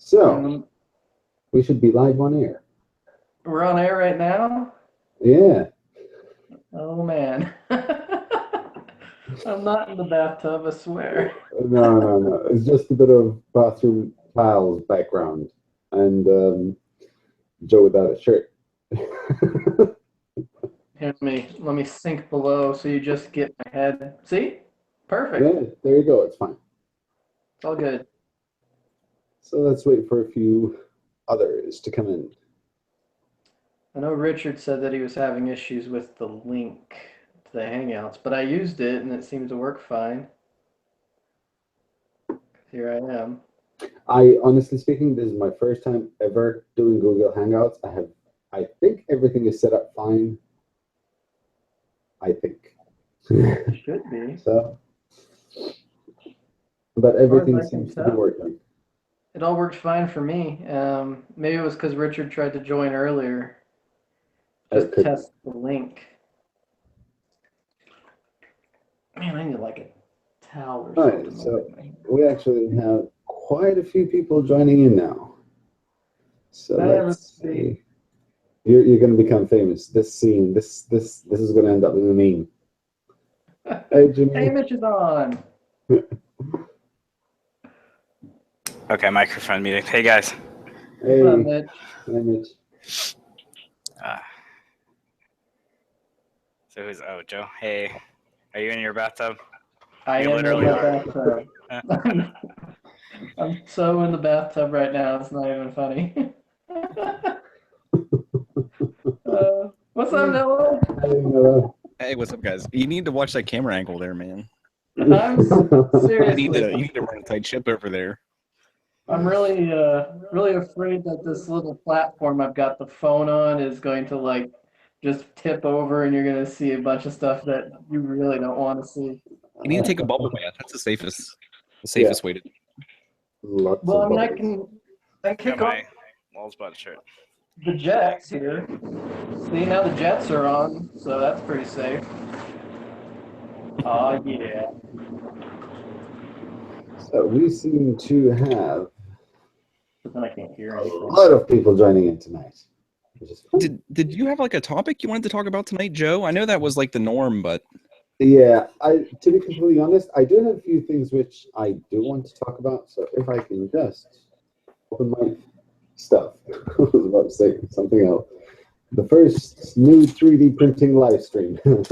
So, we should be live on air. We're on air right now? Yeah. Oh, man. I'm not in the bathtub, I swear. No. It's just a bit of bathroom tiles background. And Joe without a shirt. Here, let me sink below so you just get my head. See? Perfect. Yeah, there you go. It's fine. It's all good. So let's wait for a few others to come in. I know Richard said that he was having issues with the link to the Hangouts, but I used it and it seemed to work fine. Here I am. Honestly speaking, this is my first time ever doing Google Hangouts. I think everything is set up fine. I think. It should be. So, but everything seems to be working. It all worked fine for me. Maybe it was because Richard tried to join earlier. Just test the link. Man, I need like a towel or something. Right, so we actually have quite a few people joining in now. So let's see. You're going to become famous. This scene, this is going to end up in a meme. Hey, Jimmy. Hey, Mitch is on. Okay, microphone muted. Hey, guys. Hey, what's up, Mitch? Hey, Mitch. So who's Joe? Hey, are you in your bathtub? I am in the bathtub. I'm so in the bathtub right now. It's not even funny. What's up, Noah? Hey, Noah. Hey, what's up, guys? You need to watch that camera angle there, man. I'm seriously. You need to run a tight ship over there. I'm really afraid that this little platform I've got the phone on is going to like just tip over, and you're going to see a bunch of stuff that you really don't want to see. You need to take a bubble bath. That's the safest way to do it. Well, I mean, I can kick off Walls button shirt. the jets here. See, now the jets are on, so that's pretty safe. Oh, yeah. So we seem to have But then I can't hear a anything. lot of people joining in tonight. Did you have like a topic you wanted to talk about tonight, Joe? I know that was like the norm, but yeah, to be completely honest, I do have a few things which I do want to talk about. So if I can just open my stuff, I was about to say something else. The first new 3D printing live stream, and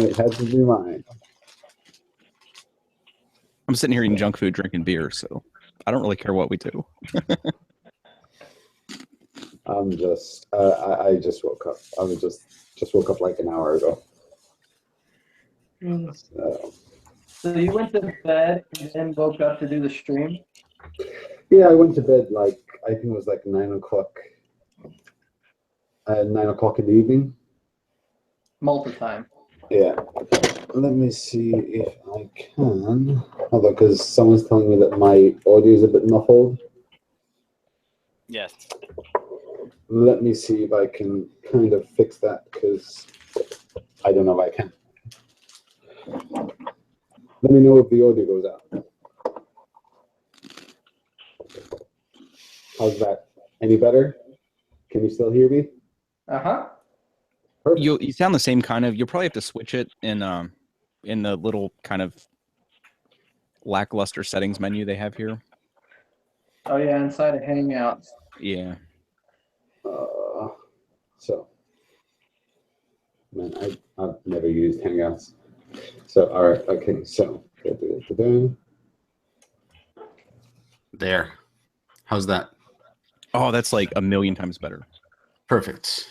it had to be mine. I'm sitting here eating junk food, drinking beer, so I don't really care what we do. I'm just, I just woke up. I was just woke up like an hour ago. So you went to bed and then woke up to do the stream? Yeah, I went to bed like, I think it was like 9 o'clock. 9 o'clock in the evening. Malta time. Yeah. Let me see if I can. Hold on, because someone's telling me that my audio is a bit muffled. Yes. Let me see if I can kind of fix that, because I don't know if I can. Let me know if the audio goes out. How's that? Any better? Can you still hear me? Uh-huh. Perfect. You sound the same kind of. You'll probably have to switch it in the little kind of lackluster settings menu they have here. Oh yeah, inside of Hangouts. Yeah. So, man, I've never used Hangouts. So, all right, okay, so. There. How's that? Oh, that's like a million times better. Perfect.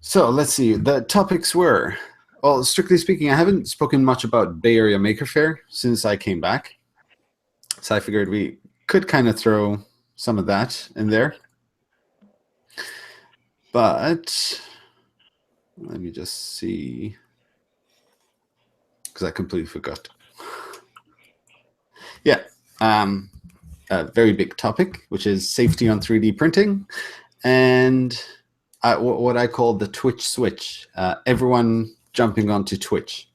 So let's see. The topics were, well, strictly speaking, I haven't spoken much about Bay Area Maker Faire since I came back. So I figured we could kind of throw some of that in there. But let me just see, because I completely forgot. Yeah. A very big topic, which is safety on 3D printing, and what I call the Twitch switch. Everyone jumping onto Twitch.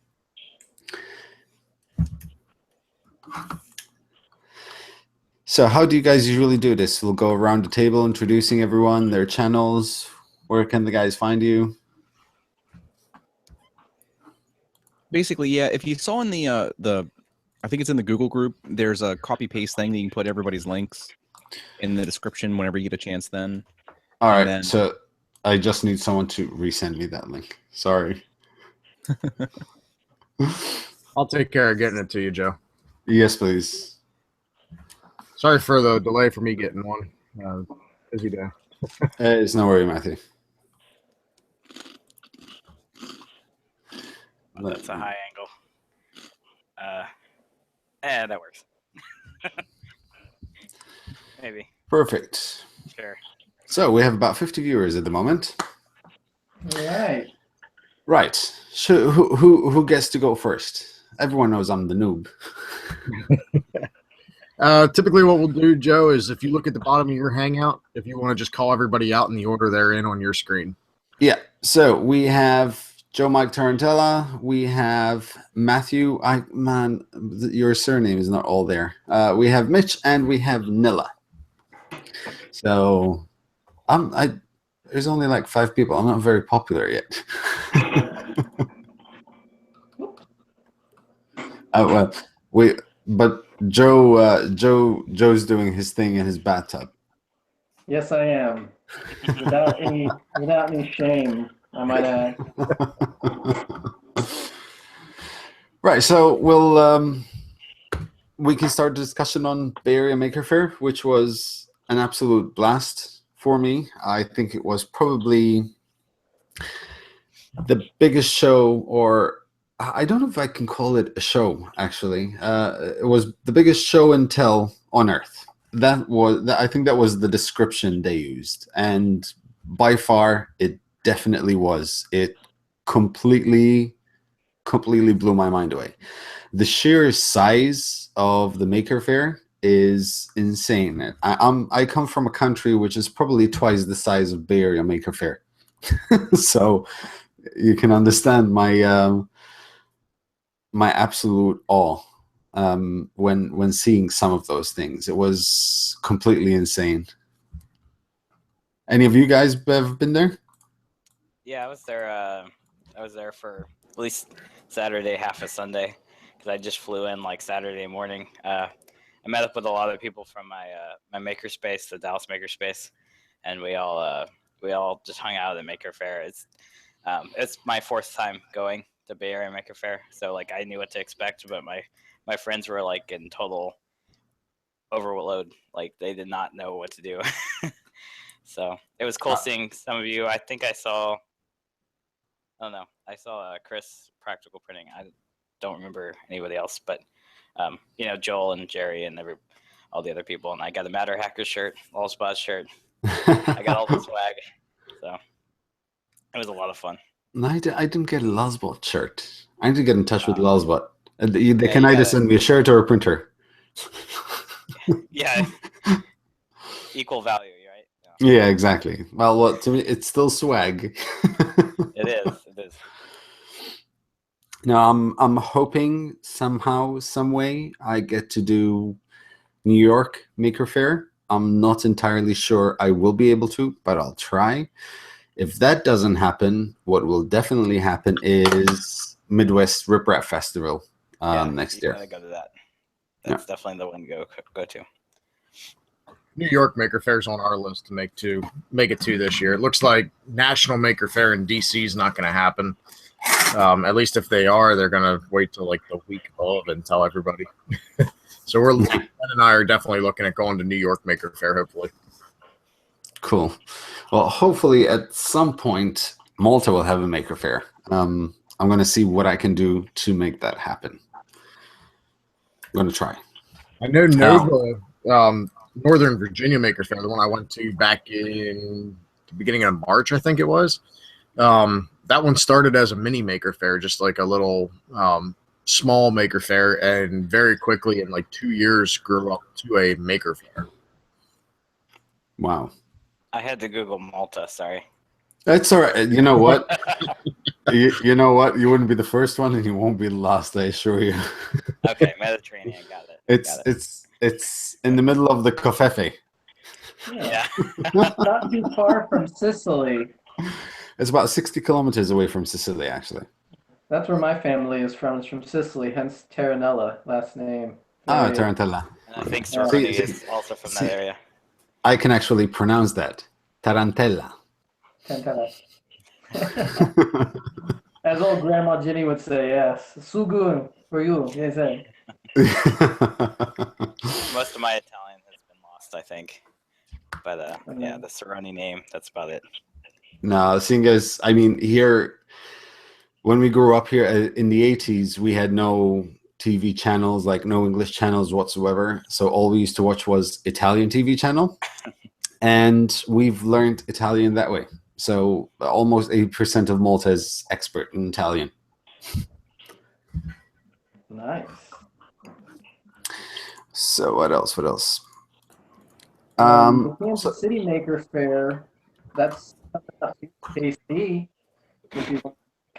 So how do you guys usually do this? We'll go around the table introducing everyone, their channels. Where can the guys find you? Basically, yeah. If you saw in the I think it's in the Google group. There's a copy paste thing that you can put everybody's links in the description whenever you get a chance. Then. All right. Then, so I just need someone to resend me that link. Sorry. I'll take care of getting it to you, Joe. Yes, please. Sorry for the delay for me getting one. Busy day. It's no worry, Matthew. That's a high angle. That works. Maybe. Perfect. Sure. So we have about 50 viewers at the moment. All right. Right. So who gets to go first? Everyone knows I'm the noob. Typically what we'll do, Joe, is if you look at the bottom of your Hangout, if you want to just call everybody out in the order they're in on your screen. Yeah. So we have Joe Mike Tarantella. We have Matthew. Your surname is not all there. We have Mitch and we have Nilla. So there's only like 5 people. I'm not very popular yet. But Joe's doing his thing in his bathtub. Yes, I am. Without any shame, I might add. Right. So we can start the discussion on Bay Area Maker Faire, which was an absolute blast for me. I think it was probably the biggest show, or I don't know if I can call it a show, actually. It was the biggest show and tell on Earth. I think that was the description they used. And by far, it definitely was. It completely blew my mind away. The sheer size of the Maker Faire is insane. I come from a country which is probably twice the size of Bay Area Maker Faire. So you can understand my my absolute awe when seeing some of those things. It was completely insane. Any of you guys have been there? Yeah, I was there. I was there for at least Saturday, half of Sunday, because I just flew in like Saturday morning. I met up with a lot of people from my makerspace, the Dallas makerspace, and we all just hung out at the Maker Faire. It's my 4th time going to Bay Area Maker Faire, so like I knew what to expect, but my friends were like in total overload. Like they did not know what to do. So it was cool seeing some of you. I think I saw. Oh no, I saw Chris Practical Printing. I don't remember anybody else, but Joel and Jerry and all the other people. And I got a Matter Hacker shirt, All Spots shirt. I got all the swag. So it was a lot of fun. No, I didn't get a Lozbot shirt. I need to get in touch with Lozbot. They Yeah, can either send me a shirt or a printer. Yeah, equal value, right? Yeah, exactly. Well, to me, it's still swag. It is. It is. Now, I'm hoping somehow, some way, I get to do New York Maker Faire. I'm not entirely sure I will be able to, but I'll try. If that doesn't happen, what will definitely happen is Midwest Rip Rap Festival next year. You gotta go to that. That's definitely the one to go to. New York Maker Faire's on our list to make it to this year. It looks like National Maker Faire in DC is not going to happen. At least if they are, they're going to wait till like the week of and tell everybody. So Ben and I are definitely looking at going to New York Maker Faire, hopefully. Cool. Well, hopefully at some point Malta will have a Maker Faire. I'm going to see what I can do to make that happen. I'm going to try. I know Noob, Northern Virginia Maker Faire, the one I went to back in the beginning of March, I think it was. That one started as a mini Maker Faire, just like a little small Maker Faire, and very quickly in like 2 years grew up to a Maker Faire. Wow. I had to Google Malta. Sorry. That's all right. You know what? You know what? You wouldn't be the first one, and you won't be the last. I assure you. Okay, Mediterranean, got it. It's got it. it's in the middle of the Covfefe. Yeah. Not too far from Sicily. It's about 60 kilometers away from Sicily, actually. That's where my family is from. It's from Sicily, hence Terranella, last name. Ah, Very- Tarantella. And I think See- Cerrone see- is also from see- that area. I can actually pronounce that. Tarantella. Tarantella. As old Grandma Jenny would say, yes. Sugun for you, yes. Most of my Italian has been lost, I think. But yeah, the Cerrone name, that's about it. No, seeing as, I mean, here, when we grew up here in the 80s, we had no TV channels, like no English channels whatsoever. So all we used to watch was Italian TV channel. And we've learned Italian that way. So almost 80% of Malta is expert in Italian. Nice. So what else? What else? The Kansas So- City Maker Fair, that's tasty. If you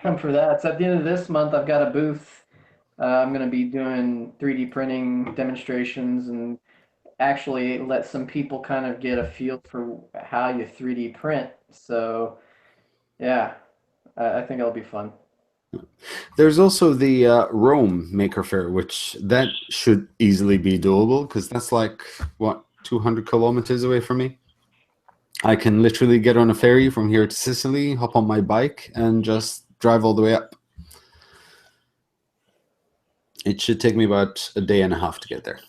come for that. It's at the end of this month. I've got a booth. I'm going to be doing 3D printing demonstrations and actually let some people kind of get a feel for how you 3D print. So, yeah, I think it'll be fun. There's also the Rome Maker Faire, which that should easily be doable because that's like, what, 200 kilometers away from me? I can literally get on a ferry from here to Sicily, hop on my bike, and just drive all the way up. It should take me about a day and a half to get there.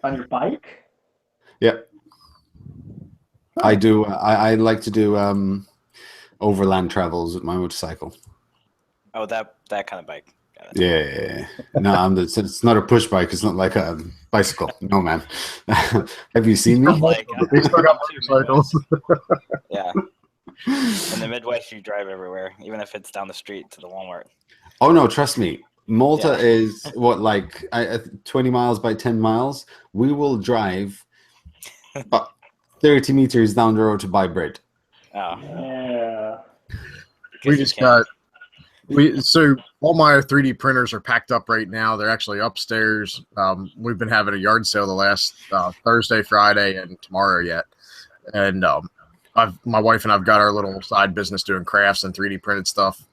On your bike? Yeah. I do. I like to do overland travels with my motorcycle. Oh, that kind of bike. Got it. Yeah. No, it's not a push bike. It's not like a bicycle. No, man. Have you seen me? Like, They still got to motorcycles. Midwest. Yeah. In the Midwest, you drive everywhere, even if it's down the street to the Walmart. Oh no, trust me. Malta Yeah. is what, like 20 miles by 10 miles. We will drive 30 meters down the road to buy bread. Oh, Yeah. We because just you can't- so all my 3D printers are packed up right now. They're actually upstairs. We've been having a yard sale the last Thursday, Friday, and tomorrow yet. And my wife and I've got our little side business doing crafts and 3D printed stuff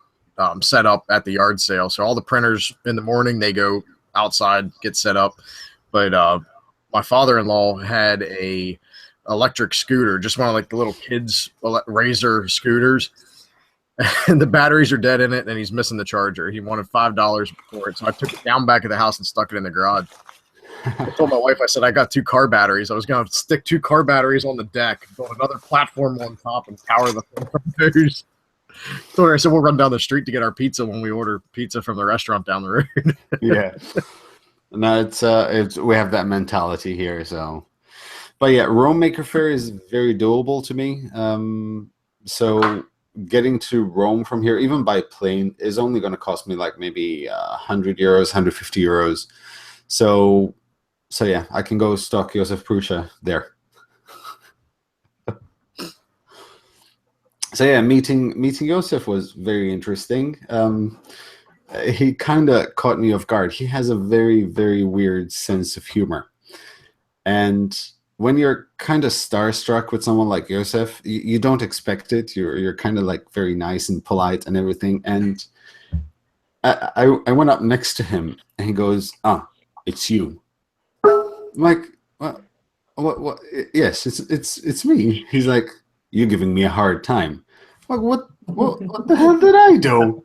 set up at the yard sale. So all the printers in the morning, they go outside, get set up. But my father-in-law had a electric scooter, just one of like the little kids Razor scooters. And the batteries are dead in it, and he's missing the charger. He wanted $5 for it, so I took it down back of the house and stuck it in the garage. I told my wife, I said, I got 2 car batteries. I was going to stick 2 car batteries on the deck, build another platform on top, and power the thing from those. So I said, we'll run down the street to get our pizza when we order pizza from the restaurant down the road. Yeah. No, it's we have that mentality here. So, but yeah, Rome Maker Faire is very doable to me. So getting to Rome from here, even by plane, is only going to cost me like maybe 100 euros, 150 euros. So yeah, I can go stock Josef Prussia there. So yeah, meeting Josef was very interesting. He kind of caught me off guard. He has a very, very weird sense of humor. And when you're kind of starstruck with someone like Josef, you don't expect it. You're kind of like very nice and polite and everything. And I went up next to him and he goes, "Ah, it's you." I'm like, what? Yes, it's me. He's like, "You're giving me a hard time." I'm like, what the hell did I do?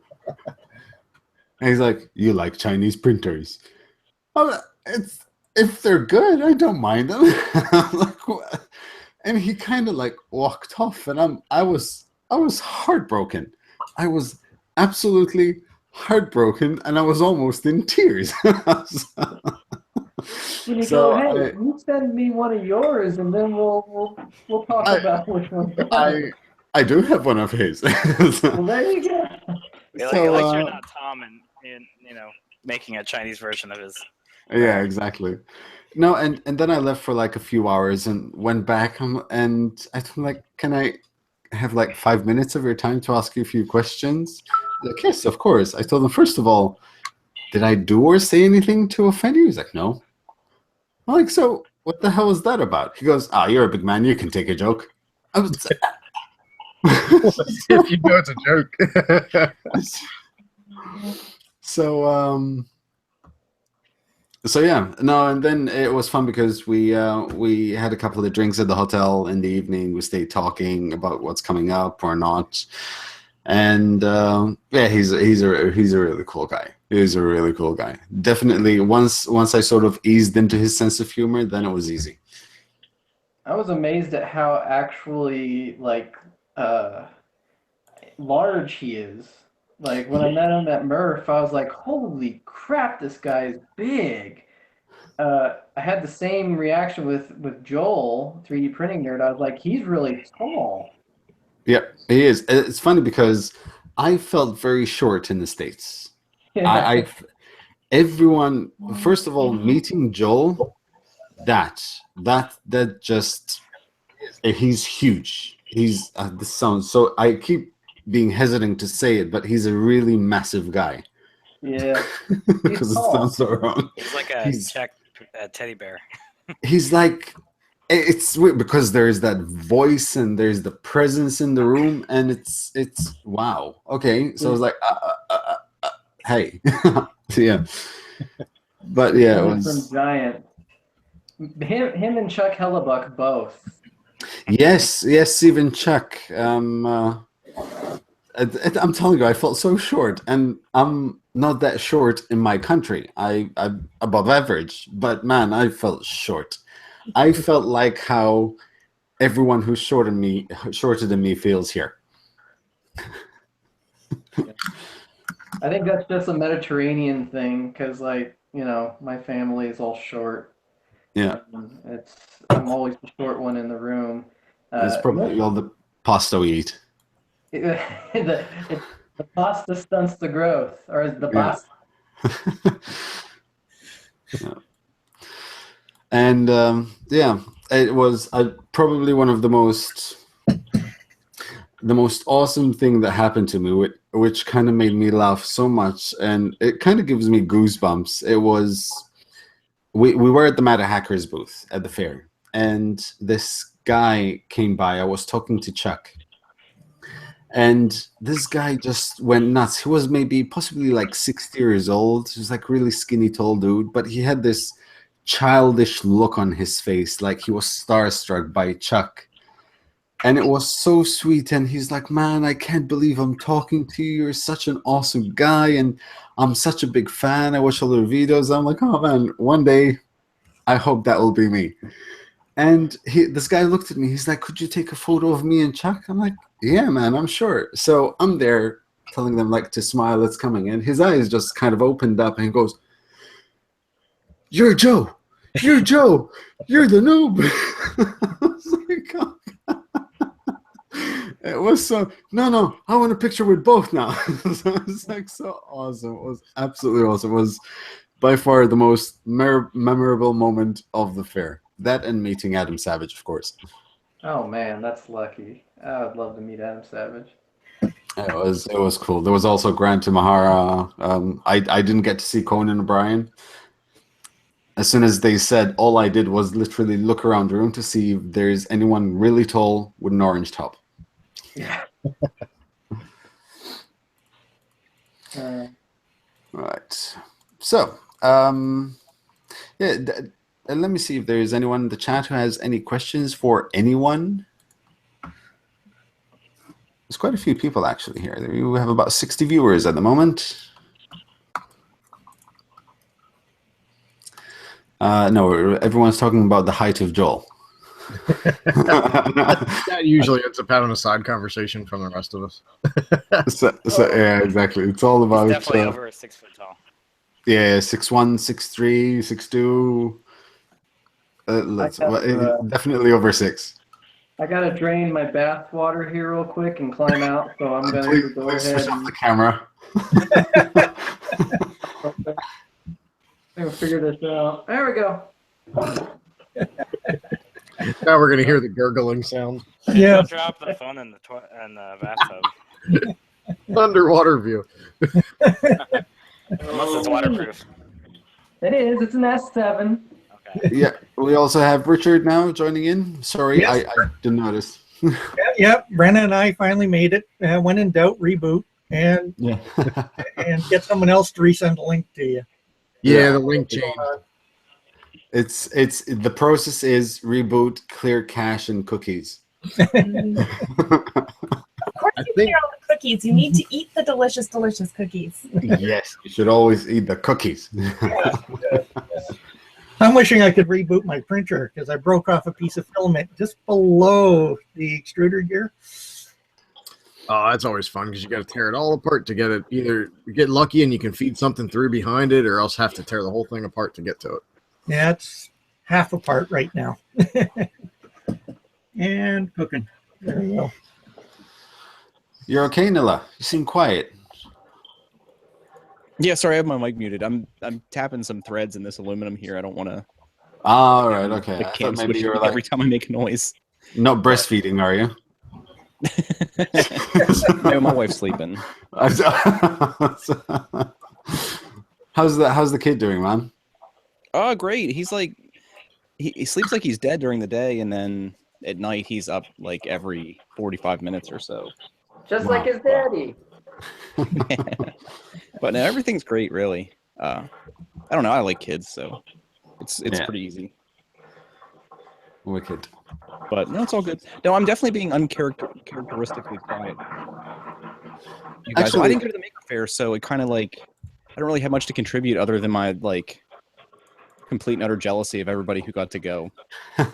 And he's like, "You like Chinese printers?" If they're good, I don't mind them. I'm like, what? And he kind of like walked off, and I was heartbroken. I was absolutely heartbroken, and I was almost in tears. When you So go, hey, you send me one of yours, and then we'll talk about which one. I do have one of his. Well, there you go. Like, So, like you're not Tom and making a Chinese version of his. Yeah, exactly. No, and then I left for like a few hours and went back, and I told him, like, can I have like 5 minutes of your time to ask you a few questions? Like, yes, of course. I told him, first of all, did I do or say anything to offend you? He's like, no. I'm like, so what the hell is that about? He goes, you're a big man. You can take a joke. I was If you know it's a joke. so yeah, no, and then it was fun because we had a couple of drinks at the hotel in the evening. We stayed talking about what's coming up or not, and yeah, he's a really cool guy. He's a really cool guy. Definitely, once I sort of eased into his sense of humor, then it was easy. I was amazed at how actually like large he is. Like when I met him at Murph, I was like, "Holy crap, this guy is big." I had the same reaction with Joel, 3D printing nerd. I was like, "He's really tall." Yeah, he is. It's funny because I felt very short in the States. Yeah. Everyone, first of all, meeting Joel, that just, he's huge. He's this sounds so. I keep being hesitant to say it, but he's a really massive guy. Yeah. Because it sounds so wrong. He's like a Czech teddy bear. He's like, it's weird because there's that voice and there's the presence in the room, and it's wow. Okay, so I was like, hey, yeah, but yeah, it was from Giant. Him and Chuck Hellebuck both. yes, even Chuck. I'm telling you, I felt so short, and I'm not that short in my country. I'm above average, but man, I felt short. I felt like how everyone who's shorter than me feels here. I think that's just a Mediterranean thing, because like, you know, my family is all short. Yeah, I'm always the short one in the room. it's probably all the pasta we eat. The pasta stunts the growth, or the pasta. Yeah. And yeah, it was probably one of the most awesome thing that happened to me, which kind of made me laugh so much, and it kind of gives me goosebumps. It was we were at the Meta Hackers booth at the fair, and this guy came by. I was talking to Chuck, and this guy just went nuts. He was possibly like 60 years old. He was like really skinny, tall dude, but he had this childish look on his face, like he was starstruck by Chuck. And it was so sweet. And he's like, man, I can't believe I'm talking to you. You're such an awesome guy. And I'm such a big fan. I watch all your videos. I'm like, oh man, one day I hope that will be me. And this guy looked at me. He's like, could you take a photo of me and Chuck? I'm like, yeah, man, I'm sure. So I'm there telling them like to smile. It's coming. And his eyes just kind of opened up and he goes, you're Joe. You're Joe. You're the noob. I was like, oh. It was so, no, I want a picture with both now. So it was like so awesome. It was absolutely awesome. It was by far the most memorable moment of the fair. That and meeting Adam Savage, of course. Oh man, that's lucky. I would love to meet Adam Savage. It was cool. There was also Grant Imahara. I didn't get to see Conan O'Brien. As soon as they said, all I did was literally look around the room to see if there's anyone really tall with an orange top. Yeah. Right. So, yeah. Let me see if there is anyone in the chat who has any questions for anyone. There's quite a few people actually here. We have about 60 viewers at the moment. No, everyone's talking about the height of Joel. That usually ends up having a side conversation from the rest of us. so yeah, exactly. It's all about He's definitely over 6 foot tall. Yeah, 6'1", 6'3", 6'2". Definitely over 6. I gotta drain my bath water here real quick and climb out, so I'm going to go ahead switch off and the camera. I'm gonna figure this out. There we go. Now we're gonna hear the gurgling sound. Yeah. Don't drop the phone in the bathtub. Underwater view. Unless it's waterproof. It is. It's an S7. Okay. Yeah, we also have Richard now joining in. Sorry, Yes. I didn't notice. Yep. Brenna and I finally made it. When in doubt, reboot and Yeah. get someone else to resend the link to you. Yeah, the link change. It's the process is reboot, clear cache, and cookies. Of course, I you think- clear all the cookies. You need to eat the delicious, delicious cookies. Yes, you should always eat the cookies. I'm wishing I could reboot my printer because I broke off a piece of filament just below the extruder gear. Oh, that's always fun because you got to tear it all apart to get it. Either you get lucky and you can feed something through behind it, or else have to tear the whole thing apart to get to it. Yeah, it's half apart right now. And cooking. There we go. You're okay, Nilla? You seem quiet. Yeah, sorry, I have my mic muted. I'm tapping some threads in this aluminum here. I don't want to. All right, okay. The I cam thought maybe switch you were every like time I make a noise. not breastfeeding, are you? No, my wife's sleeping. How's the kid doing, man? Oh, great. He's like, he sleeps like he's dead during the day, and then at night he's up like every 45 minutes or so. Just Wow. like his daddy. But no, everything's great, really. I don't know. I like kids, so it's Yeah. pretty easy. Wicked. But no, it's all good. No, I'm definitely being uncharacteristically quiet. You guys, well, I Actually- didn't go to the Maker Faire, so it kind of like I don't really have much to contribute other than my like complete and utter jealousy of everybody who got to go. I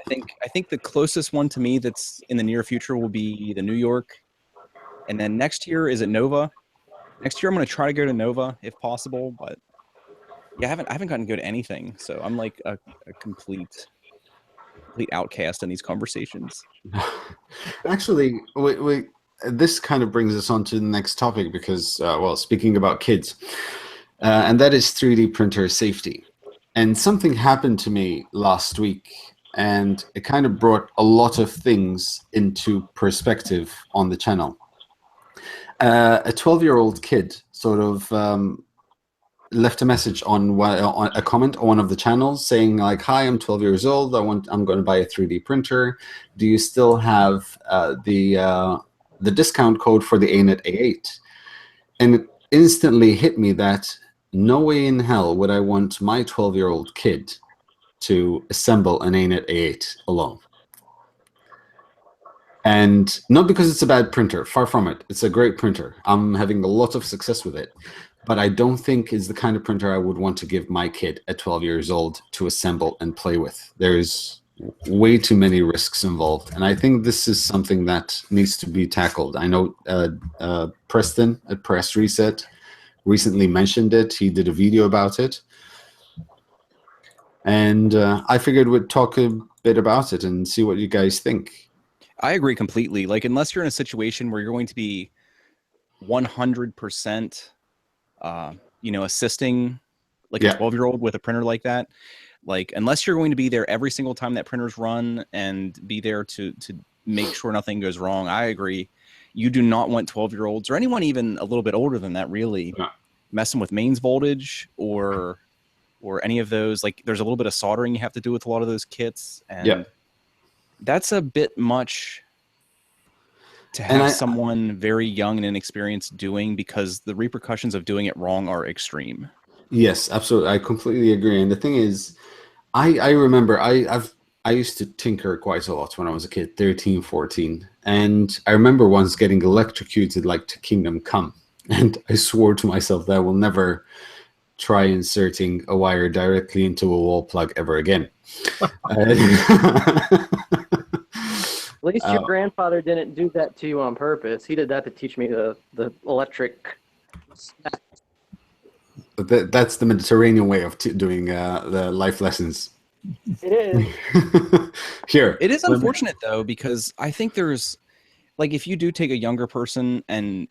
think the closest one to me that's in the near future will be the New York, and then next year is at Nova. Next year I'm going to try to go to Nova if possible, but yeah, I haven't gotten to go to anything, so I'm like a complete outcast in these conversations. Actually, this kind of brings us on to the next topic because, well, speaking about kids, and that is 3D printer safety. And something happened to me last week, and it kind of brought a lot of things into perspective on the channel. A 12-year-old kid sort of left a message on a comment on one of the channels saying like, "Hi, I'm 12 years old. I'm going to buy a 3D printer. Do you still have the discount code for the ANET A8?" And it instantly hit me that no way in hell would I want my 12-year-old kid to assemble an ANET A8 alone. And not because it's a bad printer, far from it. It's a great printer. I'm having a lot of success with it. But I don't think it's the kind of printer I would want to give my kid at 12 years old to assemble and play with. There's way too many risks involved. And I think this is something that needs to be tackled. I know Preston at Press Reset recently mentioned it. He did a video about it. And I figured we'd talk a bit about it and see what you guys think. I agree completely. Like, unless you're in a situation where you're going to be 100%, assisting like a 12-year-old with a printer like that, like, unless you're going to be there every single time that printer's run and be there to make sure nothing goes wrong, I agree. You do not want 12-year-olds or anyone even a little bit older than that really messing with mains voltage or any of those. Like, there's a little bit of soldering you have to do with a lot of those kits, and that's a bit much to have someone very young and inexperienced doing, because the repercussions of doing it wrong are extreme. Yes, absolutely. I completely agree. And the thing is, I remember I used to tinker quite a lot when I was a kid, 13, 14. And I remember once getting electrocuted like to Kingdom Come. And I swore to myself that I will never try inserting a wire directly into a wall plug ever again. At least your grandfather didn't do that to you on purpose. He did that to teach me the electric. That's the Mediterranean way of doing the life lessons. It is. Here. It is unfortunate, though, because I think there's, like, if you do take a younger person and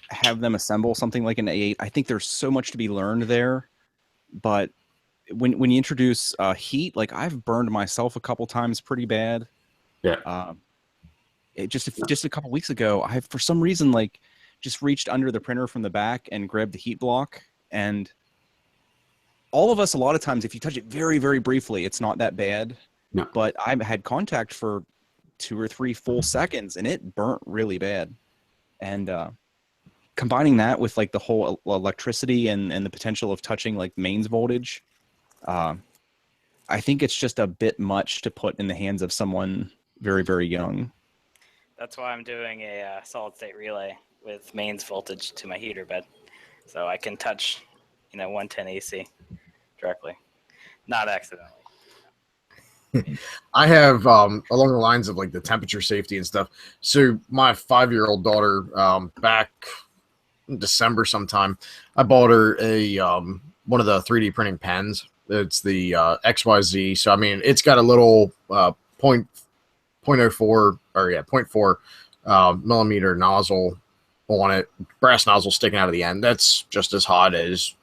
have them assemble something like an A8, I think there's so much to be learned there. But when you introduce heat, like I've burned myself a couple times pretty bad. Yeah. It just a couple weeks ago, I for some reason like just reached under the printer from the back and grabbed the heat block, and all of us, a lot of times, if you touch it very, very briefly, it's not that bad. No. But I had contact for 2 or 3 full seconds, and it burnt really bad. And combining that with like the whole electricity and the potential of touching like mains voltage, I think it's just a bit much to put in the hands of someone very, very young. That's why I'm doing a solid state relay with mains voltage to my heater bed, so I can touch, 110 AC directly, not accidentally. I have along the lines of like the temperature safety and stuff. So my 5-year-old daughter, back in December sometime, I bought her a one of the 3D printing pens. It's the XYZ. So I mean, it's got a little 0.4 millimeter nozzle on it, brass nozzle sticking out of the end. That's just as hot as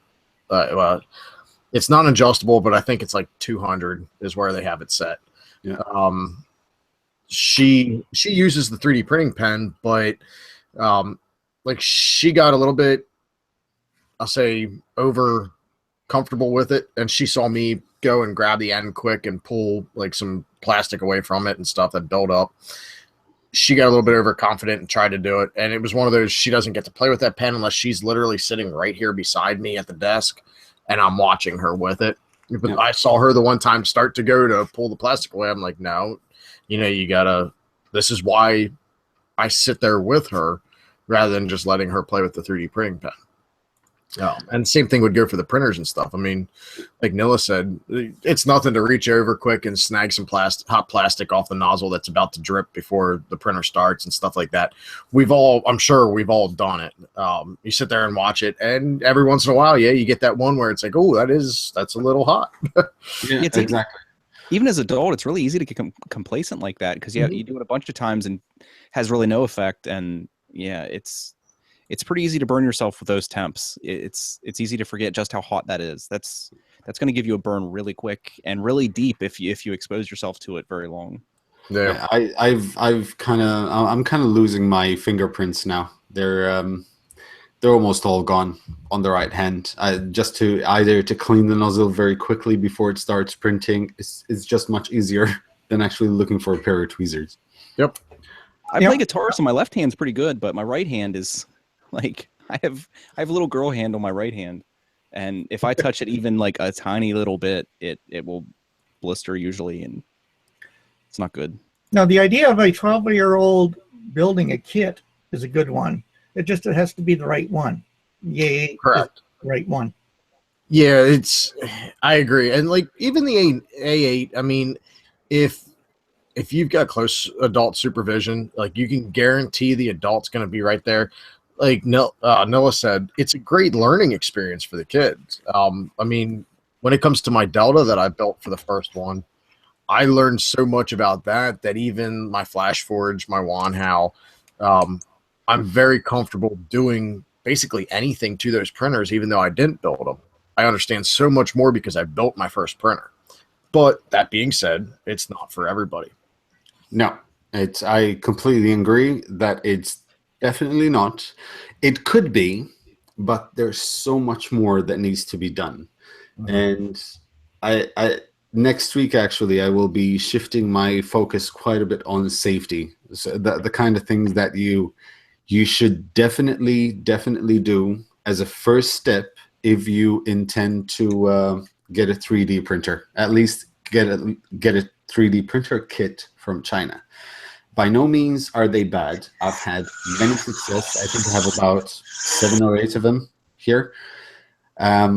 it's not adjustable, but I think it's like 200 is where they have it set. Yeah. She uses the 3D printing pen, but like she got a little bit, I'll say, over comfortable with it, and she saw me go and grab the end quick and pull like some plastic away from it and stuff that built up. She got a little bit overconfident and tried to do it, and it was one of those, she doesn't get to play with that pen unless she's literally sitting right here beside me at the desk and I'm watching her with it. But Yeah. I saw her the one time start to go to pull the plastic away. I'm like, no, you gotta, this is why I sit there with her rather than just letting her play with the 3D printing pen. And same thing would go for the printers and stuff. I mean, like Nilla said, it's nothing to reach over quick and snag some hot plastic off the nozzle that's about to drip before the printer starts and stuff like that. I'm sure we've all done it. You sit there and watch it, and every once in a while, you get that one where it's like, oh, that's a little hot. Yeah, It's exactly. Even as an adult, it's really easy to get complacent like that because you do it a bunch of times and has really no effect. And yeah, it's pretty easy to burn yourself with those temps. It's easy to forget just how hot that is. That's going to give you a burn really quick and really deep if you expose yourself to it very long. Yeah, I'm kind of losing my fingerprints now. They're almost all gone on the right hand. Just to either to clean the nozzle very quickly before it starts printing is just much easier than actually looking for a pair of tweezers. Yep. I play guitar, so my left hand's pretty good, but my right hand is like I have a little girl hand on my right hand, and if I touch it even like a tiny little bit, it will blister usually, and it's not good. Now, the idea of a 12-year-old building a kit is a good one. It has to be the right one. Yay, Correct. the right one. Yeah, I agree. And like even the A8, I mean, if you've got close adult supervision, like you can guarantee the adult's going to be right there. Like Noah said, it's a great learning experience for the kids. I mean, when it comes to my Delta that I built for the first one, I learned so much about that even my Flash Forge, my Wanhao, I'm very comfortable doing basically anything to those printers, even though I didn't build them. I understand so much more because I built my first printer. But that being said, it's not for everybody. No, I completely agree that it's definitely not. It could be, but there's so much more that needs to be done. And I next week actually I will be shifting my focus quite a bit on safety. So the kind of things that you should definitely do as a first step if you intend to get a 3D printer. At least get a 3D printer kit from China. By no means are they bad. I've had many success. I think I have about 7 or 8 of them here. I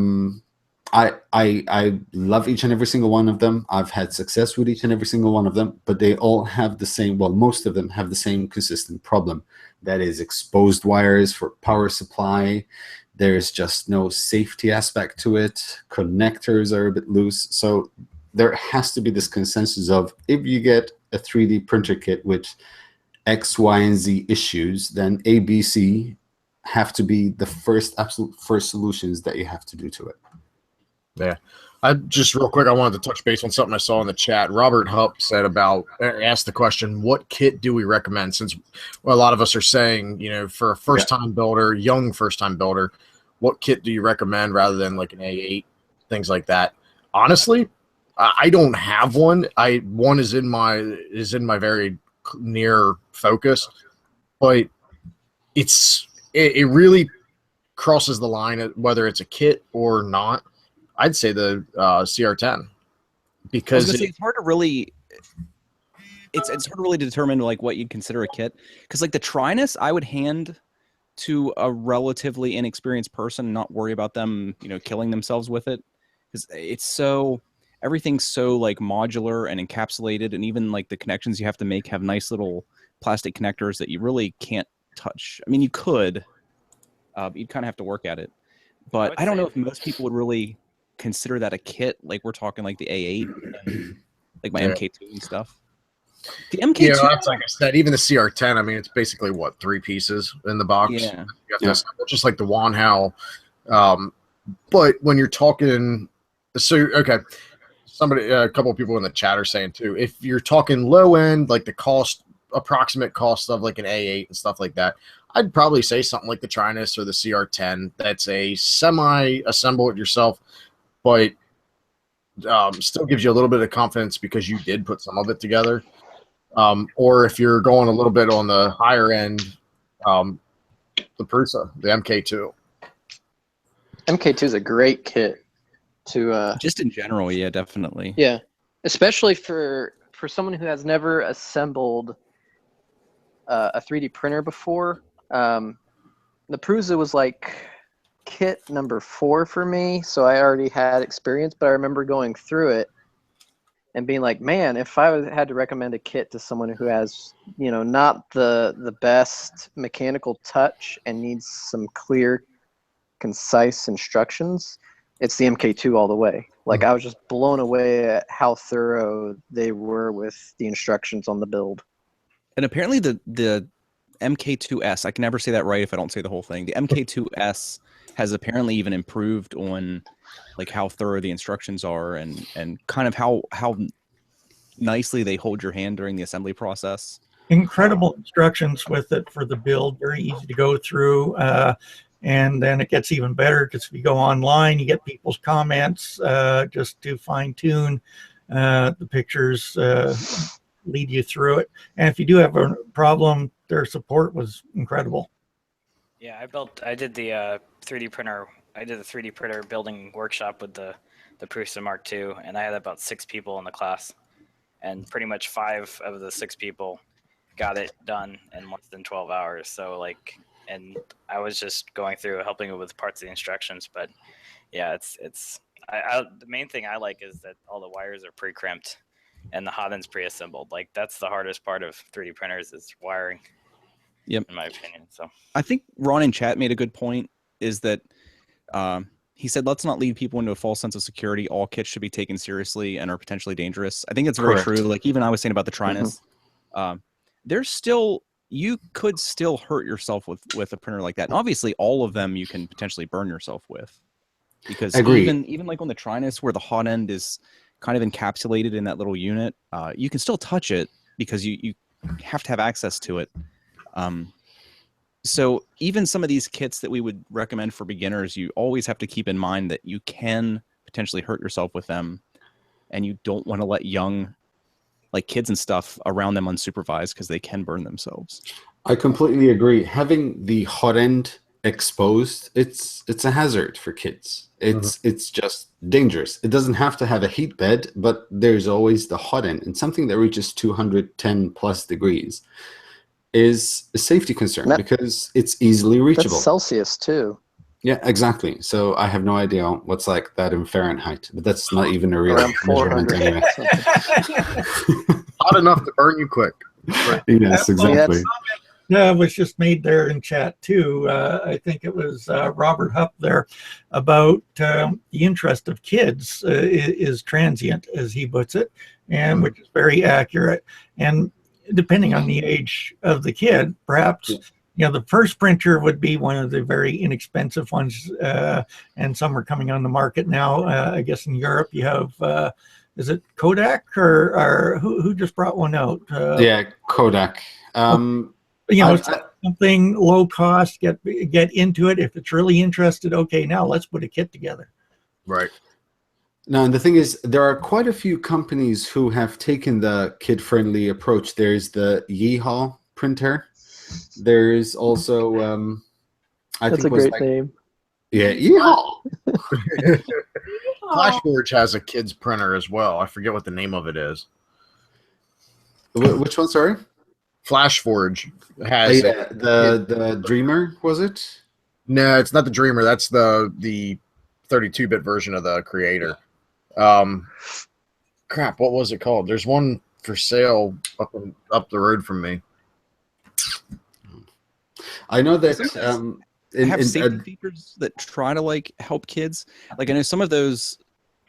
love each and every single one of them. I've had success with each and every single one of them, but they all have the same, well, most of them have the same consistent problem. That is exposed wires for power supply. There's just no safety aspect to it. Connectors are a bit loose. So there has to be this consensus of if you get a 3D printer kit with X, Y, and Z issues, then A, B, C have to be the absolute first solutions that you have to do to it. Yeah. I just real quick, I wanted to touch base on something I saw in the chat. Robert Hupp said asked the question, what kit do we recommend? Since a lot of us are saying, for a first-time builder, young first-time builder, what kit do you recommend rather than like an A8, things like that? Honestly, I don't have one. One is in my very near focus, but it really crosses the line whether it's a kit or not. I'd say the CR10 because it's hard to really it's hard to really determine like what you'd consider a kit, because like the Trinus I would hand to a relatively inexperienced person, not worry about them killing themselves with it, because everything's so like modular and encapsulated, and even like the connections you have to make have nice little plastic connectors that you really can't touch. I mean, you could, you'd kind of have to work at it, but I don't know if most people would really consider that a kit. Like we're talking like the A8 and like my MK2 and stuff. The MK2, that's like I said, even the CR10, I mean, it's basically what, 3 pieces in the box. Yeah. Just like the Wanhao. But when you're talking, okay, a couple of people in the chat are saying too, if you're talking low end, like the approximate cost of like an A8 and stuff like that, I'd probably say something like the Trinus or the CR10. That's a semi-assemble it yourself, but still gives you a little bit of confidence because you did put some of it together. Or if you're going a little bit on the higher end, the Prusa, the MK2. MK2 is a great kit to just in general, yeah, definitely. Yeah, especially for someone who has never assembled a 3D printer before. The Prusa was like kit number 4 for me, so I already had experience, but I remember going through it and being like, man, if I had to recommend a kit to someone who has, not the best mechanical touch and needs some clear, concise instructions, it's the MK2 all the way. Like, I was just blown away at how thorough they were with the instructions on the build. And apparently the MK2S, I can never say that right if I don't say the whole thing. The MK2S has apparently even improved on like how thorough the instructions are and kind of how nicely they hold your hand during the assembly process. Incredible instructions with it for the build, very easy to go through. And then it gets even better because if you go online, you get people's comments just to fine tune the pictures, lead you through it. And if you do have a problem, their support was incredible. Yeah, I did the 3D printer. I did the 3D printer building workshop with the Prusa Mark II, and I had about 6 people in the class, and pretty much 5 of the 6 people got it done in less than 12 hours. So like, and I was just going through helping with parts of the instructions, but yeah, the main thing I like is that all the wires are pre-crimped and the hot end's pre-assembled. Like that's the hardest part of 3D printers is wiring. Yep. In my opinion. So I think Ron in chat made a good point, is that he said, let's not lead people into a false sense of security. All kits should be taken seriously and are potentially dangerous. I think that's very true. Like even I was saying about the Trinus, you could still hurt yourself with a printer like that. And obviously all of them you can potentially burn yourself with, because even like on the Trinus where the hot end is kind of encapsulated in that little unit, you can still touch it because you have to have access to it. So even some of these kits that we would recommend for beginners, you always have to keep in mind that you can potentially hurt yourself with them, and you don't want to let young, like kids and stuff, around them unsupervised because they can burn themselves. I completely agree. Having the hot end exposed, it's a hazard for kids. It's just dangerous. It doesn't have to have a heat bed, but there's always the hot end, and something that reaches 210 plus degrees is a safety concern because it's easily reachable. That's Celsius too. Yeah, exactly. So I have no idea what's like that in Fahrenheit, but that's not even a real measurement anyway. Hot enough to burn you quick. Yes, exactly. Was just made there in chat too. I think it was Robert Hupp there about the interest of kids is transient, as he puts it, and which is very accurate. And depending on the age of the kid, perhaps the first printer would be one of the very inexpensive ones, and some are coming on the market now. I guess in Europe you have, is it Kodak or who just brought one out? Yeah, Kodak. Something low cost, get into it. If it's really interested, okay, now let's put a kit together. Right. No, and the thing is, there are quite a few companies who have taken the kid-friendly approach. There's the Yeehaw printer. There's also, That's a great name. Yeah, Yeehaw. Flashforge has a kid's printer as well. I forget what the name of it is. Which one? Sorry. Flashforge has the Dreamer, was it? No, it's not the Dreamer. That's the 32-bit version of the Creator. Crap, what was it called? There's one for sale up the road from me. I know that have safety features that try to like help kids. Like I know some of those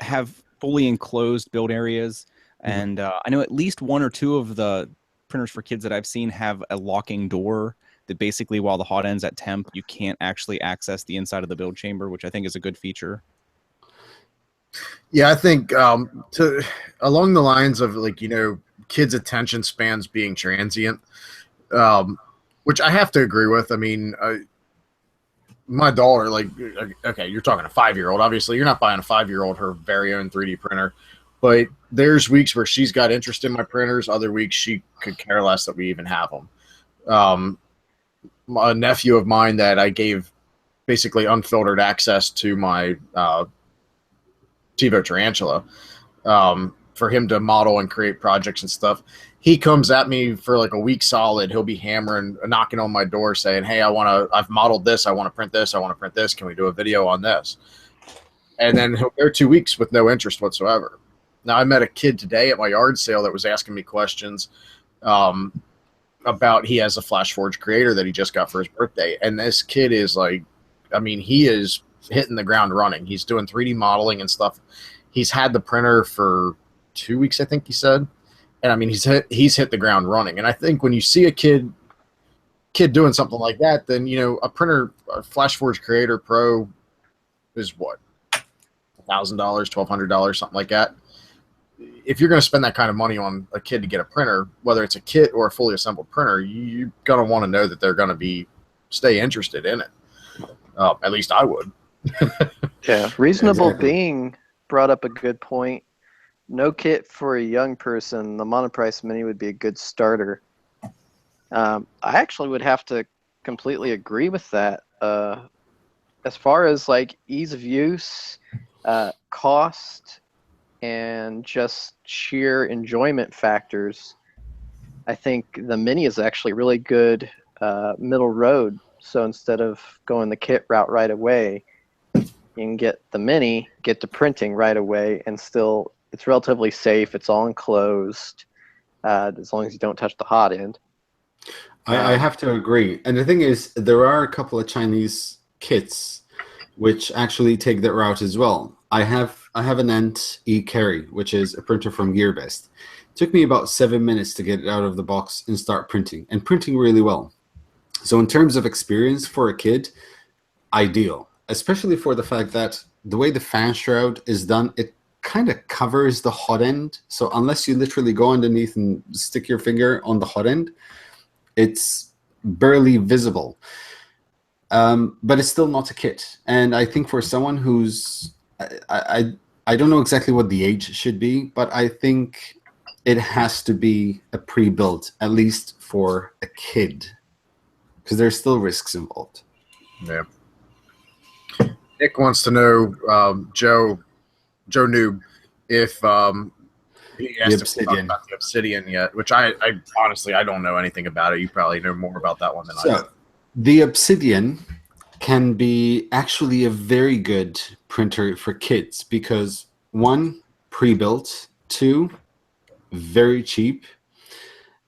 have fully enclosed build areas, and I know at least one or two of the printers for kids that I've seen have a locking door that basically, while the hot end's at temp, you can't actually access the inside of the build chamber, which I think is a good feature. Yeah, I think along the lines of kids' attention spans being transient, which I have to agree with. I mean, my daughter, okay, you're talking a 5-year-old. Obviously, you're not buying a 5-year-old her very own 3D printer, but there's weeks where she's got interest in my printers. Other weeks she could care less that we even have them. A nephew of mine that I gave basically unfiltered access to my TiVo Tarantula for him to model and create projects and stuff. He comes at me for like a week solid. He'll be hammering, knocking on my door saying, hey, I've modeled this. I want to print this. I want to print this. Can we do a video on this? And then he'll go 2 weeks with no interest whatsoever. Now, I met a kid today at my yard sale that was asking me questions about, he has a Flashforge Creator that he just got for his birthday. And this kid is he is hitting the ground running. He's doing 3D modeling and stuff. He's had the printer for 2 weeks, I think he said. And I mean, he's hit the ground running. And I think when you see a kid doing something like that, then, a printer, a Flashforge Creator Pro is what? $1,000, $1,200, something like that. If you're going to spend that kind of money on a kid to get a printer, whether it's a kit or a fully assembled printer, you're going to want to know that they're going to stay interested in it. At least I would. Yeah, Reasonable Exactly. Being brought up a good point. No kit for a young person. The Monoprice Mini would be a good starter. I actually would have to completely agree with that. As far as like ease of use, cost, and just sheer enjoyment factors, I think the Mini is actually really good middle road. So instead of going the kit route right away, you can get the Mini, get to printing right away, and still it's relatively safe. It's all enclosed as long as you don't touch the hot end. I have to agree. And the thing is, there are a couple of Chinese kits which actually take that route as well. I have an Ant E-Carry, which is a printer from GearBest. It took me about 7 minutes to get it out of the box and start printing, and printing really well. So in terms of experience for a kid, ideal, especially for the fact that the way the fan shroud is done, it kind of covers the hot end. So unless you literally go underneath and stick your finger on the hot end, it's barely visible. But it's still not a kit. And I think for someone who's, I don't know exactly what the age should be, but I think it has to be a pre-built, at least for a kid, because there's still risks involved. Yeah. Nick wants to know, Joe Noob, if he asked if we talked about the Obsidian yet, which I honestly, I don't know anything about it. You probably know more about that one than I do. The Obsidian can be actually a very good printer for kids because 1, pre-built, 2, very cheap,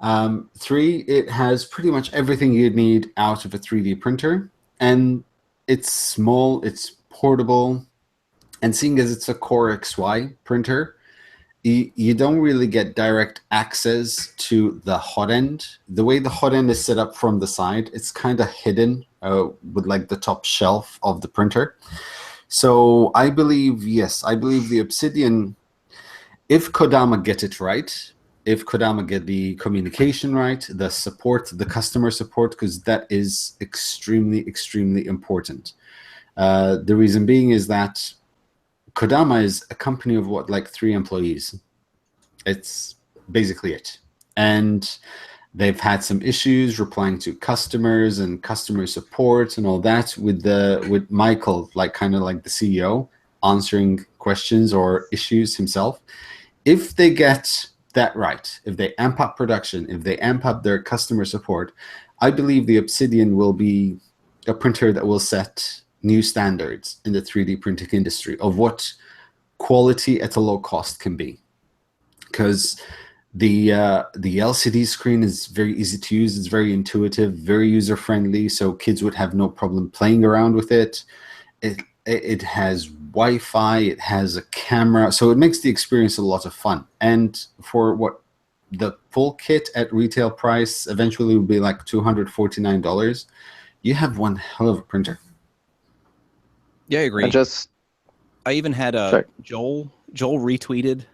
3, it has pretty much everything you'd need out of a 3D printer, and it's small, it's portable, and seeing as it's a Core XY printer, you don't really get direct access to the hot end. The way the hot end is set up from the side, it's kind of hidden with like the top shelf of the printer. So I believe, yes, I believe the Obsidian, if Kodama get it right, if Kodama get the communication right, the support, the customer support, because that is extremely, extremely important. The reason being is that Kodama is a company of what, like 3 employees. It's basically it. And they've had some issues replying to customers and customer support and all that with Michael, like kind of like the CEO, answering questions or issues himself. If they get that right, if they amp up production, if they amp up their customer support, I believe the Obsidian will be a printer that will set new standards in the 3D printing industry of what quality at a low cost can be. Because the LCD screen is very easy to use, it's very intuitive, very user friendly, so kids would have no problem playing around with it. It has Wi-Fi, it has a camera, so it makes the experience a lot of fun. And for what the full kit at retail price eventually will be like $249, you have one hell of a printer. Yeah, I agree. I even had Joel retweeted.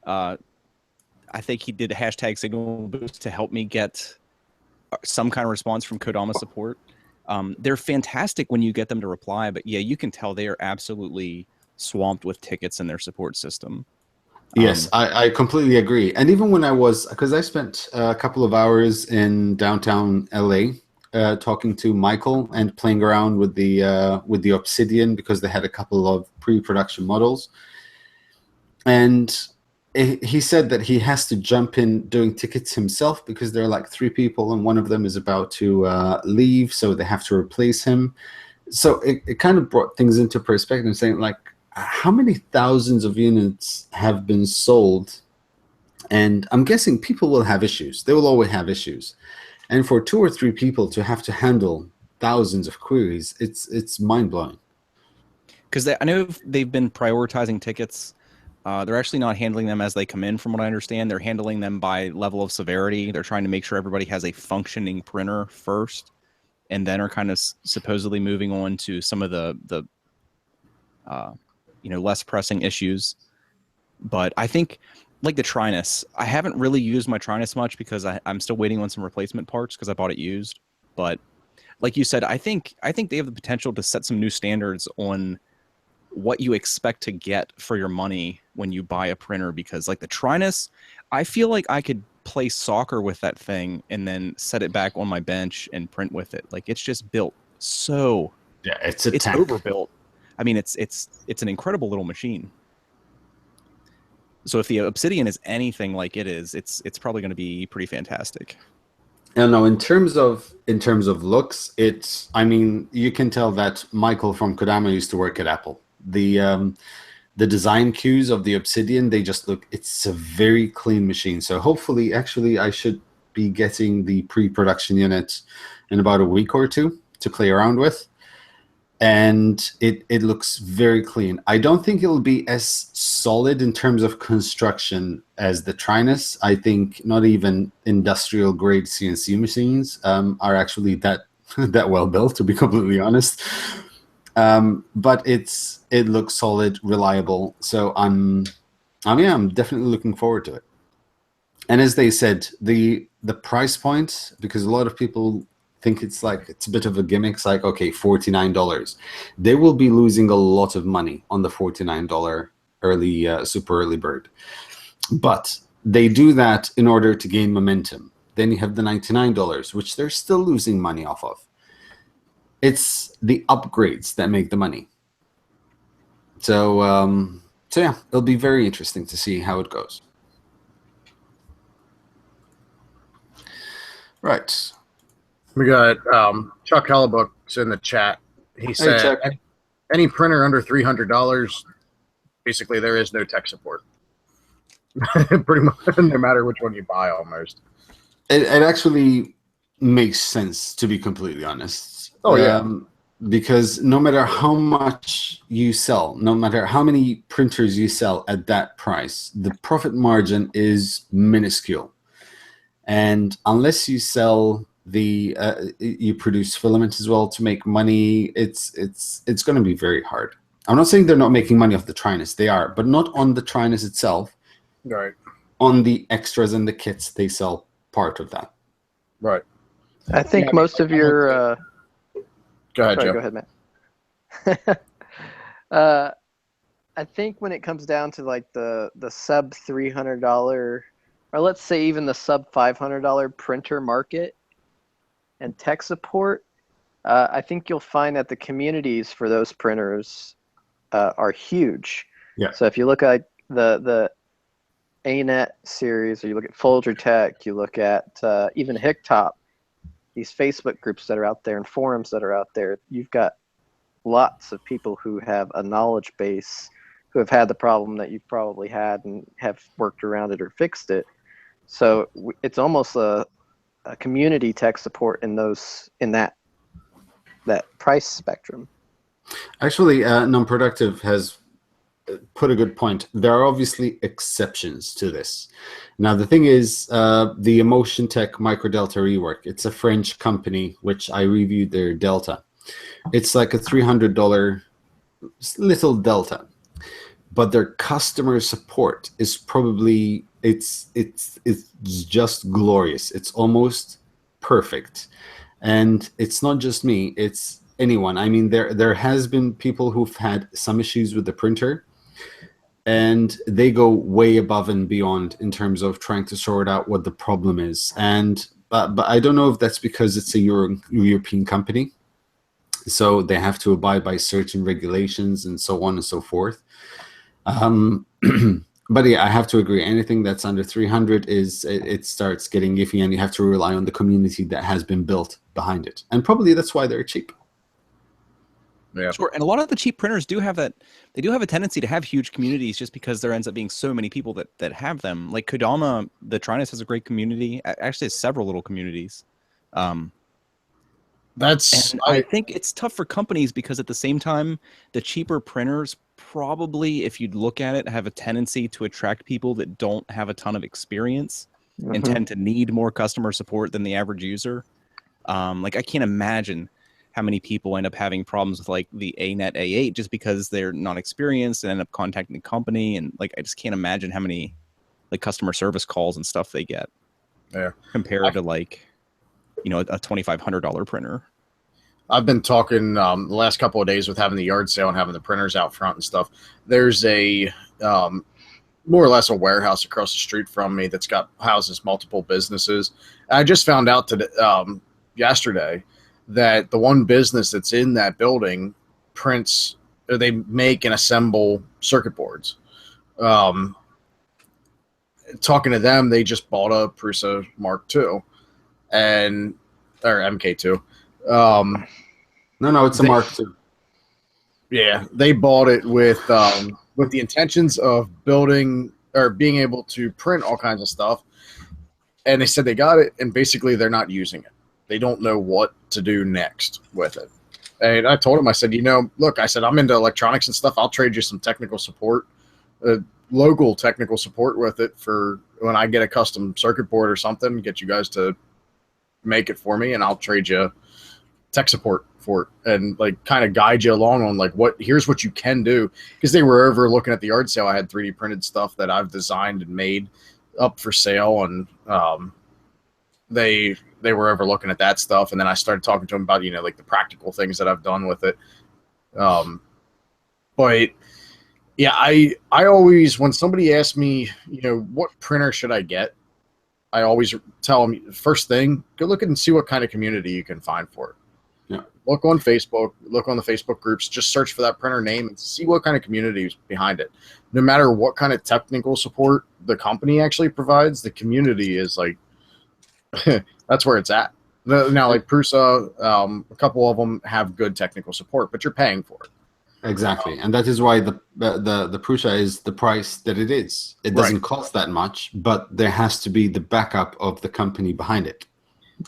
I think he did a hashtag signal boost to help me get some kind of response from Kodama support. They're fantastic when you get them to reply, but yeah, you can tell they are absolutely swamped with tickets in their support system. Yes, I completely agree. And even when because I spent a couple of hours in downtown LA talking to Michael and playing around with the Obsidian, because they had a couple of pre-production models. And he said that he has to jump in doing tickets himself because there are like 3 people and one of them is about to leave, so they have to replace him. So it kind of brought things into perspective, saying like, how many thousands of units have been sold? And I'm guessing people will have issues. They will always have issues. And for 2 or 3 people to have to handle thousands of queries, it's mind-blowing. Because I know they've been prioritizing tickets. They're actually not handling them as they come in, from what I understand. They're handling them by level of severity. They're trying to make sure everybody has a functioning printer first, and then are kind of supposedly moving on to some of the less pressing issues. But I think, like the Trinus, I haven't really used my Trinus much because I'm still waiting on some replacement parts because I bought it used. But like you said, I think they have the potential to set some new standards on what you expect to get for your money when you buy a printer, because like the Trinus, I feel like I could play soccer with that thing and then set it back on my bench and print with it. Like, it's just built so it's overbuilt. I mean, it's an incredible little machine. So if the Obsidian is anything like it is, it's probably going to be pretty fantastic. No, in terms of looks, I mean, you can tell that Michael from Kodama used to work at Apple. The design cues of the Obsidian, they just look, it's a very clean machine. So hopefully, actually, I should be getting the pre-production unit in about a week or 2 to play around with. And it looks very clean. I don't think it'll be as solid in terms of construction as the Trinus. I think not even industrial grade CNC machines are actually that well built, to be completely honest. But it looks solid, reliable. So I'm definitely looking forward to it. And as they said, the price point, because a lot of people think it's a bit of a gimmick. It's like, okay, $49. They will be losing a lot of money on the $49 super early bird. But they do that in order to gain momentum. Then you have the $99, which they're still losing money off of. It's the upgrades that make the money. So yeah, it'll be very interesting to see how it goes. Right. We got Chuck Hellebuck's in the chat. He said, any printer under $300, basically there is no tech support. Pretty much, no matter which one you buy, almost. It actually makes sense, to be completely honest. Oh, yeah. because no matter how much you sell, no matter how many printers you sell at that price, the profit margin is minuscule. And unless you sell you produce filament as well to make money, it's going to be very hard. I'm not saying they're not making money off the Trinus. They are, but not on the Trinus itself. Right. On the extras and the kits, they sell part of that. Right. I think most of your. Go ahead, Sorry, Joe. go ahead, Matt. I think when it comes down to like the sub $300, or let's say even the sub $500 printer market and tech support, I think you'll find that the communities for those printers are huge. Yeah. So if you look at the ANET series, or you look at Folger Tech, you look at even Hicktop, these Facebook groups that are out there and forums that are out there, you've got lots of people who have a knowledge base, who have had the problem that you've probably had and have worked around it or fixed it. So it's almost a community tech support in that price spectrum. Actually, Non-Productive has put a good point. There are obviously exceptions to this. Now, the thing is, the Emotion Tech Micro Delta rework, it's a French company, which I reviewed their Delta. It's like a $300 little Delta, but their customer support is probably, it's just glorious. It's almost perfect. And it's not just me, it's anyone. I mean, there has been people who've had some issues with the printer, and they go way above and beyond in terms of trying to sort out what the problem is. And but I don't know if that's because it's a European company, so they have to abide by certain regulations and so on and so forth. But yeah, I have to agree. Anything that's under 300 it starts getting iffy, and you have to rely on the community that has been built behind it. And probably that's why they're cheap. Yeah. Sure. And a lot of the cheap printers do have that. They do have a tendency to have huge communities just because there ends up being so many people that have them. Like Kodama, the Trinus has a great community. Actually, has several little communities. I think it's tough for companies because at the same time, the cheaper printers probably, if you'd look at it, have a tendency to attract people that don't have a ton of experience and tend to need more customer support than the average user. Like I can't imagine how many people end up having problems with like the ANET A8 just because they're not experienced and end up contacting the company. And like, I just can't imagine how many like customer service calls and stuff they get. Yeah. Compared to like, you know, a $2,500 printer. I've been talking the last couple of days with having the yard sale and having the printers out front and stuff. There's a more or less a warehouse across the street from me that's houses multiple businesses. I just found out yesterday that the one business that's in that building they make and assemble circuit boards. Talking to them, they just bought a Prusa Mark II or MK2. No, it's a Mark II. Yeah, they bought it with the intentions of building or being able to print all kinds of stuff. And they said they got it, and basically they're not using it. They don't know what to do next with it. And I told him, I said, look, I said, I'm into electronics and stuff. I'll trade you some technical support, local technical support with it for when I get a custom circuit board or something, get you guys to make it for me, and I'll trade you tech support for it and like kind of guide you along on like here's what you can do. Because they were over looking at the yard sale. I had 3D printed stuff that I've designed and made up for sale, and they were overlooking at that stuff, and then I started talking to them about like the practical things that I've done with it. But yeah, I always, when somebody asks me what printer should I get, I always tell them first thing, go look and see what kind of community you can find for it. Yeah. Look on Facebook, look on the Facebook groups, just search for that printer name and see what kind of community is behind it. No matter what kind of technical support the company actually provides, the community is like that's where it's at. Now, like Prusa, a couple of them have good technical support, but you're paying for it. Exactly, and that is why the Prusa is the price that it is. It doesn't cost that much, but there has to be the backup of the company behind it.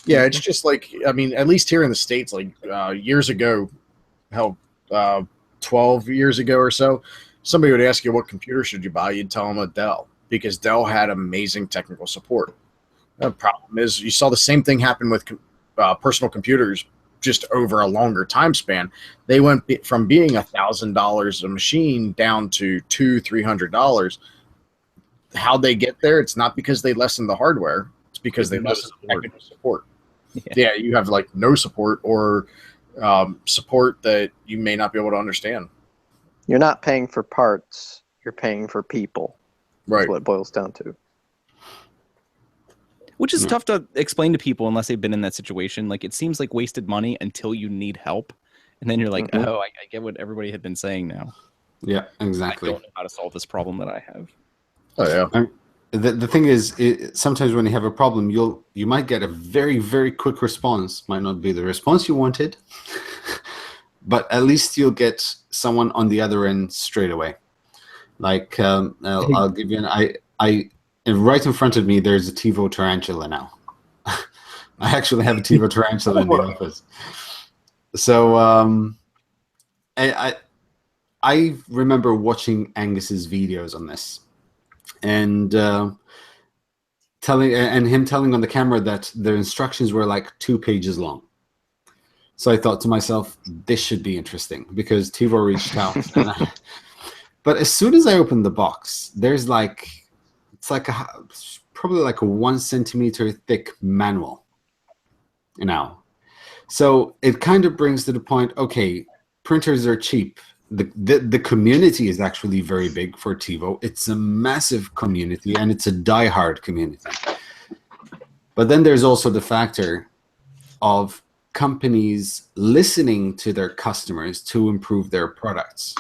Yeah, it's just like, I mean, at least here in the States, like years ago, hell, 12 years ago or so, somebody would ask you what computer should you buy, you'd tell them a Dell, because Dell had amazing technical support. The problem is you saw the same thing happen with personal computers just over a longer time span. They went from being $1,000 a machine down to $200-$300. How'd they get there? It's not because they lessened the hardware. It's because they lessened the technical support. Yeah, you have like no support or support that you may not be able to understand. You're not paying for parts. You're paying for people. Right. That's what it boils down to. Which is tough to explain to people unless they've been in that situation. Like, it seems like wasted money until you need help. And then you're like, oh, I get what everybody had been saying now. Yeah, exactly. I don't know how to solve this problem that I have. Oh, yeah. The thing is, sometimes when you have a problem, you might get a very, very quick response. Might not be the response you wanted, but at least you'll get someone on the other end straight away. Like, I'll give you right in front of me, there's a TiVo tarantula now. I actually have a TiVo tarantula in the office. So I remember watching Angus's videos on this, and him telling on the camera that the instructions were like 2 pages long. So I thought to myself, this should be interesting, because TiVo reached out. But as soon as I opened the box, there's like, it's like probably like a 1 centimeter thick manual, you know. So it kind of brings to the point, okay, printers are cheap. The community is actually very big for TiVo. It's a massive community, and it's a diehard community. But then there's also the factor of companies listening to their customers to improve their products.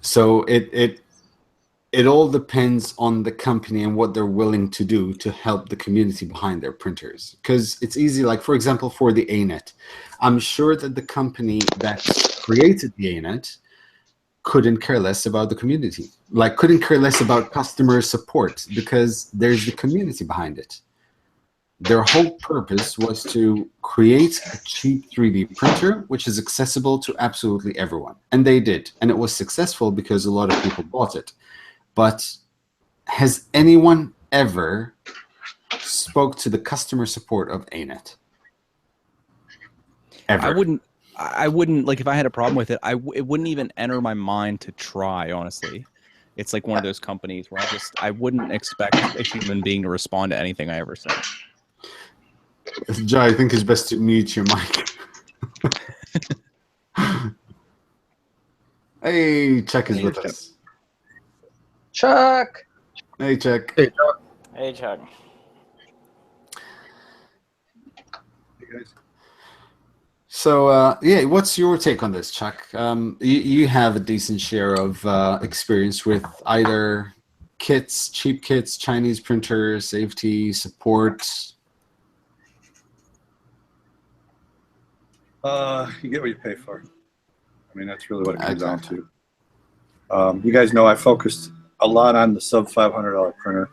So it all depends on the company and what they're willing to do to help the community behind their printers. Because it's easy, like, for example, for the ANET. I'm sure that the company that created the ANET couldn't care less about the community. Like, couldn't care less about customer support, because there's the community behind it. Their whole purpose was to create a cheap 3D printer, which is accessible to absolutely everyone. And they did. And it was successful because a lot of people bought it. But has anyone ever spoke to the customer support of ANET? Ever? I wouldn't, like, if I had a problem with it, it wouldn't even enter my mind to try, honestly. It's like one of those companies where I wouldn't expect a human being to respond to anything I ever said. Jai, I think it's best to mute your mic. Hey, Chuck is with us. Chuck! Hey, Chuck. Hey, Chuck. Hey, Chuck. Hey, guys. So, yeah, what's your take on this, Chuck? You have a decent share of experience with either kits, cheap kits, Chinese printers, safety, support. You get what you pay for. I mean, that's really what it comes down to. You guys know I focused a lot on the sub $500 printer.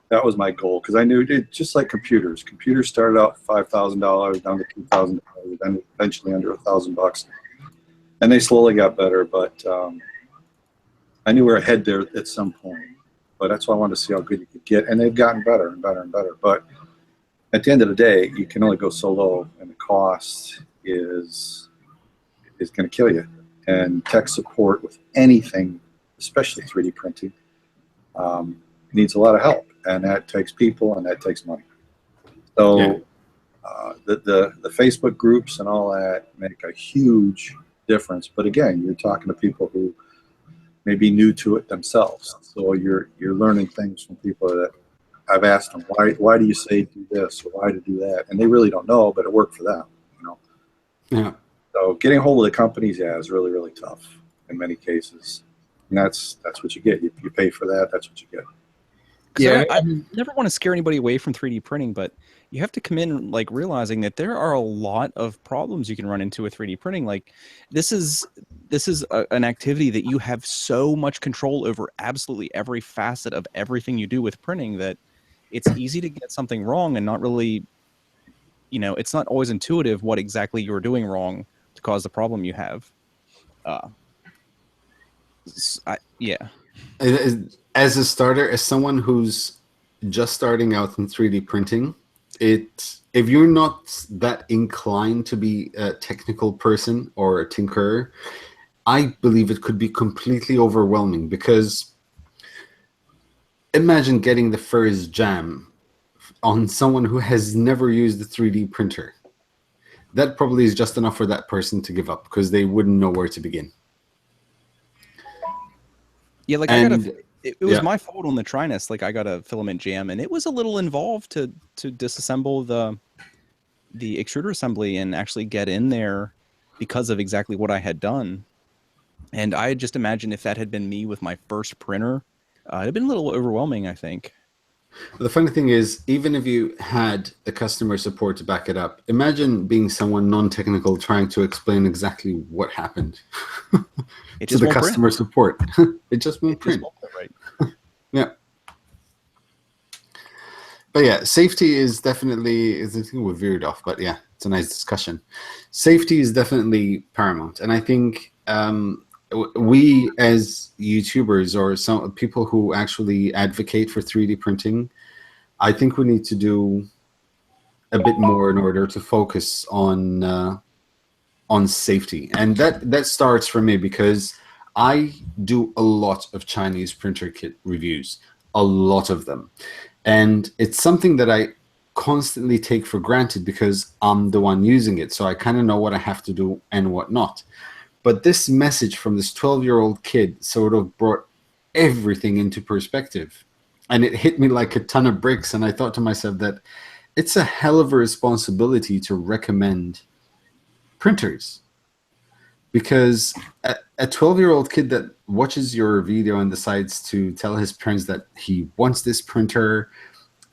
That was my goal, because I knew it, just like computers. Computers started out $5,000 down to $2,000, then eventually under $1,000, and they slowly got better. But I knew we were ahead there at some point. But that's why I wanted to see how good you could get, and they've gotten better and better and better. But at the end of the day, you can only go so low, and the cost is going to kill you. And tech support with anything, especially 3D printing, needs a lot of help, and that takes people and that takes money. So yeah. The Facebook groups and all that make a huge difference. But again, you're talking to people who may be new to it themselves. So you're learning things from people that I've asked them, why do you say do this or why to do that? And they really don't know, but it worked for them, you know. Yeah. So getting a hold of the companies, yeah, is really, really tough in many cases. And that's what you get. You pay for that, that's what you get. Yeah, I never want to scare anybody away from 3D printing, but you have to come in like realizing that there are a lot of problems you can run into with 3D printing. Like this is an activity that you have so much control over absolutely every facet of everything you do with printing that it's easy to get something wrong and not really it's not always intuitive what exactly you're doing wrong to cause the problem you have. Yeah. As a starter, as someone who's just starting out in 3D printing, if you're not that inclined to be a technical person or a tinkerer, I believe it could be completely overwhelming, because imagine getting the first jam on someone who has never used a 3D printer. That probably is just enough for that person to give up, because they wouldn't know where to begin. Yeah, like it was my fault on the Trinus. Like I got a filament jam, and it was a little involved to disassemble the extruder assembly and actually get in there because of exactly what I had done. And I just imagine if that had been me with my first printer, it'd have been a little overwhelming, I think. The funny thing is, even if you had the customer support to back it up, imagine being someone non-technical trying to explain exactly what happened to the customer support. It just won't print. Right. Yeah. But yeah, safety is definitely, I think we veered off, but yeah, it's a nice discussion. Safety is definitely paramount. And I think we as YouTubers, or some people who actually advocate for 3D printing, I think we need to do a bit more in order to focus on safety. And that starts for me, because I do a lot of Chinese printer kit reviews, a lot of them. And it's something that I constantly take for granted because I'm the one using it. So I kind of know what I have to do and what not. But this message from this 12-year-old kid sort of brought everything into perspective. And it hit me like a ton of bricks. And I thought to myself that it's a hell of a responsibility to recommend printers. Because a 12-year-old kid that watches your video and decides to tell his parents that he wants this printer,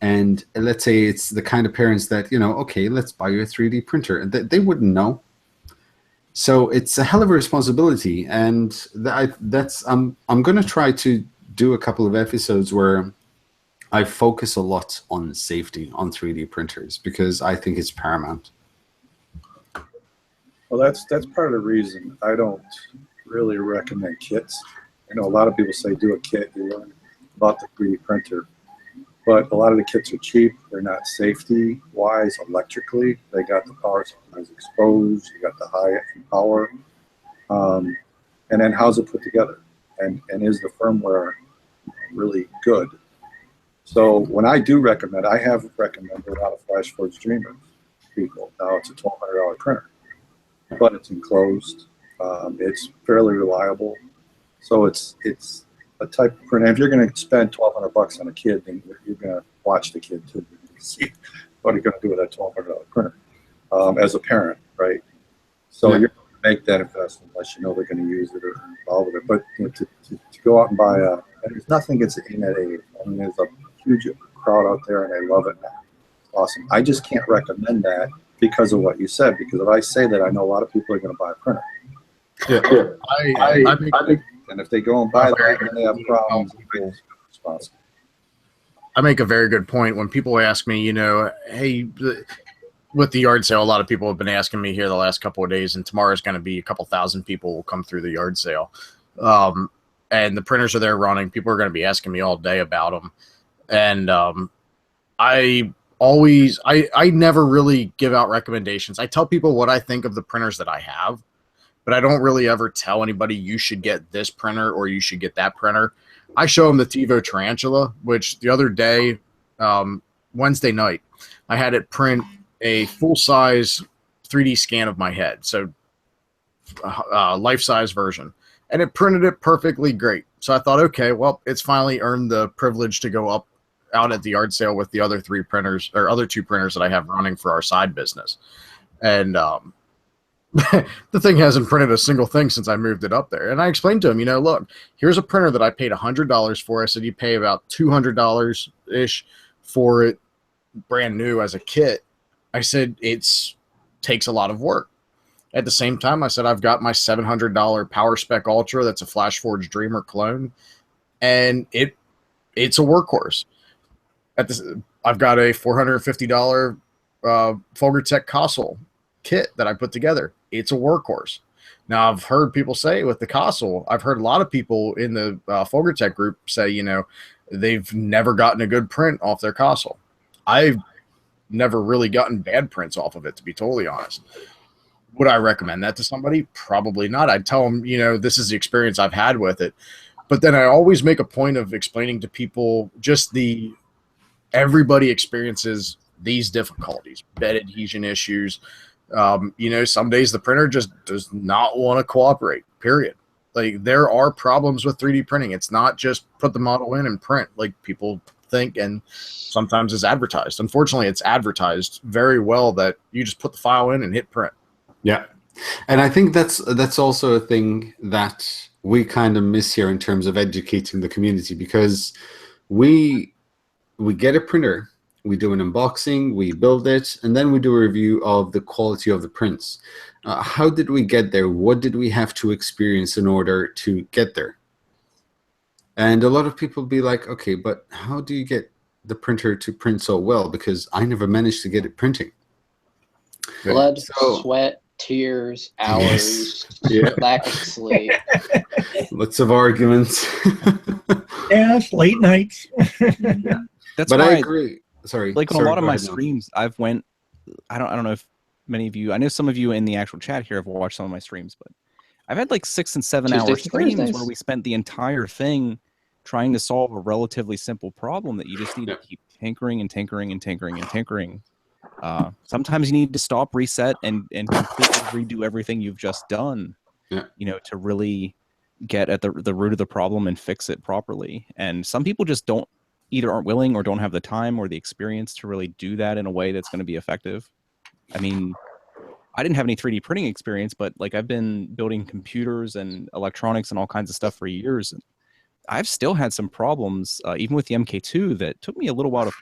and let's say it's the kind of parents that, okay, let's buy you a 3D printer, they wouldn't know. So it's a hell of a responsibility, and I'm going to try to do a couple of episodes where I focus a lot on safety on 3D printers, because I think it's paramount. Well, that's part of the reason I don't really recommend kits. I know a lot of people say do a kit, you learn about the 3D printer, but a lot of the kits are cheap. They're not safety-wise electrically. They got the power supplies exposed. You got the high power, and then how's it put together, and is the firmware really good? So when I do recommend, I have recommended a lot of FlashForge Dreamers people. Now it's a $1,200 printer, but it's enclosed. It's fairly reliable. So it's a type of printer. If you're going to spend $1,200 on a kid, then you're going to watch the kid too. See what you're going to do with that $1,200 printer as a parent, right? So you're going to make that investment unless you know they're going to use it or involve with it. But to go out and buy and there's nothing against the Attn. I mean, there's a huge crowd out there and they love it. It's awesome. I just can't recommend that because of what you said. Because if I say that, I know a lot of people are going to buy a printer. And if they go and buy that, then they have problems. I make a very good point when people ask me, hey, with the yard sale, a lot of people have been asking me here the last couple of days, and tomorrow's going to be a couple thousand people will come through the yard sale. And the printers are there running. People are going to be asking me all day about them. And I never really give out recommendations. I tell people what I think of the printers that I have, but I don't really ever tell anybody you should get this printer or you should get that printer. I show them the TiVo Tarantula, which the other day, Wednesday night, I had it print a full-size 3D scan of my head, so life-size version, and it printed it perfectly great. So I thought, okay, well, it's finally earned the privilege to go out at the yard sale with the other two printers that I have running for our side business. And the thing hasn't printed a single thing since I moved it up there. And I explained to him, look, here's a printer that I paid $100 for. I said, you pay about $200-ish for it brand new as a kit. I said, takes a lot of work. At the same time, I said, I've got my $700 Power Spec Ultra. That's a FlashForge Dreamer clone. And it's a workhorse. I've got a $450 Folger Tech console kit that I put together. It's a workhorse. Now, I've heard people say with the console, I've heard a lot of people in the Folger Tech group say, you know, they've never gotten a good print off their console. I've never really gotten bad prints off of it, to be totally honest. Would I recommend that to somebody? Probably not. I'd tell them, you know, this is the experience I've had with it. But then I always make a point of explaining to people just everybody experiences these difficulties, bed adhesion issues. You know, some days the printer just does not want to cooperate, period. Like, there are problems with 3D printing. It's not just put the model in and print like people think, and sometimes it's advertised. Unfortunately, it's advertised very well that you just put the file in and hit print. Yeah. And I think that's also a thing that we kind of miss here in terms of educating the community, because we get a printer, we do an unboxing, we build it, and then we do a review of the quality of the prints. How did we get there? What did we have to experience in order to get there? And a lot of people be like, okay, but how do you get the printer to print so well? Because I never managed to get it printing. Blood, sweat, tears, hours, lack of sleep. Lots of arguments. Yes, late nights. That's but why I agree. Sorry. Like on sorry, a lot of go my ahead, Noah. streams, I don't know if many of you, I know some of you in the actual chat here have watched some of my streams, but I've had like 6 and 7 hour Tuesdays to streams Thursdays. where we spent the entire thing trying to solve a relatively simple problem that you just need to keep tinkering and tinkering and tinkering and tinkering. Sometimes you need to stop, reset, and completely redo everything you've just done, you know, to really get at the root of the problem and fix it properly. And some people just either aren't willing or don't have the time or the experience to really do that in a way that's going to be effective. I mean, I didn't have any 3D printing experience, but like I've been building computers and electronics and all kinds of stuff for years. And I've still had some problems, even with the MK2, that took me a little while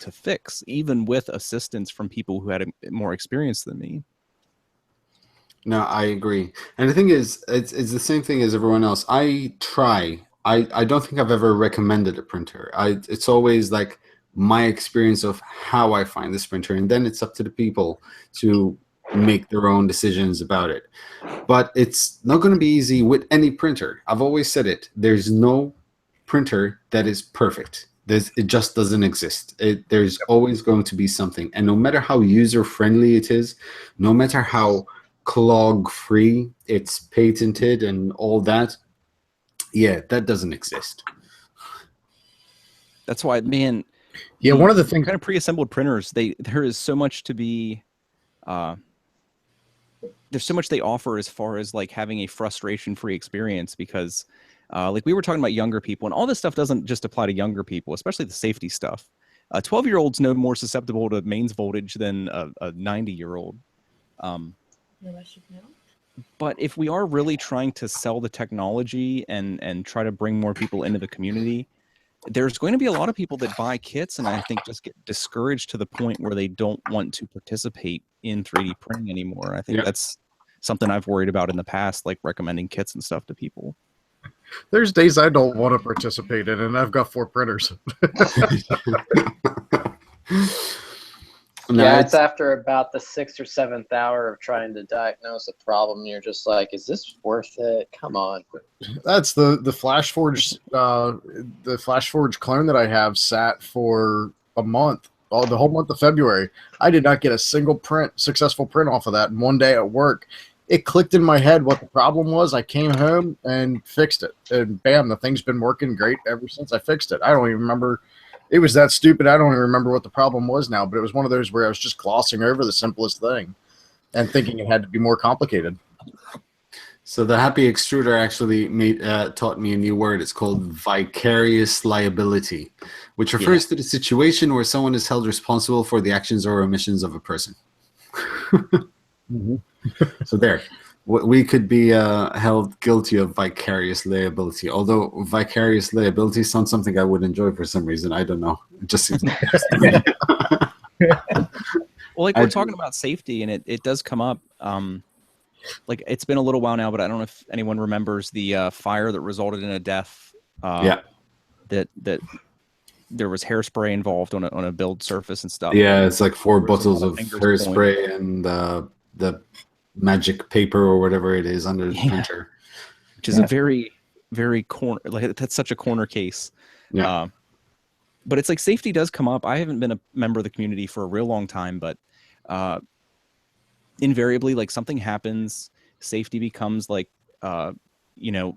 to fix, even with assistance from people who had more experience than me. No, I agree. And the thing is, it's the same thing as everyone else. I don't think I've ever recommended a printer. It's always like my experience of how I find this printer, and then it's up to the people to make their own decisions about it. But it's not going to be easy with any printer. I've always said it. There's no printer that is perfect. It just doesn't exist. There's always going to be something. And no matter how user-friendly it is, no matter how clog-free it's patented and all that, yeah, that doesn't exist. That's why, man. Yeah, one of the things, kind of pre-assembled printers, there is so much to be. There's so much they offer as far as like having a frustration-free experience, because like we were talking about younger people, and all this stuff doesn't just apply to younger people, especially the safety stuff. 12-year-olds no more susceptible to mains voltage than a 90-year-old. But if we are really trying to sell the technology and try to bring more people into the community, there's going to be a lot of people that buy kits and I think just get discouraged to the point where they don't want to participate in 3D printing anymore. I think that's something I've worried about in the past, like recommending kits and stuff to people. There's days I don't want to participate in, and I've got 4 printers. Yeah, it's after about the 6th or 7th hour of trying to diagnose a problem. You're just like, is this worth it? Come on. That's the FlashForge the FlashForge clone that I have sat for a month. Oh, the whole month of February. I did not get a single successful print off of that. And one day at work, it clicked in my head what the problem was. I came home and fixed it. And bam, the thing's been working great ever since I fixed it. I don't even remember. It was that stupid. I don't even remember what the problem was now, but it was one of those where I was just glossing over the simplest thing and thinking it had to be more complicated. So the happy extruder actually taught me a new word. It's called vicarious liability, which refers to the situation where someone is held responsible for the actions or omissions of a person. So there. We could be held guilty of vicarious liability, although vicarious liability sounds something I would enjoy for some reason. I don't know. It just seems like well, like we're talking about safety, and it does come up. Like it's been a little while now, but I don't know if anyone remembers the fire that resulted in a death. That there was hairspray involved on a build surface and stuff. Yeah, it's like 4 There was a lot bottles of fingers hairspray and the magic paper or whatever it is under the Yeah. printer. which is a very, very corner. Like that's such a corner case. Yeah. But it's like safety does come up. I haven't been a member of the community for a real long time, but invariably, like something happens, safety becomes like, you know,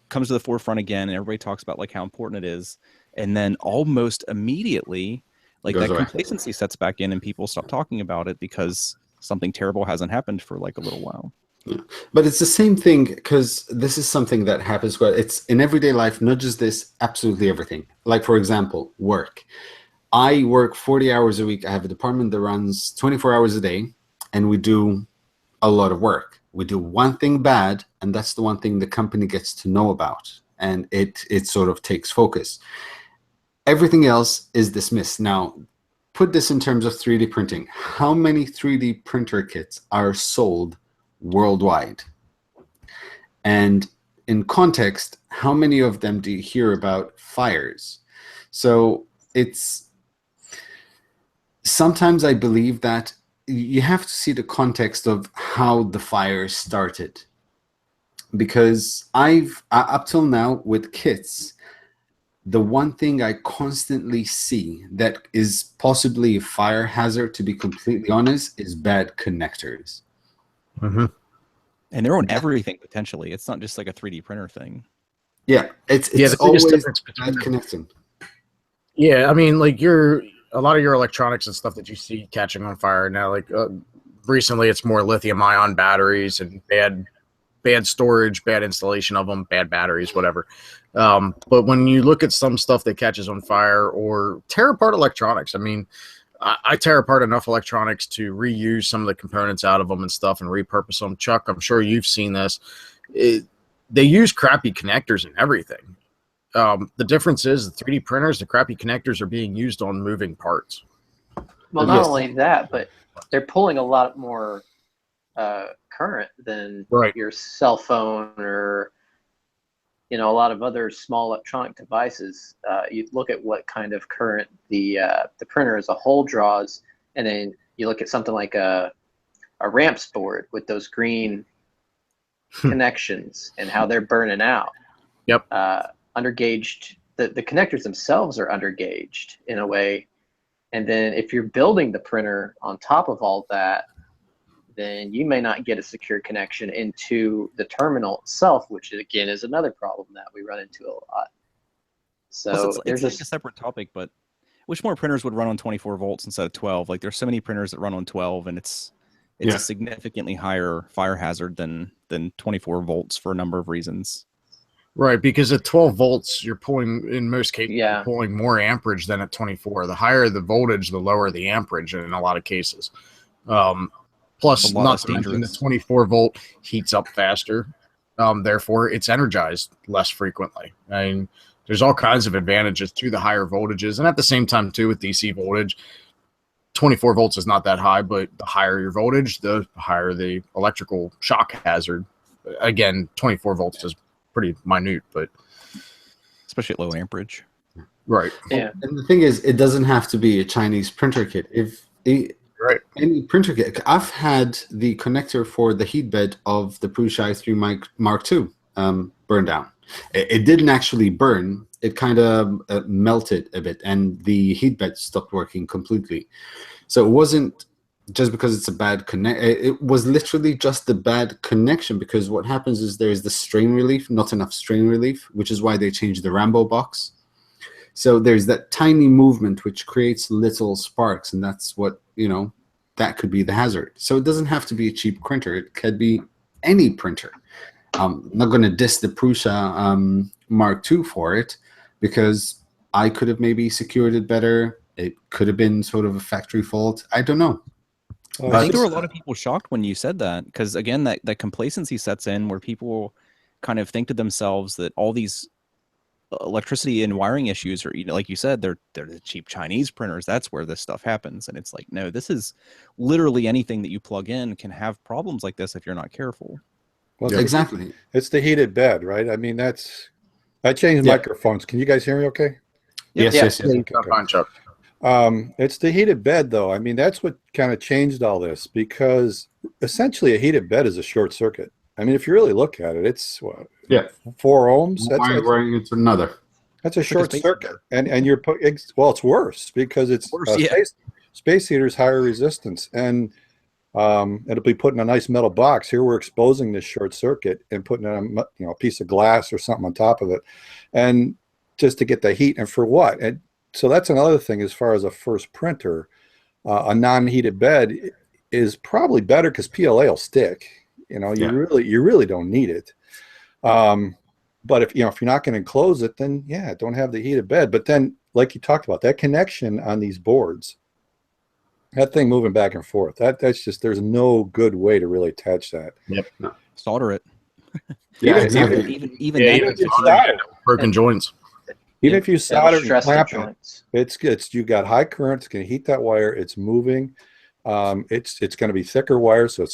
comes to the forefront again, and everybody talks about like how important it is, and then almost immediately, like Goes that away. complacency sets back in, and people stop talking about it because something terrible hasn't happened for like a little while. Yeah. But it's the same thing, because this is something that happens quite. It's in everyday life, not just this, absolutely everything. Like, for example, work. I work 40 hours a week. I have a department that runs 24 hours a day, and we do a lot of work. We do one thing bad, and that's the one thing the company gets to know about, and it sort of takes focus. Everything else is dismissed. Now, put this in terms of 3D printing. How many 3D printer kits are sold worldwide? And in context, how many of them do you hear about fires? So it's sometimes I believe that you have to see the context of how the fire started, because I've up till now with kits, the one thing I constantly see that is possibly a fire hazard, to be completely honest, is bad connectors. Mm-hmm. And they're on everything potentially. It's not just like a 3D printer thing. Yeah, it's the biggest always difference bad connecting. Yeah, I mean, like a lot of your electronics and stuff that you see catching on fire now, like recently it's more lithium-ion batteries and bad storage, bad installation of them, bad batteries, whatever. But when you look at some stuff that catches on fire or tear apart electronics, I mean, I tear apart enough electronics to reuse some of the components out of them and stuff and repurpose them. Chuck, I'm sure you've seen this. They use crappy connectors and everything. The difference is the 3D printers, the crappy connectors are being used on moving parts. Well, not Yes. only that, but they're pulling a lot more current than Right. your cell phone or a lot of other small electronic devices. You look at what kind of current the printer as a whole draws, and then you look at something like a ramps board with those green connections and how they're burning out. Yep. Undergauged. The connectors themselves are undergauged in a way, and then if you're building the printer on top of all that, then you may not get a secure connection into the terminal itself, which again is another problem that we run into a lot. So Plus, there's it's like a separate topic, but which more printers would run on 24 volts instead of 12? Like there's so many printers that run on 12, and it's Yeah. a significantly higher fire hazard than 24 volts for a number of reasons. Right, because at 12 volts, you're pulling, in most cases, Yeah. you're pulling more amperage than at 24. The higher the voltage, the lower the amperage in a lot of cases. Plus, A lot not less to mention the dangerous. 24 volt heats up faster. Therefore, it's energized less frequently. I mean, there's all kinds of advantages to the higher voltages. And at the same time, too, with DC voltage, 24 volts is not that high, but the higher your voltage, the higher the electrical shock hazard. Again, 24 volts is pretty minute, but Especially at low amperage. right. Yeah. And the thing is, it doesn't have to be a Chinese printer kit. Right. Any printer kit. I've had the connector for the heat bed of the Prusa i3 Mark II burned down. It didn't actually burn. It kind of melted a bit, and the heat bed stopped working completely. So it wasn't just because it's a bad connect. It was literally just the bad connection, because what happens is there's the strain relief, not enough strain relief, which is why they changed the Rambo box. So there's that tiny movement which creates little sparks, and that's what, that could be the hazard. So it doesn't have to be a cheap printer. It could be any printer. I'm not going to diss the Prusa Mark II for it, because I could have maybe secured it better. It could have been sort of a factory fault. I don't know. I think there were a lot of people shocked when you said that, because again, that complacency sets in where people kind of think to themselves that all these electricity and wiring issues are, like you said, they're the cheap Chinese printers. That's where this stuff happens. And it's like, no, this is literally anything that you plug in can have problems like this if you're not careful. Well, Yeah, exactly. It's the heated bed, right? I mean, I changed Yeah. microphones. Can you guys hear me okay? Yes, Yeah. yes, yes. Okay, Not fine, Chuck. It's the heated bed, though. I mean, that's what kind of changed all this, because essentially a heated bed is a short circuit. I mean, if you really look at it, it's what, Yeah. 4 ohms. Wiring into another. That's a like a short space circuit, heater. and you're well, it's worse because it's Worse, yeah. space heater's higher resistance, and it'll be put in a nice metal box. Here we're exposing this short circuit and putting a piece of glass or something on top of it, and just to get the heat. And for what? And so that's another thing as far as a first printer. A non-heated bed is probably better because PLA will stick. You really don't need it. But if you're not going to enclose it, then yeah, don't have the heated bed. But then, like you talked about, that connection on these boards, that thing moving back and forth, that's just, there's no good way to really attach that. Yep. Solder it. Yeah, Even- exactly. Even Yeah, that even if you soldering, solder, broken joints. even if you It'll solder and stress the clamp it, joints. it's you got high current. It's going to heat that wire. It's moving. It's going to be thicker wire, so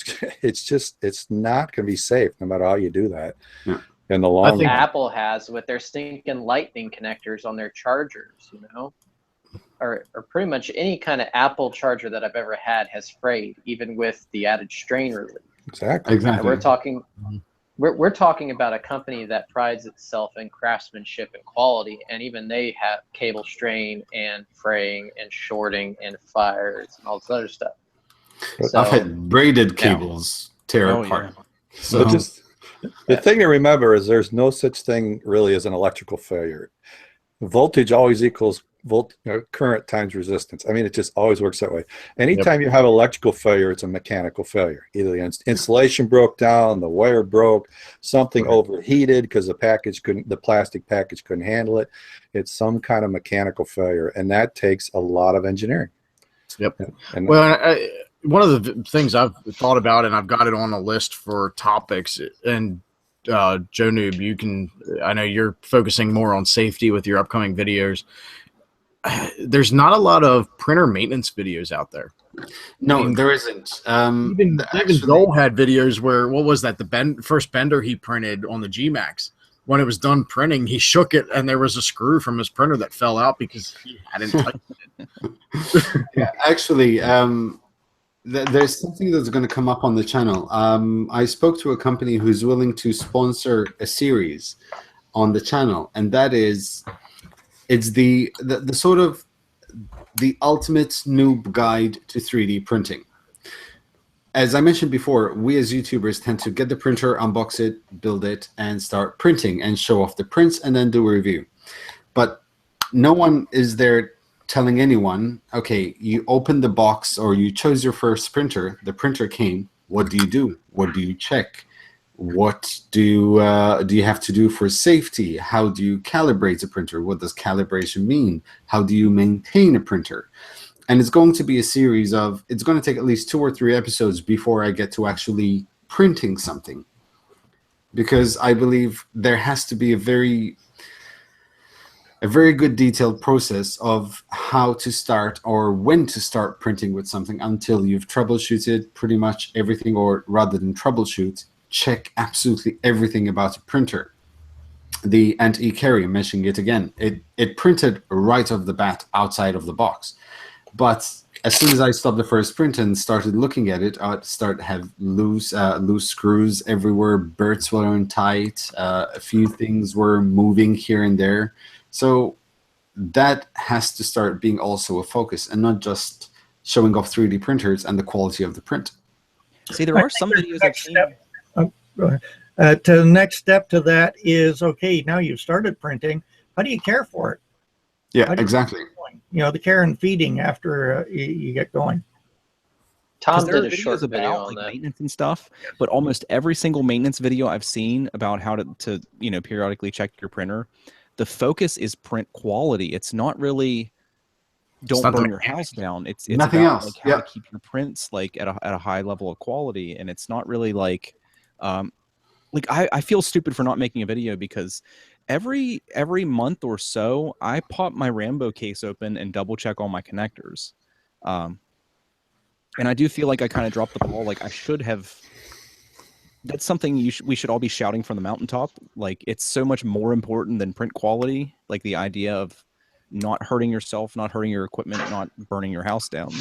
it's not going to be safe no matter how you do that. Yeah. In the long think run. Apple has with their stinking lightning connectors on their chargers, or pretty much any kind of Apple charger that I've ever had has frayed, even with the added strain relief. Exactly. And we're talking about a company that prides itself in craftsmanship and quality, and even they have cable strain and fraying and shorting and fires and all this other stuff. I've had braided cables tear Oh, apart. yeah. So But just the thing to remember is there's no such thing really as an electrical failure. Voltage always equals current times resistance. I mean, it just always works that way. Anytime you have electrical failure, it's a mechanical failure. Either the insulation broke down, the wire broke, something overheated because the plastic package couldn't handle it. It's some kind of mechanical failure, and that takes a lot of engineering. Yep. And Well, one of the things I've thought about, and I've got it on a list for topics, and Joe Noob, I know you're focusing more on safety with your upcoming videos. There's not a lot of printer maintenance videos out there. no, there isn't. Even Joel had videos where, what was that? The first bender he printed on the G-Max. When it was done printing, he shook it, and there was a screw from his printer that fell out because he hadn't tightened it. Yeah, actually, there's something that's going to come up on the channel. I spoke to a company who's willing to sponsor a series on the channel, and that is, it's the sort of the ultimate noob guide to 3D printing. As I mentioned before, we as YouTubers tend to get the printer, unbox it, build it, and start printing and show off the prints and then do a review. But no one is there telling anyone, okay, you opened the box or you chose your first printer, the printer came, what do you do? What do you check? What do you have to do for safety? How do you calibrate a printer? What does calibration mean? How do you maintain a printer? And it's going to be a series of, it's going to take at least 2 or 3 episodes before I get to actually printing something. Because I believe there has to be a very good detailed process of how to start or when to start printing with something until you've troubleshooted pretty much everything, or rather than troubleshoot, check absolutely everything about a printer. The Attn carrier, mentioning it again, it printed right off the bat outside of the box. But as soon as I stopped the first print and started looking at it, I'd start to have loose screws everywhere, burrs weren't tight, a few things were moving here and there. So that has to start being also a focus, and not just showing off 3D printers and the quality of the print. See, there are some videos I've seen. Go ahead. To the next step to that is, okay, now you've started printing. How do you care for it? Yeah, exactly. The care and feeding after you get going. Tom There are did a short videos video about on that. maintenance and stuff, but almost every single maintenance video I've seen about how to periodically check your printer, the focus is print quality. It's not really don't burn your house down. It's nothing about else. like how to keep your prints like at a high level of quality, and it's not really like I feel stupid for not making a video because every month or so I pop my Rambo case open and double check all my connectors. And I do feel like I kind of dropped the ball. Like I should have. That's something we should all be shouting from the mountaintop. Like it's so much more important than print quality. Like the idea of not hurting yourself, not hurting your equipment, not burning your house down.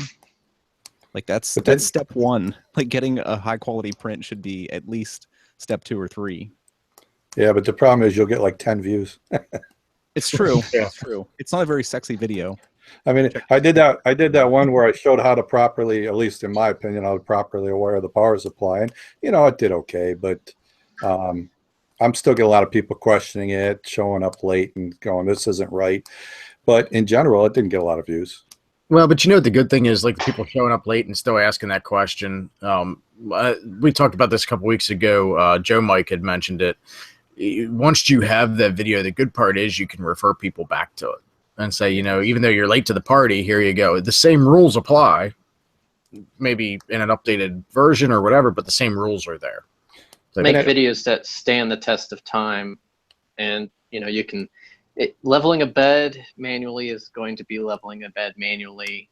Like that's But then- that's step one. Like getting a high quality print should be at least step 2 or 3. Yeah, but the problem is you'll get like 10 views. It's true. Yeah. It's true. It's not a very sexy video. I mean, I did that one where I showed how to properly, at least in my opinion, how to properly wire the power supply, and it did okay, but I'm still getting a lot of people questioning it, showing up late and going, "This isn't right." But in general, it didn't get a lot of views. Well, but you know what the good thing is, like the people showing up late and still asking that question. We talked about this a couple weeks ago. Joe Mike had mentioned it. Once you have that video, the good part is you can refer people back to it and say, even though you're late to the party, here you go. The same rules apply, maybe in an updated version or whatever, but the same rules are there. So Make videos that stand the test of time, and you can. Leveling a bed manually is going to be leveling a bed manually,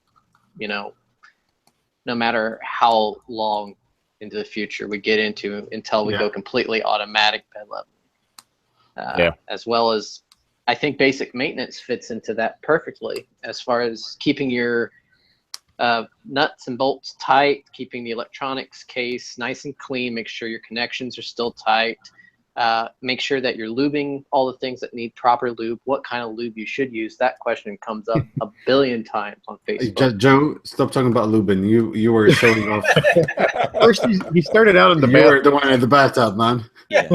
no matter how long into the future we get into until we go completely automatic bed leveling. As well as, I think basic maintenance fits into that perfectly as far as keeping your nuts and bolts tight, keeping the electronics case nice and clean, make sure your connections are still tight. Make sure that you're lubing all the things that need proper lube. What kind of lube you should use? That question comes up a billion times on Facebook. Joe, stop talking about lubing. You were showing off. First, he started out in the You were the one in the bathtub, man. Yeah.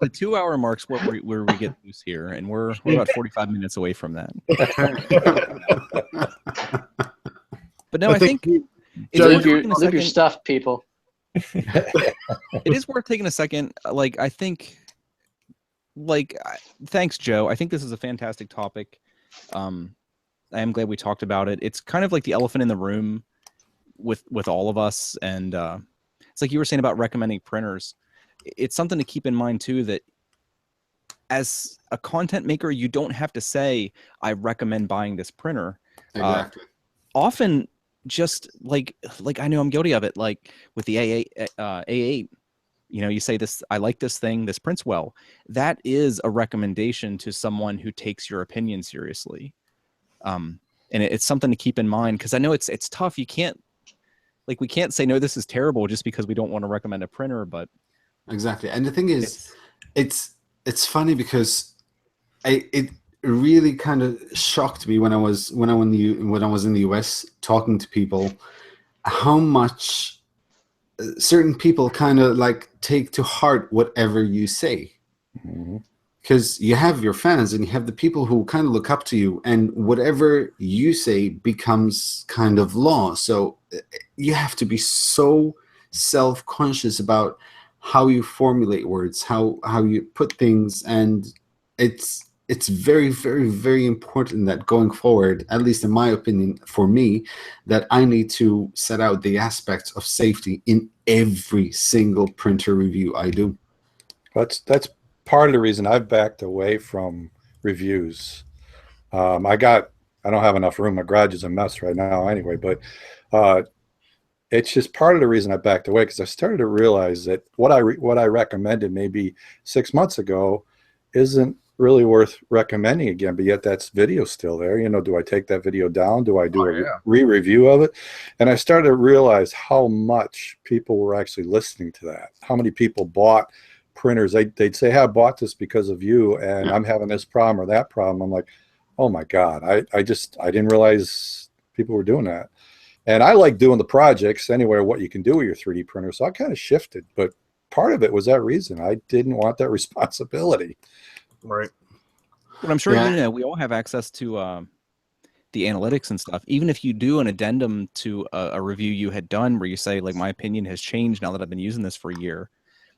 The 2-hour mark's where we get loose here, and we're about 45 minutes away from that. But no, I think Lube your stuff, people. It is worth taking a second. Like, I think, thanks, Joe. I think this is a fantastic topic. I am glad we talked about it. It's kind of like the elephant in the room with all of us. And it's like you were saying about recommending printers. It's something to keep in mind, too, that as a content maker, you don't have to say, I recommend buying this printer. Exactly. Often, just like I know I'm guilty of it, like with the A8, you say this, I like this thing, this prints well. That is a recommendation to someone who takes your opinion seriously. And it's something to keep in mind, because I know it's tough. You can't, we can't say, no, this is terrible just because we don't want to recommend a printer, but. Exactly. And the thing is, it's funny because it really kind of shocked me when I was in the US talking to people, how much certain people kind of take to heart whatever you say. Because you have your fans and you have the people who kind of look up to you, and whatever you say becomes kind of law. So you have to be so self-conscious about how you formulate words, how you put things, and it's very, very, very important that going forward, at least in my opinion, for me, that I need to set out the aspects of safety in every single printer review I do. That's part of the reason I've backed away from reviews. I don't have enough room. My garage is a mess right now anyway, but it's just part of the reason I backed away, because I started to realize that what I recommended maybe 6 months ago isn't really worth recommending again, but yet that's video still there. Do I take that video down? Do I do a re-review of it? And I started to realize how much people were actually listening to that. How many people bought printers? They'd say, hey, I bought this because of you, and I'm having this problem or that problem. I'm like, oh my God, I didn't realize people were doing that. And I like doing the projects anyway, what you can do with your 3D printer. So I kind of shifted, but part of it was that reason. I didn't want that responsibility. Right. But I'm sure we all have access to the analytics and stuff. Even if you do an addendum to a review you had done where you say, my opinion has changed now that I've been using this for a year,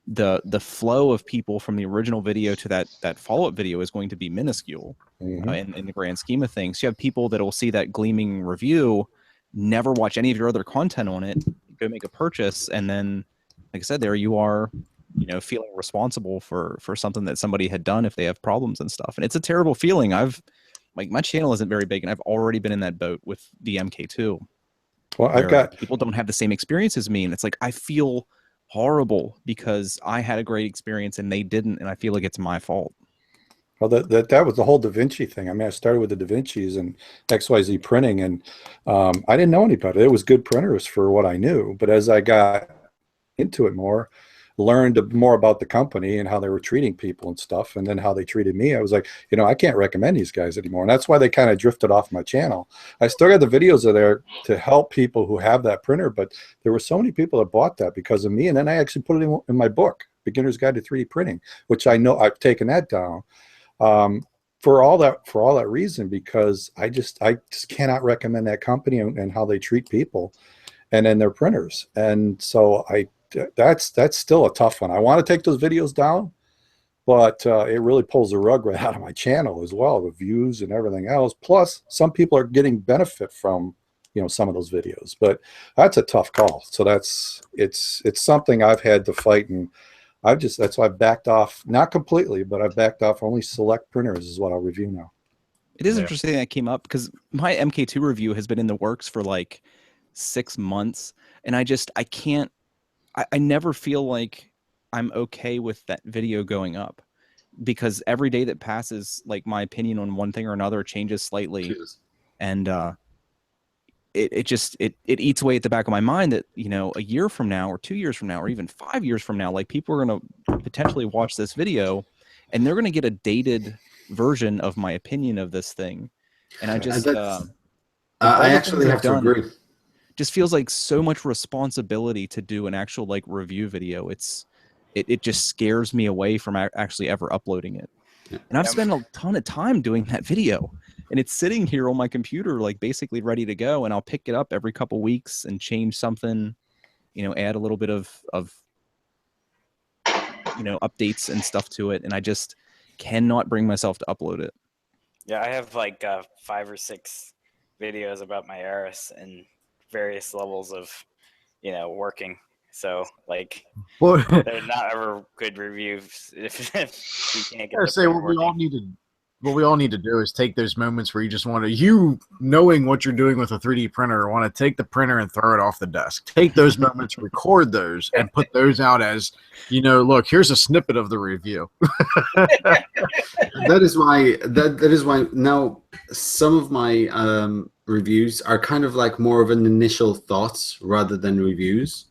the flow of people from the original video to that follow-up video is going to be minuscule in the grand scheme of things. You have people that will see that gleaming review, never watch any of your other content on it, go make a purchase, and then, like I said, there you are, feeling responsible for something that somebody had done if they have problems and stuff. And it's a terrible feeling. My channel isn't very big, and I've already been in that boat with the MK2. Well, people don't have the same experience as me, and it's like I feel horrible because I had a great experience and they didn't, and I feel like it's my fault. Well, that was the whole Da Vinci thing. I mean, I started with the Da Vinci's and XYZ printing, and I didn't know any better. It was good printers for what I knew. But as I got into it more, learned more about the company and how they were treating people and stuff, and then how they treated me, I was like, I can't recommend these guys anymore. And that's why they kind of drifted off my channel. I still got the videos are there to help people who have that printer, but there were so many people that bought that because of me. And then I actually put it in my book, Beginner's Guide to 3D Printing, which I know I've taken that down. For all that reason, because I just cannot recommend that company and how they treat people and then their printers. And so that's still a tough one. I want to take those videos down, but it really pulls the rug right out of my channel as well, the views and everything else. Plus some people are getting benefit from some of those videos, but that's a tough call. So it's something I've had to fight, and that's why I've backed off, not completely, but I've backed off. Only select printers is what I'll review now. It is interesting that came up because my MK2 review has been in the works for like 6 months, and I never feel like I'm okay with that video going up, because every day that passes, like, my opinion on one thing or another changes slightly. And it eats away at the back of my mind that, a year from now or 2 years from now or even 5 years from now, like, people are going to potentially watch this video and they're going to get a dated version of my opinion of this thing. And I just, I actually have to agree. Just feels like so much responsibility to do an actual, like, review video. It just scares me away from actually ever uploading it. And I've spent a ton of time doing that video, and it's sitting here on my computer, like, basically ready to go. And I'll pick it up every couple weeks and change something, add a little bit of updates and stuff to it. And I just cannot bring myself to upload it. Yeah, I have like 5 or 6 videos about my Aris and various levels of, working. So, like, they're not ever good reviews if you can't get. I say what we all need to do is take those moments where you just want to, knowing what you're doing with a 3D printer, want to take the printer and throw it off the desk. Take those moments, record those, and put those out as, look, here's a snippet of the review. That is why now some of my reviews are kind of like more of an initial thoughts rather than reviews.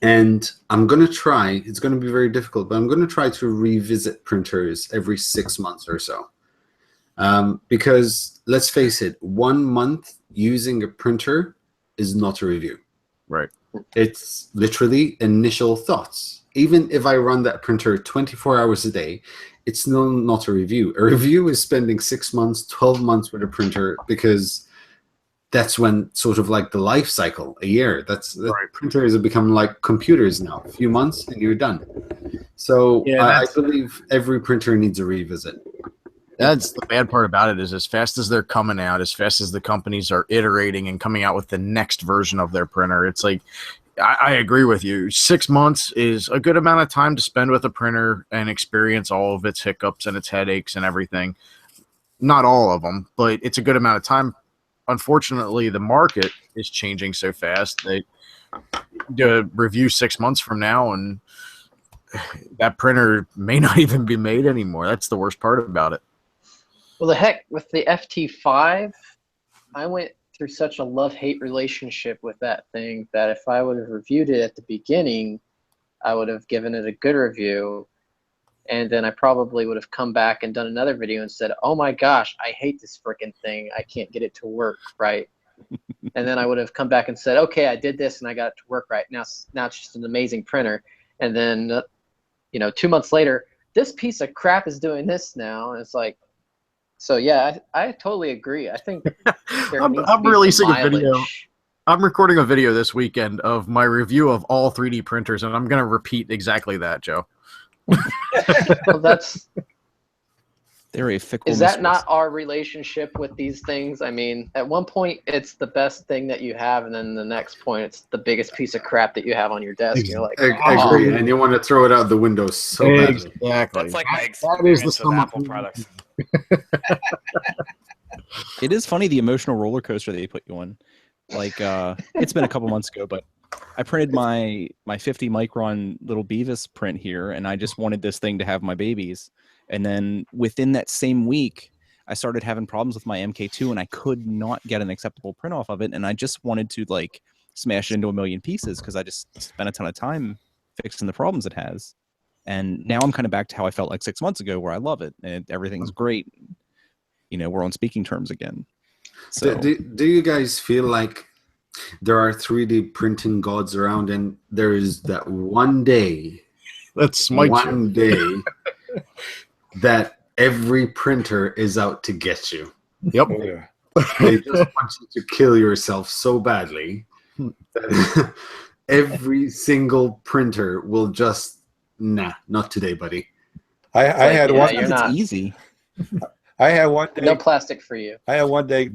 And I'm going to try, it's going to be very difficult, but I'm going to try to revisit printers every 6 months or so. Because let's face it, 1 month using a printer is not a review. Right. It's literally initial thoughts. Even if I run that printer 24 hours a day, it's still not a review. A review is spending 6 months, 12 months with a printer, because that's when sort of like the life cycle, a year. Right. Printers have become like computers now. A few months and you're done. So I believe every printer needs a revisit. That's the bad part about it, is as fast as they're coming out, as fast as the companies are iterating and coming out with the next version of their printer, it's like, I agree with you. 6 months is a good amount of time to spend with a printer and experience all of its hiccups and its headaches and everything. Not all of them, but it's a good amount of time. Unfortunately, the market is changing so fast. They do a review 6 months from now, and that printer may not even be made anymore. That's the worst part about it. Well, the heck, with the FT5, I went through such a love-hate relationship with that thing that if I would have reviewed it at the beginning, I would have given it a good review. And then I probably would have come back and done another video and said, oh my gosh, I hate this freaking thing. I can't get it to work right. And then I would have come back and said, okay, I did this and I got it to work right. Now it's just an amazing printer. And then, 2 months later, this piece of crap is doing this now. And it's like, so yeah, I totally agree. I think I'm releasing a video. I'm recording a video this weekend of my review of all 3D printers, and I'm going to repeat exactly that, Joe. Well, that's they're a fickle. Is that not our relationship with these things? I mean, at one point it's the best thing that you have, and then the next point it's the biggest piece of crap that you have on your desk. You're like, I agree, and you want to throw it out the window so badly. Exactly. That's like my experience with Apple products. It is funny, the emotional roller coaster they put you on. Like, it's been a couple months ago, but I printed my 50 micron little Beavis print here, and I just wanted this thing to have my babies. And then within that same week, I started having problems with my MK2, and I could not get an acceptable print off of it. And I just wanted to like smash it into a million pieces because I just spent a ton of time fixing the problems it has. And now I'm kind of back to how I felt like 6 months ago, where I love it and everything's great. You know, we're on speaking terms again. So do you guys feel like there are 3D printing gods around, and there is that one day, one day that every printer is out to get you? Yep. Oh, yeah. They just want you to kill yourself so badly that every single printer will just, nah, not today, buddy. I had one. You're not easy. I had one day. No plastic for you. I had one day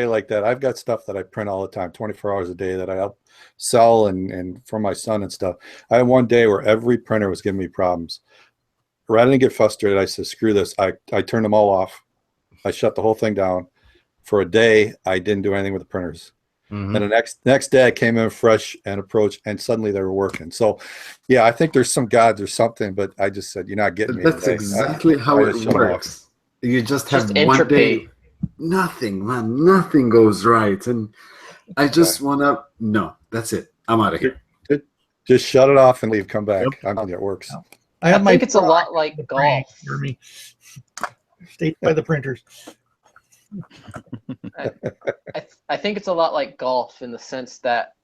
like that. I've got stuff that I print all the time, 24 hours a day, that I help sell and for my son and stuff. I had one day where every printer was giving me problems. Rather than get frustrated, I said, screw this. I turned them all off. I shut the whole thing down. For a day, I didn't do anything with the printers. Mm-hmm. And the next day I came in fresh and approached, and suddenly they were working. So yeah, I think there's some gods or something, but I just said, you're not getting me. That's today. exactly how I it just shut works. You just have Just one entropy. day, nothing, man, nothing goes right. And I just want to, no, that's it. I'm out of here. Just shut it off and leave. Come back. I'm telling you, it works. I think it's a lot like golf. Hear me. State by the printers. I think it's a lot like golf in the sense that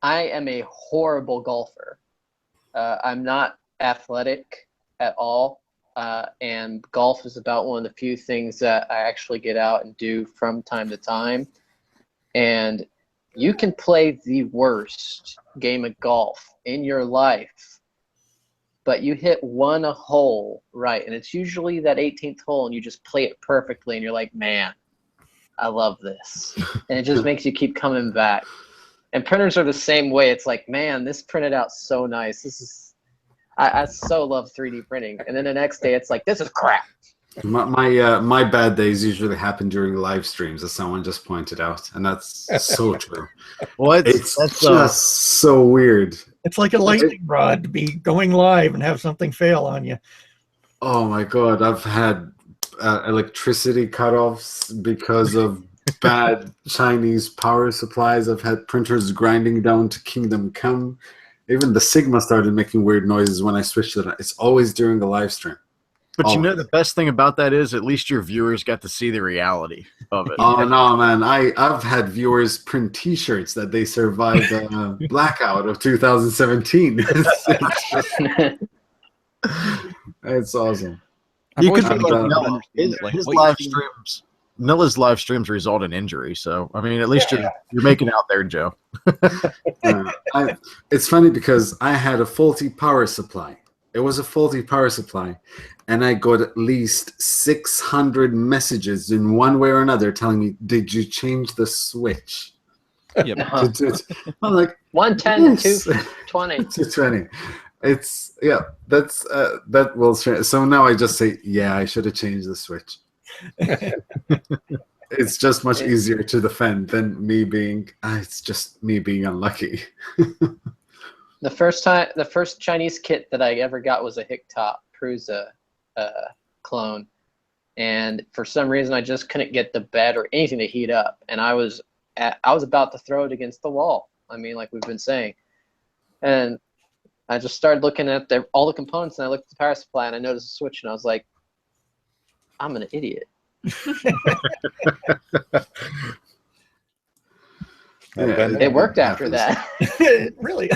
I am a horrible golfer. I'm not athletic at all, and golf is about one of the few things that I actually get out and do from time to time. And you can play the worst game of golf in your life, but you hit one hole right, and it's usually that 18th hole, and you just play it perfectly, and you're like, man, I love this. And it just makes you keep coming back. And printers are the same way. It's like, man, this printed out so nice. This is, I so love 3D printing. And then the next day, it's like, this is crap. My bad days usually happen during live streams, as someone just pointed out, and that's so true. Well, it's just so weird. It's like a lightning rod to be going live and have something fail on you. Oh my god, I've had electricity cutoffs because of bad Chinese power supplies. I've had printers grinding down to Kingdom Come. Even the Sigma started making weird noises when I switched it. It's always during the live stream. But you know, the best thing about that is at least your viewers got to see the reality of it. Oh no, man! I've had viewers print T-shirts that they survived the blackout of 2017. It's awesome. You could think like Nilla. His live streams. Nilla's live streams result in injury, so I mean, at least you're making out there, Joe. It's funny because I had a faulty power supply. It was a faulty power supply, and I got at least 600 messages in one way or another telling me, "Did you change the switch?" Yep. I'm like 110 yes. 220. 220. It's that's that will change. So now I just say, yeah, I should have changed the switch. It's just much easier to defend than me being. It's just me being unlucky. The first Chinese kit that I ever got was a Hicktop Prusa clone, and for some reason I just couldn't get the bed or anything to heat up, and I was about to throw it against the wall. I mean, like we've been saying, and I just started looking at all the components, and I looked at the power supply, and I noticed a switch, and I was like, I'm an idiot. It worked after that. Really?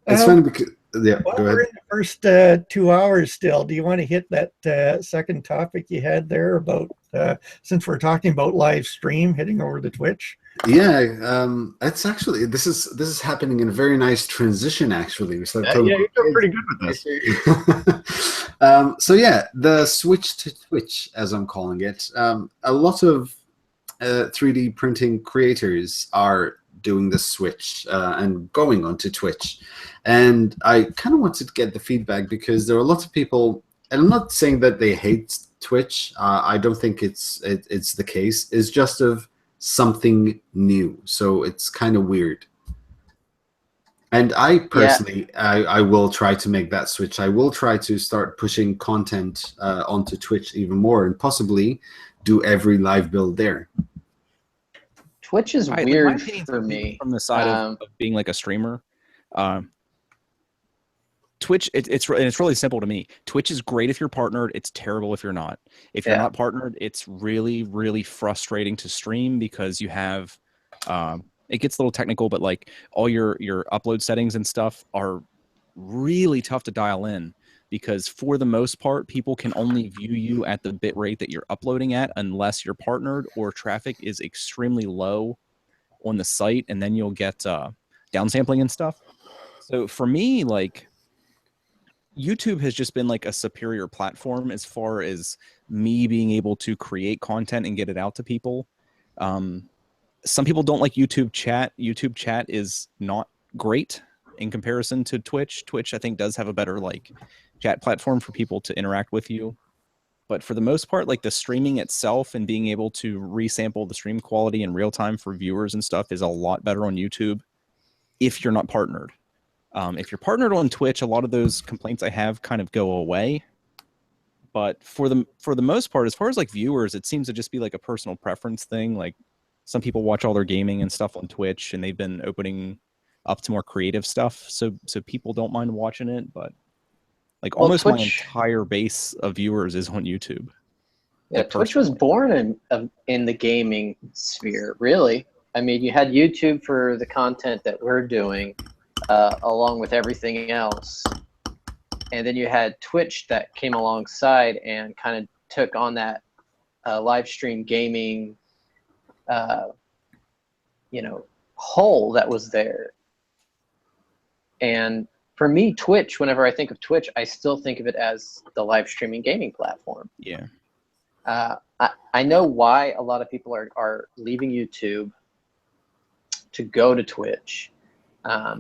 It's funny because go ahead. We're in the first 2 hours still. Do you want to hit that second topic you had there about since we're talking about live stream, heading over to Twitch? Yeah, it's actually this is happening in a very nice transition. Actually, you're doing pretty good with this. So yeah, the switch to Twitch, as I'm calling it, a lot of 3D printing creators are doing the switch and going onto Twitch, and I kind of wanted to get the feedback because there are a lot of people, and I'm not saying that they hate Twitch. I don't think it's the case. It's just of something new, so it's kind of weird. And I personally, I will try to make that switch. I will try to start pushing content onto Twitch even more, and possibly do every live build there. Twitch is My weird opinion's for me. from the side of being like a streamer. Twitch, it's really simple to me. Twitch is great if you're partnered. It's terrible if you're not. If you're not partnered, it's really, really frustrating to stream because you have, it gets a little technical, but like all your upload settings and stuff are really tough to dial in because for the most part, people can only view you at the bit rate that you're uploading at unless you're partnered or traffic is extremely low on the site, and then you'll get downsampling and stuff. So for me, like, YouTube has just been like a superior platform as far as me being able to create content and get it out to people. Some people don't like YouTube chat. YouTube chat is not great in comparison to Twitch. Twitch, I think, does have a better like chat platform for people to interact with you. But for the most part, like the streaming itself and being able to resample the stream quality in real time for viewers and stuff is a lot better on YouTube if you're not partnered. If you're partnered on Twitch, a lot of those complaints I have kind of go away. But for the most part, as far as like viewers, it seems to just be like a personal preference thing. Like some people watch all their gaming and stuff on Twitch, and they've been opening up to more creative stuff, so people don't mind watching it. But like almost my entire base of viewers is on YouTube. Yeah, Twitch was born in the gaming sphere, really. I mean, you had YouTube for the content that we're doing. Along with everything else. And then you had Twitch that came alongside and kind of took on that live stream gaming, hole that was there. And for me, Twitch, whenever I think of Twitch, I still think of it as the live streaming gaming platform. Yeah. I know why a lot of people are leaving YouTube to go to Twitch.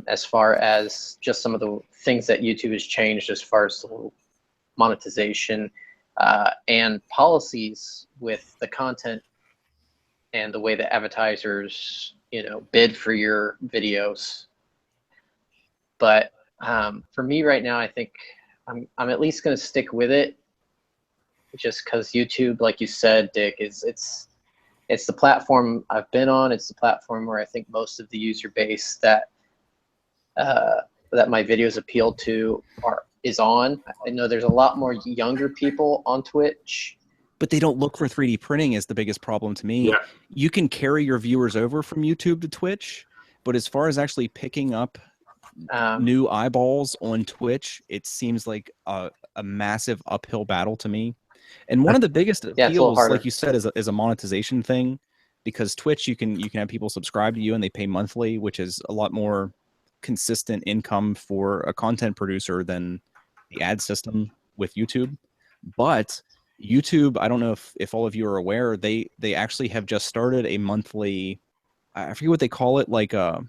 As far as just some of the things that YouTube has changed as far as the monetization and policies with the content and the way that advertisers, bid for your videos. But for me right now, I think I'm at least going to stick with it just because YouTube, like you said, Dick, it's the platform I've been on. It's the platform where I think most of the user base that my videos appeal to is on. I know there's a lot more younger people on Twitch. But they don't look for 3D printing is the biggest problem to me. Yeah. You can carry your viewers over from YouTube to Twitch, but as far as actually picking up new eyeballs on Twitch, it seems like a massive uphill battle to me. And one of the biggest appeals, like you said, is a monetization thing, because Twitch, you can have people subscribe to you and they pay monthly, which is a lot more consistent income for a content producer than the ad system with YouTube. But YouTube, I don't know if all of you are aware, they actually have just started a monthly, I forget what they call it, like a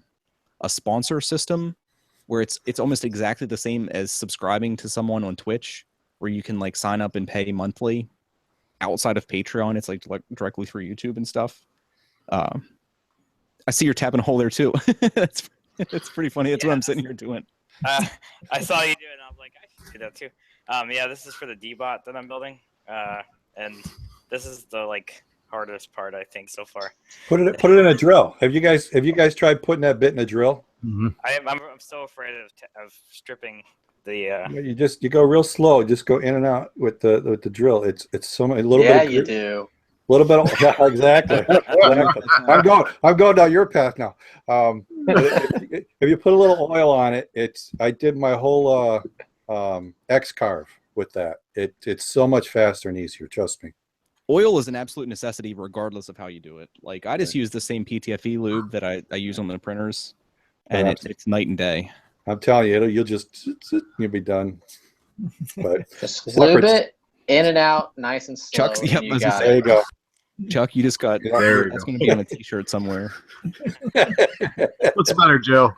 sponsor system, where it's almost exactly the same as subscribing to someone on Twitch, where you can like sign up and pay monthly outside of Patreon. It's like directly through YouTube and stuff. I see you're tapping a hole there too. It's pretty funny. That's what I'm sitting here doing. I saw you do it, and I was like, I should do that too. Yeah, this is for the D-bot that I'm building, and this is the hardest part I think so far. Put it in a drill. Have you guys tried putting that bit in a drill? Mm-hmm. I'm so afraid of stripping the. You go real slow. Just go in and out with the drill. It's so much, a little bit. Yeah, you do. A little bit. Yeah, exactly. I'm going down your path now. If you put a little oil on it, I did my whole X carve with that. It's so much faster and easier. Trust me. Oil is an absolute necessity regardless of how you do it. Like I just use the same PTFE lube that I use on the printers, and it's night and day. I'm telling you, you'll be done. But just lube it in and out, nice and slow. Chuck's, yep, there you go. Chuck, you just got there. That's going to be on a T-shirt somewhere. What's the matter, Joe?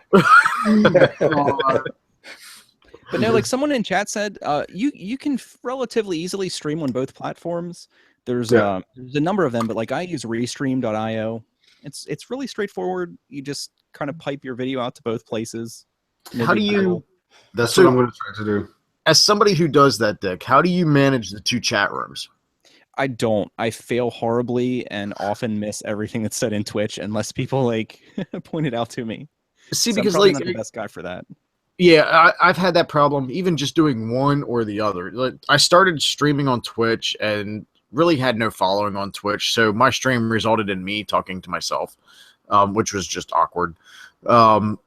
But no, like someone in chat said, you can relatively easily stream on both platforms. There's a number of them, but like I use Restream.io. It's really straightforward. You just kind of pipe your video out to both places. No How do big you? deal. That's So- what I'm going to try to do. As somebody who does that, Dick, how do you manage the 2 chat rooms? I don't. I fail horribly and often miss everything that's said in Twitch unless people like point it out to me. See, So I'm because probably like not the best guy for that. Yeah, I've had that problem, even just doing one or the other. Like, I started streaming on Twitch and really had no following on Twitch, so my stream resulted in me talking to myself, which was just awkward. But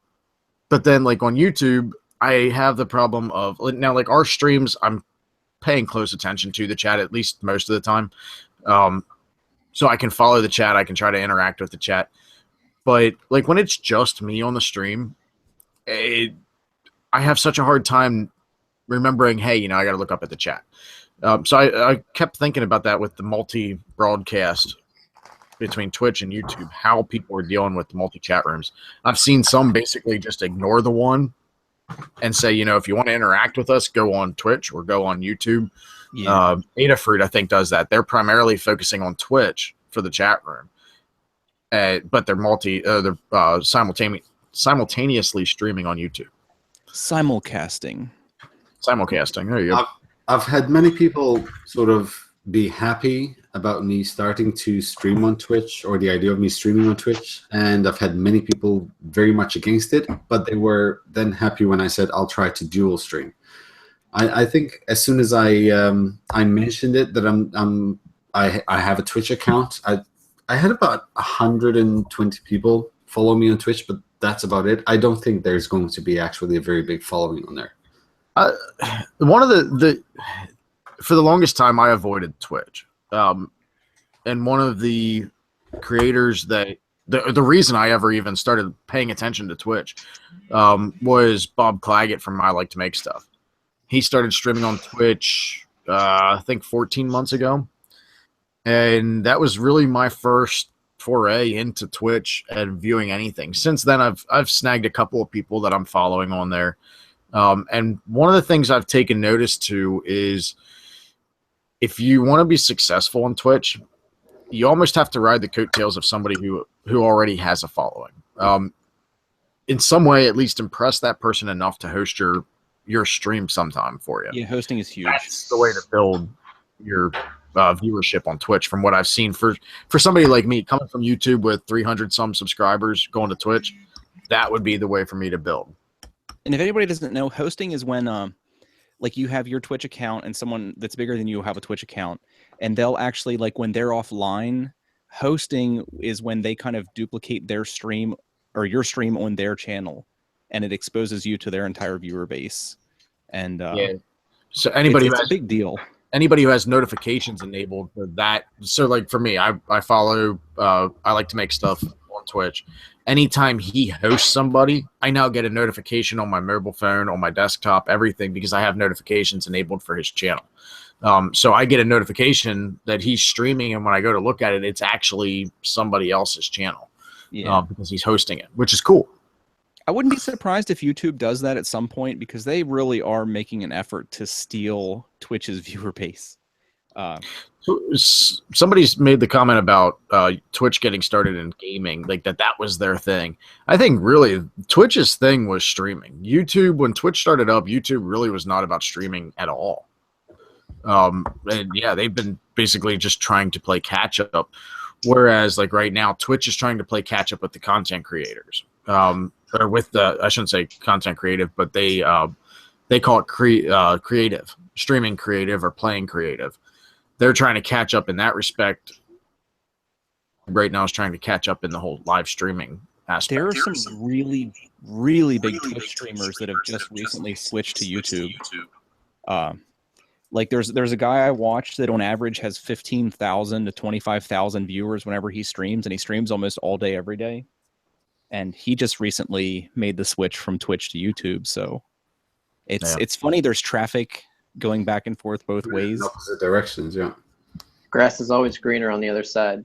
then, like on YouTube, I have the problem of now, like our streams, I'm paying close attention to the chat at least most of the time, so I can follow the chat, I can try to interact with the chat. But like when it's just me on the stream, I have such a hard time remembering, hey, I got to look up at the chat. So I kept thinking about that with the multi-broadcast between Twitch and YouTube, how people are dealing with the multi-chat rooms. I've seen some basically just ignore the one and say, if you want to interact with us, go on Twitch or go on YouTube. Yeah. Adafruit, I think, does that. They're primarily focusing on Twitch for the chat room, but they're simultaneously streaming on YouTube. Simulcasting. There you go. I've had many people sort of be happy about me starting to stream on Twitch, or the idea of me streaming on Twitch, and I've had many people very much against it, but they were then happy when I said I'll try to dual stream. I think as soon as I mentioned it that I have a Twitch account, I had about 120 people follow me on Twitch, but that's about it. I don't think there's going to be actually a very big following on there. One of the for the longest time I avoided Twitch, and one of the creators that the reason I ever even started paying attention to Twitch was Bob Claggett from I Like to Make Stuff. He started streaming on Twitch I think 14 months ago, and that was really my first foray into Twitch and viewing anything. Since then, I've snagged a couple of people that I'm following on there. And one of the things I've taken notice to is if you want to be successful on Twitch, you almost have to ride the coattails of somebody who already has a following. In some way, at least impress that person enough to host your stream sometime for you. Yeah, hosting is huge. That's the way to build your viewership on Twitch. From what I've seen, for somebody like me coming from YouTube with 300 some subscribers going to Twitch, that would be the way for me to build. And if anybody doesn't know, hosting is when like you have your Twitch account and someone that's bigger than you will have a Twitch account, and they'll actually, like when they're offline, hosting is when they kind of duplicate their stream or your stream on their channel, and it exposes you to their entire viewer base. And so anybody it's a big deal. Anybody who has notifications enabled for that. So like for me, I follow I Like to Make Stuff on Twitch. Anytime he hosts somebody, I now get a notification on my mobile phone, on my desktop, everything, because I have notifications enabled for his channel. So I get a notification that he's streaming, and when I go to look at it, it's actually somebody else's channel because he's hosting it, which is cool. I wouldn't be surprised if YouTube does that at some point, because they really are making an effort to steal Twitch's viewer base. Somebody's made the comment about Twitch getting started in gaming, like that was their thing. I think really Twitch's thing was streaming. YouTube, when Twitch started up, YouTube really was not about streaming at all. And yeah, they've been basically just trying to play catch up. Whereas like right now, Twitch is trying to play catch up with the content creators. Or with the, I shouldn't say content creative, but they call it creative, streaming creative or playing creative. They're trying to catch up in that respect. Right now is trying to catch up in the whole live streaming aspect. There are some really, really big Twitch streamers that have just recently switched to YouTube. Like there's a guy I watched that on average has 15,000 to 25,000 viewers whenever he streams, and he streams almost all day, every day. And he just recently made the switch from Twitch to YouTube. So it's funny. There's traffic going back and forth both ways. In opposite directions, yeah. Grass is always greener on the other side.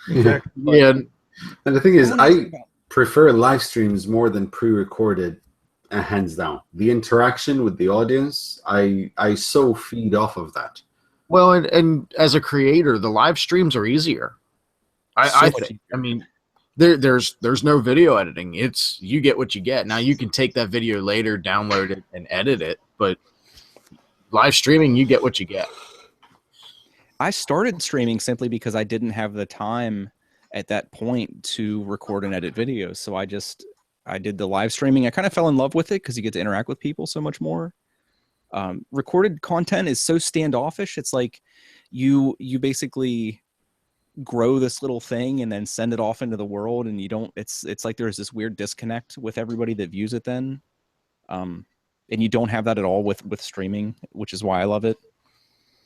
Yeah. And the thing is, I prefer live streams more than pre-recorded, hands down. The interaction with the audience, I so feed off of that. Well, and as a creator, the live streams are easier. I think. I mean, There's no video editing. It's you get what you get. Now you can take that video later, download it, and edit it, but live streaming, you get what you get. I started streaming simply because I didn't have the time at that point to record and edit videos. So I did the live streaming. I kind of fell in love with it because you get to interact with people so much more. Recorded content is so standoffish. It's like you basically grow this little thing and then send it off into the world, and you don't. It's like there's this weird disconnect with everybody that views it then, and you don't have that at all with streaming, which is why I love it.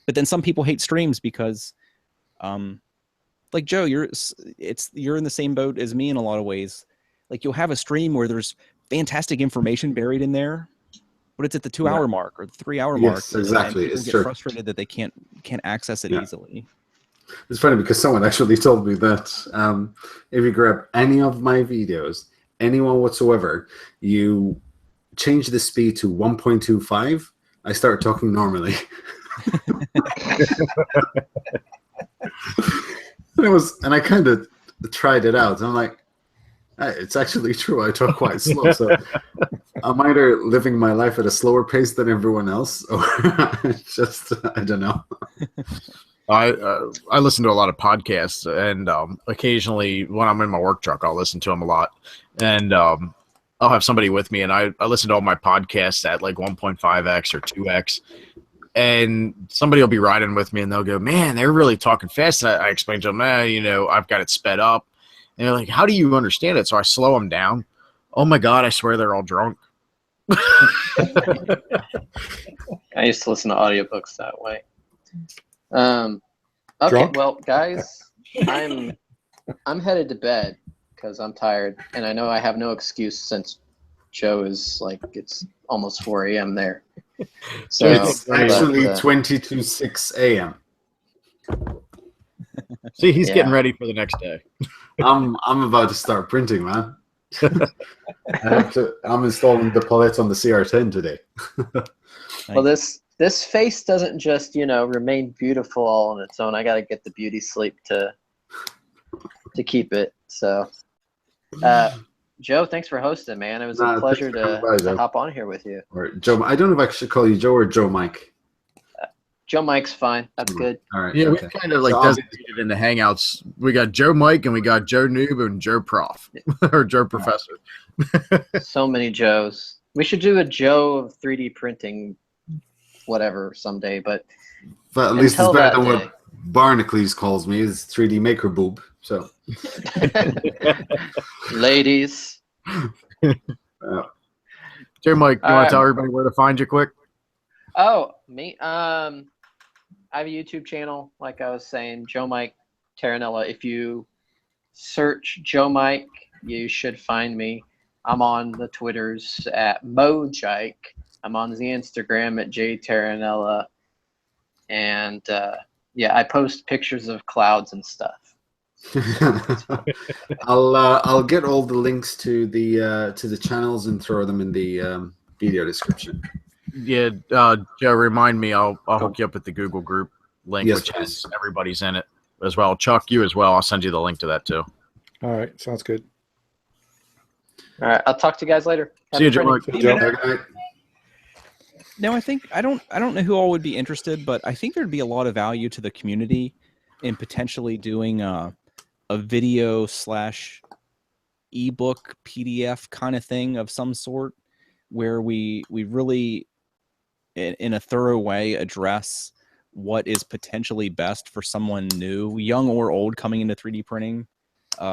But then some people hate streams because, like Joe, you're in the same boat as me in a lot of ways. Like you'll have a stream where there's fantastic information buried in there, but it's at the 2-hour mark or the 3-hour mark. Yes, exactly. And people It's get true. frustrated that they can't access it easily. It's funny because someone actually told me that if you grab any of my videos, anyone whatsoever, you change the speed to 1.25, I start talking normally. And I kind of tried it out. And I'm like, hey, it's actually true. I talk quite slow. So I'm either living my life at a slower pace than everyone else, or just, I don't know. I listen to a lot of podcasts, and occasionally when I'm in my work truck, I'll listen to them a lot. And I'll have somebody with me, and I listen to all my podcasts at like 1.5x or 2x. And somebody will be riding with me, and they'll go, "Man, they're really talking fast." And I explain to them, I've got it sped up. And they're like, "How do you understand it?" So I slow them down. Oh my God, I swear they're all drunk. I used to listen to audiobooks that way. Okay, Drunk? well, guys, I'm headed to bed because I'm tired, and I know I have no excuse since Joe is like it's almost 4 a.m. there. So It's actually 22:06 a.m. See, he's getting ready for the next day. I'm about to start printing, man. I'm installing the palette on the CR10 today. Well, this face doesn't just remain beautiful all on its own. I got to get the beauty sleep to keep it. So, Joe, thanks for hosting, man. It was a pleasure to hop on here with you. Or Joe, I don't know if I should call you Joe or Joe Mike. Joe Mike's fine. That's good. All right. Yeah, okay. we kind of like designated in the Hangouts. We got Joe Mike and we got Joe Noob and Joe Prof or Joe Professor. So many Joes. We should do a Joe of 3D printing, whatever, someday. But at least it's better than day. what Barnacles calls me, is 3D maker boob. So, ladies. Joe Mike, you want to tell everybody where to find you quick? Oh, me. I have a YouTube channel, like I was saying, Joe Mike Terranella. If you search Joe Mike, you should find me. I'm on the Twitters at Mojike. I'm on the Instagram at jterranella. And I post pictures of clouds and stuff. I'll get all the links to the channels and throw them in the video description. Yeah, Joe, remind me. I'll hook you up with the Google group link, which has everybody's in it as well. Chuck, you as well. I'll send you the link to that too. All right, sounds good. All right, I'll talk to you guys later. See you, Joe. No, I think I don't know who all would be interested, but I think there'd be a lot of value to the community in potentially doing a video / ebook PDF kind of thing of some sort, where we really in a thorough way address what is potentially best for someone new, young or old, coming into 3D printing,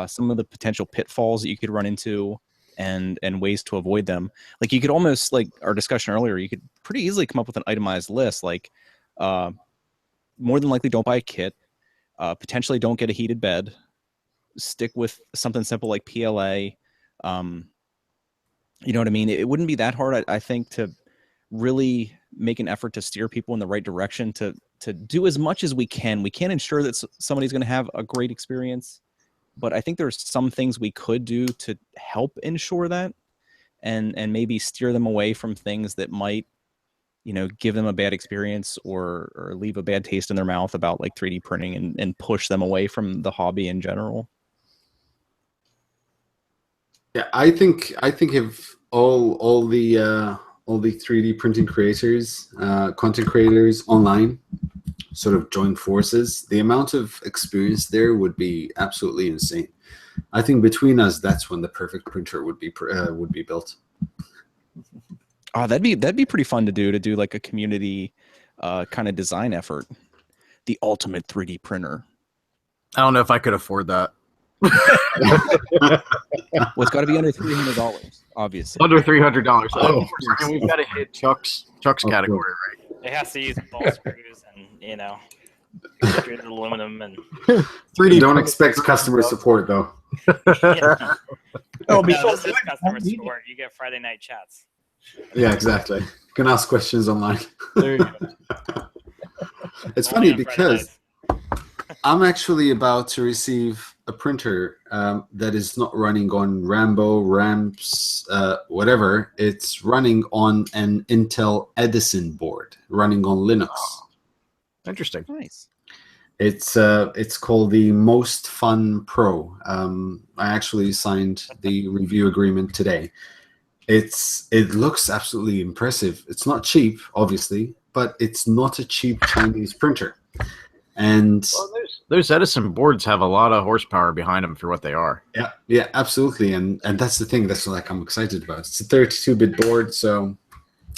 some of the potential pitfalls that you could run into and ways to avoid them. Like you could almost, like our discussion earlier, you could pretty easily come up with an itemized list, like more than likely don't buy a kit, potentially don't get a heated bed, stick with something simple like PLA. You know what I mean? It wouldn't be that hard, I think, to really make an effort to steer people in the right direction, to do as much as we can. We can't ensure that somebody's going to have a great experience, but I think there's some things we could do to help ensure that, and maybe steer them away from things that might, give them a bad experience or leave a bad taste in their mouth about like 3D printing, and push them away from the hobby in general. Yeah, I think if all the 3D printing creators, content creators online, sort of join forces, the amount of experience there would be absolutely insane. I think between us, that's when the perfect printer would be built. Oh, that'd be pretty fun to do like a community kind of design effort. The ultimate 3D printer. I don't know if I could afford that. Well, it's got to be under $300, obviously. Under $300. Oh. I mean, we've got to hit Chuck's category, right? It has to use ball screws and extruded aluminum and 3D. Don't expect customer support though. Oh, no, this is customer support. You get Friday night chats. Yeah, exactly. You can ask questions online. There you go. It's Only funny on Friday because nights. I'm actually about to receive a printer that is not running on Rambo, Ramps, whatever. It's running on an Intel Edison board, running on Linux. Interesting. Nice. It's called the Most Fun Pro. I actually signed the review agreement today. It looks absolutely impressive. It's not cheap, obviously, but it's not a cheap Chinese printer. And Well, those Edison boards have a lot of horsepower behind them for what they are. yeah, absolutely. And that's the thing that's like I'm excited about. It's a 32-bit board, so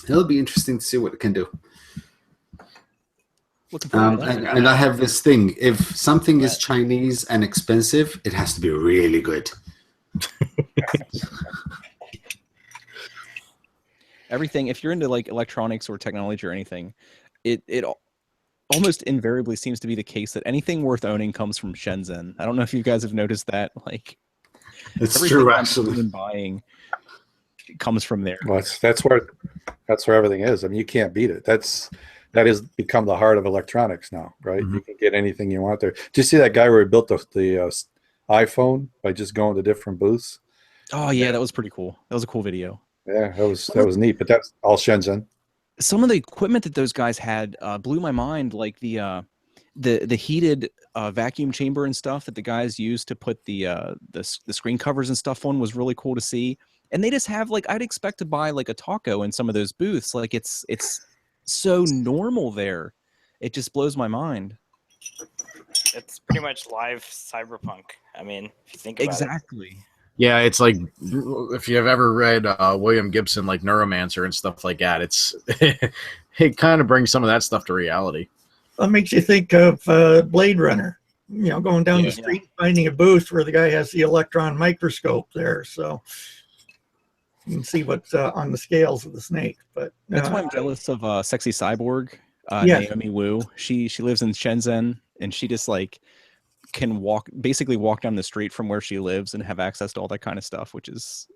it'll be interesting to see what it can do. Looking forward to that. And I have this thing: if something is Chinese and expensive, it has to be really good. Everything, if you're into like electronics or technology or anything, it almost invariably seems to be the case that anything worth owning comes from Shenzhen. I don't know if you guys have noticed that. Like, It's everything true, I'm actually. buying comes from there. Well, that's where everything is. I mean, you can't beat it. That has become the heart of electronics now, right? Mhm. You can get anything you want there. Did you see that guy where he built the iPhone by just going to different booths? Oh yeah, that was pretty cool. That was a cool video. Yeah, that was neat. But that's all Shenzhen. Some of the equipment that those guys had blew my mind. Like the heated vacuum chamber and stuff that the guys used to put the screen covers and stuff on was really cool to see. And they just have like, I'd expect to buy like a taco in some of those booths. Like it's so normal there. It just blows my mind. It's pretty much live cyberpunk. I mean, if you think about Exactly. Yeah, it's like if you've ever read William Gibson, like Neuromancer and stuff like that, it kind of brings some of that stuff to reality. That makes you think of Blade Runner. You know, going down the street, finding a booth where the guy has the electron microscope there, so you can see what's on the scales of the snake. But That's why I'm jealous of Sexy Cyborg, Yes. Naomi Wu. She lives in Shenzhen, and she just like can basically walk down the street from where she lives and have access to all that kind of stuff, which is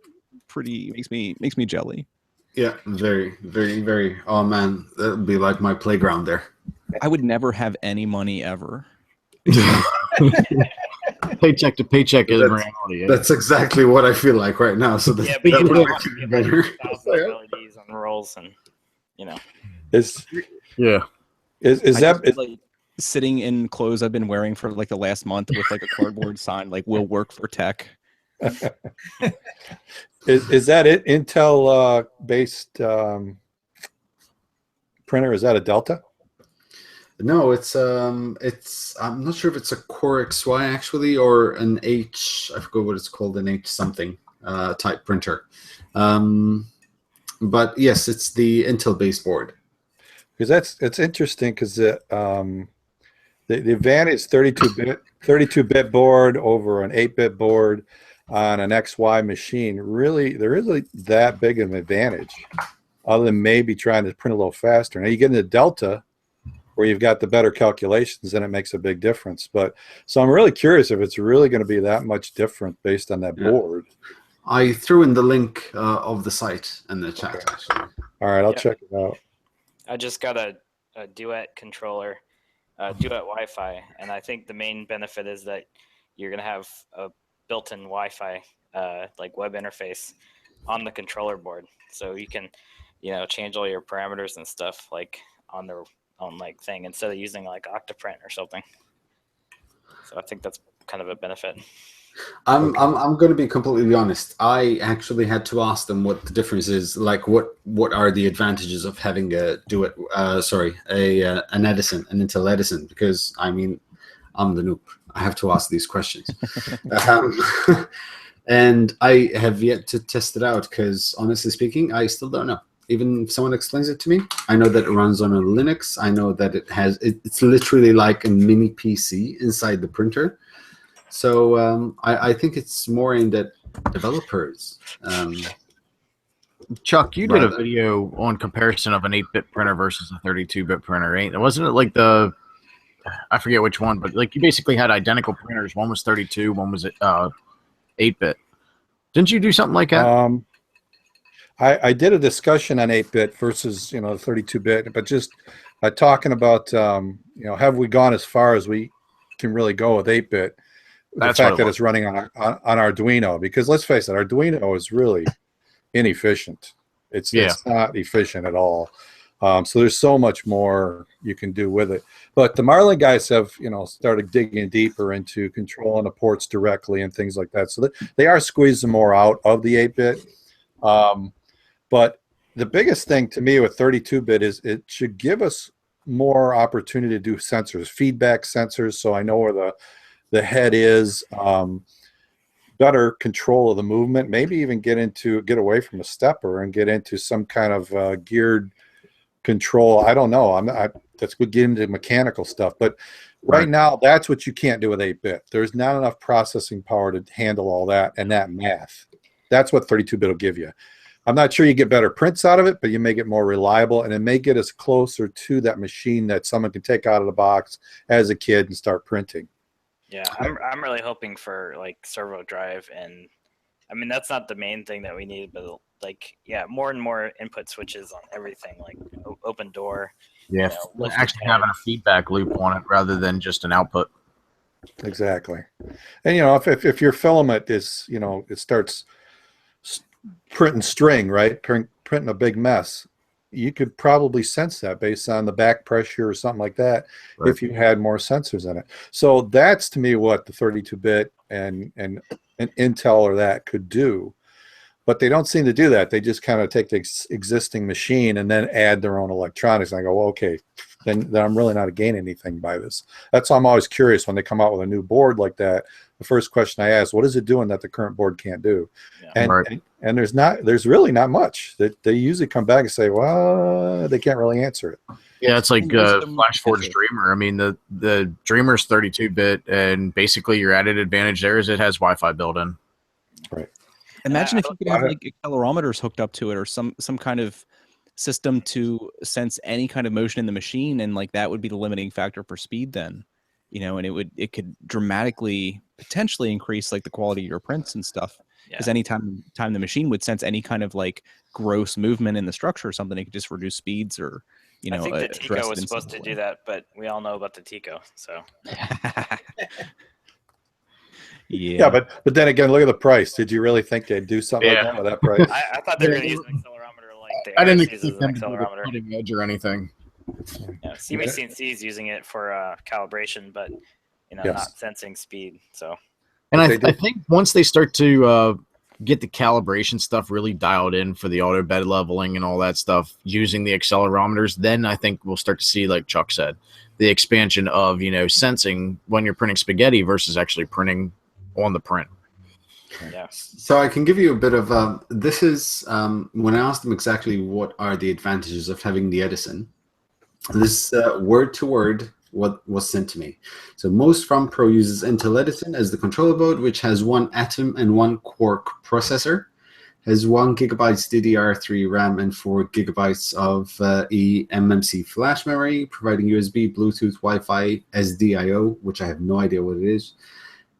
pretty makes me jelly. Yeah, very, very, very. Oh man, that would be like my playground there. I would never have any money ever. Paycheck to paycheck is reality. That's exactly what I feel like right now. So it. Yeah, that but you would don't make want to it get better. like thousands of LEDs on rolls, and Is Yeah. Like sitting in clothes I've been wearing for like the last month with like a cardboard sign like "Will work for tech." is that it? Intel based printer? Is that a Delta? No, it's I'm not sure if it's a Core XY actually or an H. I forgot what it's called, an H something type printer. But yes, it's the Intel based board. Because it's interesting because the advantage is 32-bit board over an 8-bit board on an XY machine. Really, there isn't that big of an advantage, other than maybe trying to print a little faster. Now you get into Delta, where you've got the better calculations, and it makes a big difference. But so I'm really curious if it's really going to be that much different based on that board. I threw in the link of the site in the chat. Actually. All right, I'll check it out. I just got a Duet controller, Duet Wi-Fi, and I think the main benefit is that you're gonna have a built-in Wi-Fi like web interface on the controller board, so you can change all your parameters and stuff like on the like thing instead of using like Octoprint or something. So I think that's kind of a benefit. I'm going to be completely honest. I actually had to ask them what the difference is. Like, what are the advantages of having an Edison, an Intel Edison? Because I mean, I'm the noob. I have to ask these questions, and I have yet to test it out. Because honestly speaking, I still don't know. Even if someone explains it to me, I know that it runs on a Linux. I know that it's literally like a mini PC inside the printer. So I think it's more aimed at developers. Chuck, you did a video on comparison of an 8-bit printer versus a 32-bit printer, ain't? Wasn't it like I forget which one, but like you basically had identical printers. One was 32, one was 8-bit. Didn't you do something like that? I did a discussion on 8-bit versus 32-bit, but just talking about have we gone as far as we can really go with 8-bit? The fact that it's running on Arduino, because let's face it, Arduino is really inefficient. It's not efficient at all. So there's so much more you can do with it. But the Marlin guys have started digging deeper into controlling the ports directly and things like that. So they are squeezing more out of the 8-bit. But the biggest thing to me with 32-bit is it should give us more opportunity to do sensors, feedback sensors, so I know where the head is, better control of the movement, maybe even get away from a stepper and get into some kind of geared control. I don't know. That's what get into mechanical stuff. But right now, that's what you can't do with 8-bit. There's not enough processing power to handle all that and that math. That's what 32-bit will give you. I'm not sure you get better prints out of it, but you may get more reliable, and it may get us closer to that machine that someone can take out of the box as a kid and start printing. Yeah, I'm really hoping for like servo drive, and I mean that's not the main thing that we need, but like more and more input switches on everything, like open door. Yeah, actually having a feedback loop on it rather than just an output. Exactly, and if your filament is it starts printing string, right? Printing a big mess. You could probably sense that based on the back pressure or something like that if you had more sensors in it. So that's to me what the 32-bit and Intel or that could do. But they don't seem to do that. They just kind of take the existing machine and then add their own electronics. And I go, well, okay, then I'm really not gaining anything by this. That's why I'm always curious when they come out with a new board like that. The first question I ask, what is it doing that the current board can't do? Yeah. And there's really not much. They usually come back and say, well, they can't really answer it. Yeah, it's like FlashForge Dreamer. I mean, the Dreamer's 32-bit, and basically your added advantage there is it has Wi-Fi built in. Right. Imagine if you could have like accelerometers hooked up to it, or some kind of system to sense any kind of motion in the machine, and like that would be the limiting factor for speed then. And it could dramatically potentially increase like the quality of your prints and stuff. Because anytime the machine would sense any kind of like gross movement in the structure or something, it could just reduce speeds or I think the Tico was supposed to do that, but we all know about the Tico, so. Yeah, but then again, look at the price. Did you really think they'd do something like that with that price? I thought they were going to use an accelerometer like the I didn't Ares uses an accelerometer. Cutting edge or anything. Yeah, CMC is using it for calibration, but not sensing speed. So, and I think once they start to get the calibration stuff really dialed in for the auto bed leveling and all that stuff using the accelerometers, then I think we'll start to see, like Chuck said, the expansion of sensing when you're printing spaghetti versus actually printing on the print. Yeah. So I can give you a bit of this is when I asked them exactly what are the advantages of having the Edison. This word to word what was sent to me. So most from Pro uses Intel Edison as the controller board, which has one Atom and one Quark processor, has 1 GB DDR3 RAM and 4 GB of eMMC flash memory, providing USB, Bluetooth, Wi-Fi, SDIO, which I have no idea what it is,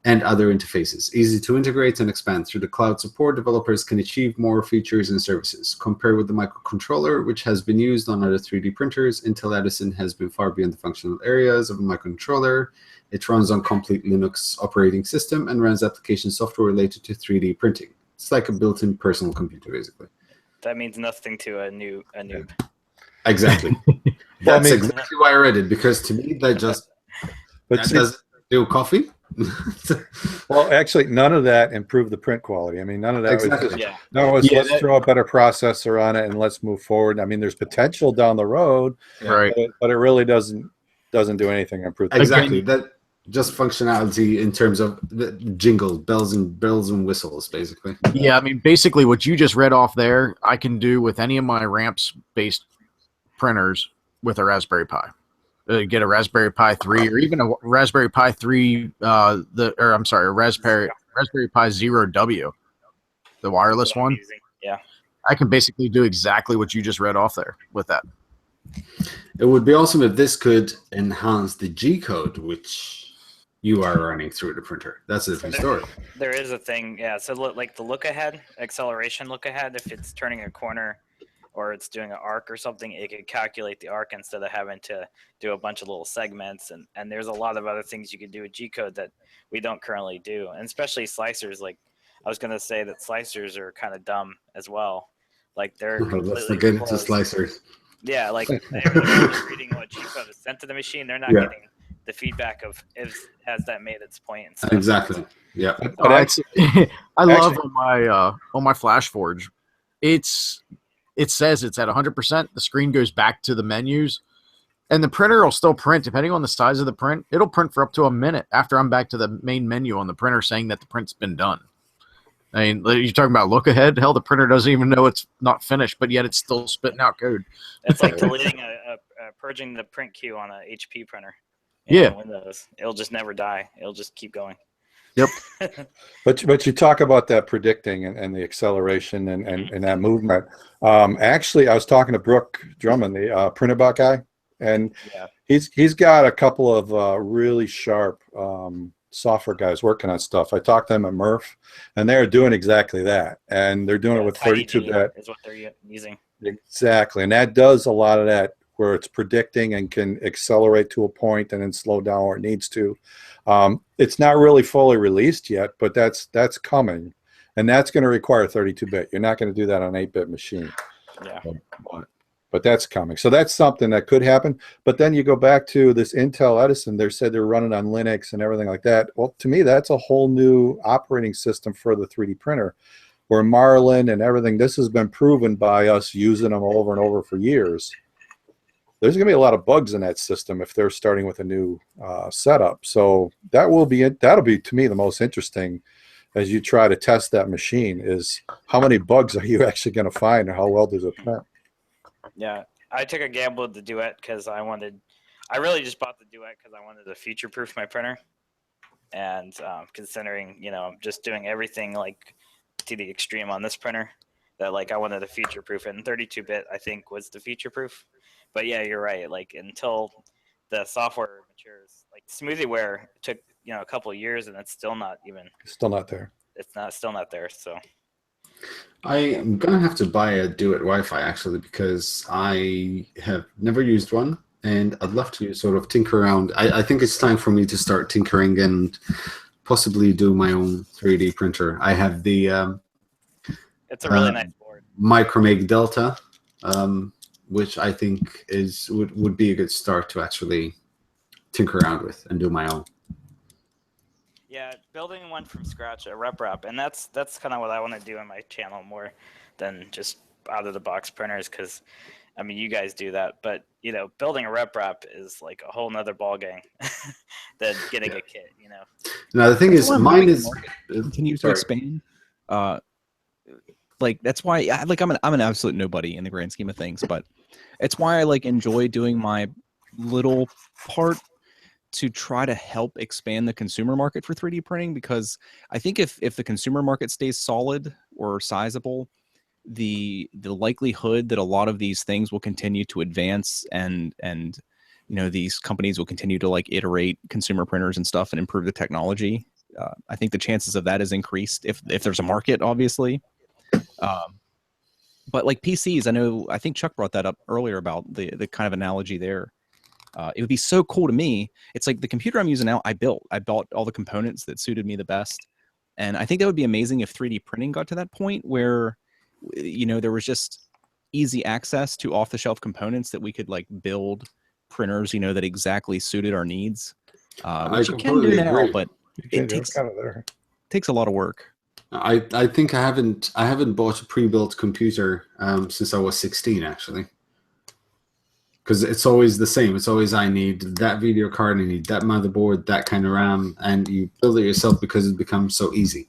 and other interfaces. Easy to integrate and expand. Through the cloud support, developers can achieve more features and services. Compared with the microcontroller, which has been used on other 3D printers, Intel Edison has been far beyond the functional areas of a microcontroller. It runs on complete Linux operating system and runs application software related to 3D printing. It's like a built-in personal computer, basically. That means nothing to a noob. Yeah. Exactly. That's exactly why I read it, because to me, that just doesn't do coffee. Well, actually, none of that improved the print quality. I mean, none of that Exactly. was. Yeah. No, it was Yeah, let's that- throw a better processor on it and let's move forward. I mean, there's potential down the road, Right. but it really doesn't do anything to improve. The Exactly. That just functionality in terms of the jingle, bells and whistles, basically. Yeah, I mean, basically what you just read off there, I can do with any of my ramps-based printers with a Raspberry Pi. Get a Raspberry Pi 3 or even a Raspberry Pi 3, a Raspberry Pi 0W, the wireless one. Yeah. I can basically do exactly what you just read off there with that. It would be awesome if this could enhance the G code, which you are running through the printer. That's a different story. There is a thing, yeah. So like the look ahead, acceleration look ahead, if it's turning a corner or it's doing an arc or something, it can calculate the arc instead of having to do a bunch of little segments. And there's a lot of other things you can do with G code that we don't currently do. And especially slicers, like I was gonna say that slicers are kind of dumb as well. Like they're Let's completely not get into closed. slicers. Yeah, like they're just reading what G code is sent to the machine. They're not Yeah. getting the feedback of has that made its point and stuff. Exactly. Yeah. But I love on my Flash Forge. It says it's at 100%. The screen goes back to the menus, and the printer will still print depending on the size of the print. It'll print for up to a minute after I'm back to the main menu on the printer, saying that the print's been done. I mean, you're talking about look ahead. Hell, the printer doesn't even know it's not finished, but yet it's still spitting out code. It's like deleting purging the print queue on a HP printer. Yeah. Windows. It'll just never die. It'll just keep going. Yep. But you talk about that predicting and the acceleration and that movement. Actually, I was talking to Brooke Drummond, the Printabot guy, and he's got a couple of really sharp software guys working on stuff. I talked to them at Murph, and they're doing exactly that, and they're doing it with 32-bit. Is what they're using. Exactly, and that does a lot of that, where it's predicting and can accelerate to a point and then slow down where it needs to. It's not really fully released yet, but that's coming, and that's going to require 32-bit. You're not going to do that on an 8-bit machine. Yeah. But that's coming. So that's something that could happen. But then you go back to this Intel Edison. They said they're running on Linux and everything like that. Well, to me, that's a whole new operating system for the 3D printer, where Marlin and everything, this has been proven by us using them over and over for years. There's going to be a lot of bugs in that system if they're starting with a new setup. So that'll be to me the most interesting as you try to test that machine, is how many bugs are you actually going to find, and how well does it print? Yeah, I took a gamble with the Duet because I really just bought the Duet because I wanted to future-proof my printer. And considering, I'm just doing everything like to the extreme on this printer, that like I wanted to future-proof it. And 32-bit, I think, was the future-proof. But yeah, you're right. Like until the software matures, like SmoothieWare took a couple of years, and it's still not there. It's still not there. So I'm gonna have to buy a Duet Wi-Fi actually, because I have never used one, and I'd love to sort of tinker around. I think it's time for me to start tinkering and possibly do my own 3D printer. I have the it's a really nice board. Micromake Delta, which I think would be a good start to actually tinker around with and do my own. Yeah, building one from scratch, a rep wrap, and that's kind of what I want to do on my channel more than just out of the box printers, because I mean you guys do that, but building a rep wrap is like a whole nother ball game than getting a kit. Now the thing is, mine is continues to expand. Like that's why I'm an absolute nobody in the grand scheme of things, but it's why I enjoy doing my little part to try to help expand the consumer market for 3D printing, because I think if the consumer market stays solid or sizable, the likelihood that a lot of these things will continue to advance and these companies will continue to iterate consumer printers and stuff and improve the technology. I think the chances of that is increased if there's a market, obviously. But like PCs, I think Chuck brought that up earlier about the kind of analogy there. It would be so cool to me. It's like the computer I'm using now, I bought all the components that suited me the best. And I think that would be amazing if 3D printing got to that point where, there was just easy access to off-the-shelf components that we could build printers, that exactly suited our needs. Which you can do now, but It takes a lot of work. I think I haven't bought a pre-built computer since I was 16 actually, because it's always the same. It's always I need that video card, I need that motherboard, that kind of RAM, and you build it yourself because it becomes so easy.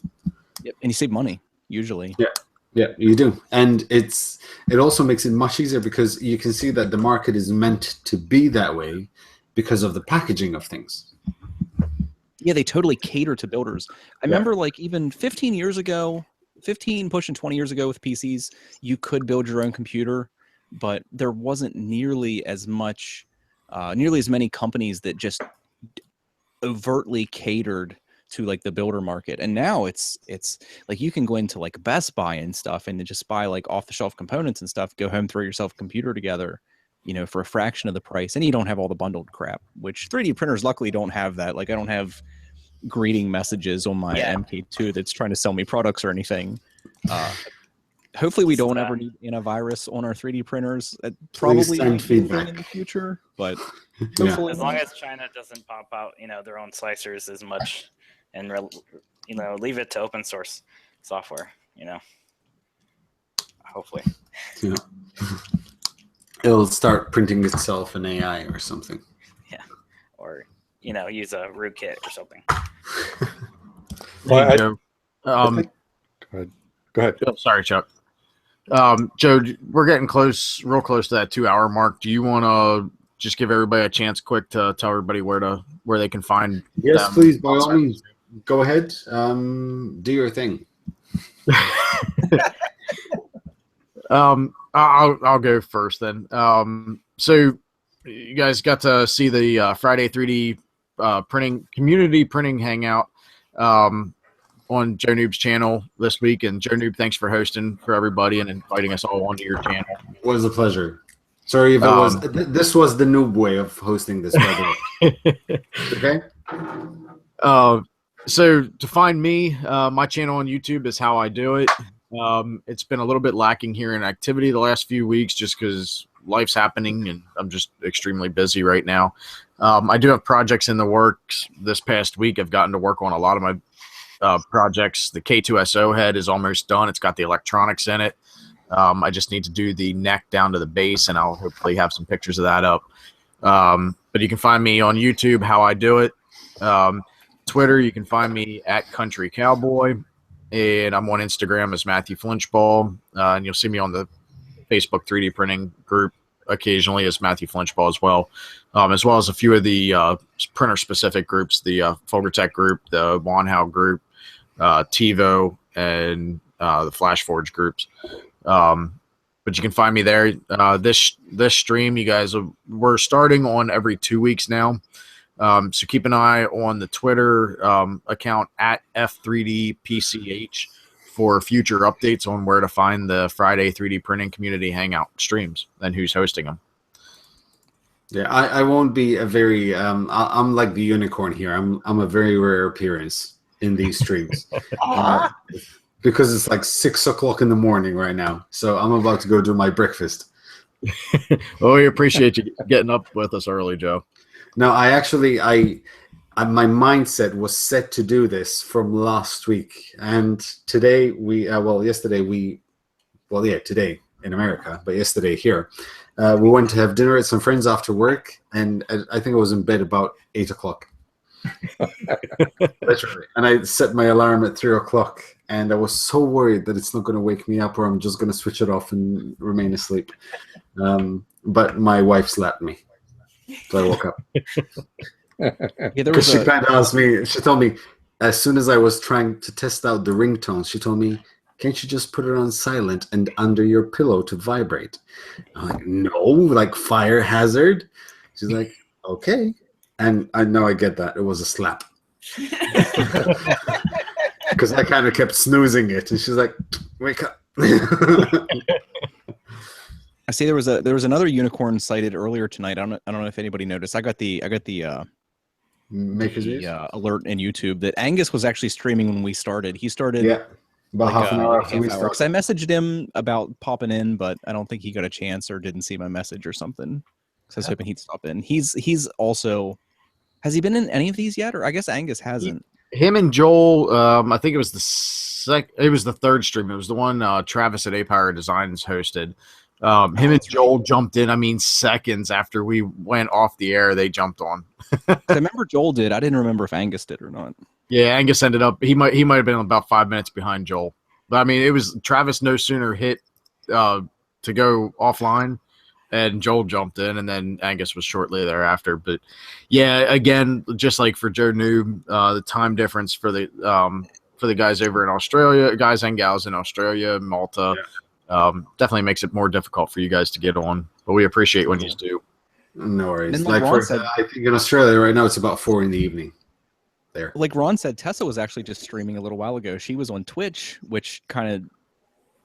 Yep, and you save money usually. Yeah, you do, and it also makes it much easier because you can see that the market is meant to be that way because of the packaging of things. Yeah, they totally cater to builders. I remember like even 15 years ago, 15 pushing 20 years ago with PCs, you could build your own computer, but there wasn't nearly as much, nearly as many companies that just overtly catered to like the builder market. And now it's like you can go into like Best Buy and stuff and just buy like off the shelf components and stuff, go home, throw yourself a computer together, you know, for a fraction of the price, and you don't have all the bundled crap, which 3D printers luckily don't have that. Like I don't have greeting messages on my MK2 that's trying to sell me products or anything. Hopefully we don't ever need antivirus on our 3D printers. Probably send feedback in the future, but hopefully as long as China doesn't pop out, you know, their own slicers as much, and you know, leave it to open source software, you know. Hopefully. Yeah. It'll start printing itself in AI or something. Yeah. Or, you know, use a rootkit or something. Hey, Joe. Go ahead. Oh, sorry, Chuck. Joe, we're getting real close to that 2-hour mark. Do you want to just give everybody a chance quick to tell everybody where they can find Yes, them? please, by all means. Go ahead. Do your thing. I'll go first then. So you guys got to see the Friday 3D community printing hangout on Joe Noob's channel this week. And Joe Noob, thanks for hosting for everybody and inviting us all onto your channel. It was a pleasure. Sorry if it was. This was the Noob way of hosting this, by the way. Okay. So to find me, my channel on YouTube is How I Do It. It's been a little bit lacking here in activity the last few weeks just because life's happening and I'm just extremely busy right now. I do have projects in the works. This past week, I've gotten to work on a lot of my projects. The K2SO head is almost done. It's got the electronics in it. I just need to do the neck down to the base, and I'll hopefully have some pictures of that up. But you can find me on YouTube, How I Do It. Twitter, you can find me at Country Cowboy, and I'm on Instagram as Matthew Flinchball, and you'll see me on the Facebook 3D printing group occasionally as Matthew Flinchball as well as a few of the printer-specific groups, the Folgertech group, the Wanhao group, TiVo, and the FlashForge groups. But you can find me there. This stream, you guys, we're starting on every 2 weeks now. So keep an eye on the Twitter account at F3DPCH for future updates on where to find the Friday 3D Printing Community Hangout streams and who's hosting them. Yeah, I won't be a very I'm like the unicorn here. I'm a very rare appearance in these streams because it's like 6 o'clock in the morning right now. So I'm about to go do my breakfast. Well, we appreciate you getting up with us early, Joe. No, I actually my mindset was set to do this from last week, and today today in America, but yesterday here, we went to have dinner at some friends after work, and I think I was in bed about 8 o'clock. Literally, and I set my alarm at 3 o'clock, and I was so worried that it's not going to wake me up, or I'm just going to switch it off and remain asleep. But my wife slapped me. So I woke up. Because she kind of asked me, she told me, as soon as I was trying to test out the ringtones, she told me, can't you just put it on silent and under your pillow to vibrate? I'm like, no, like fire hazard. She's like, okay. And I know I get that. It was a slap. Because I kind of kept snoozing it. And she's like, wake up. I see there was another unicorn sighted earlier tonight. I don't know if anybody noticed. I got the alert in YouTube that Angus was actually streaming when we started. He started about half an hour after we started. Because I messaged him about popping in, but I don't think he got a chance or didn't see my message or something. So I was hoping he'd stop in. He's also, has he been in any of these yet? Or I guess Angus hasn't. him and Joel, I think it was it was the third stream. It was the one Travis at A-Power Designs hosted. Him and Joel jumped in. I mean, seconds after we went off the air, they jumped on. I remember Joel did. I didn't remember if Angus did or not. Yeah, Angus ended up. He might have been about 5 minutes behind Joel. But I mean, it was Travis no sooner hit to go offline, and Joel jumped in, and then Angus was shortly thereafter. But yeah, again, just like for Joe Noob, the time difference for the guys over in Australia, guys and gals in Australia, Malta, definitely makes it more difficult for you guys to get on. But we appreciate when you do. No worries. And Like Ron for, said, I think in Australia right now it's about 4 in the evening. There. like Ron said, Tessa was actually just streaming a little while ago. She was on Twitch, which kind of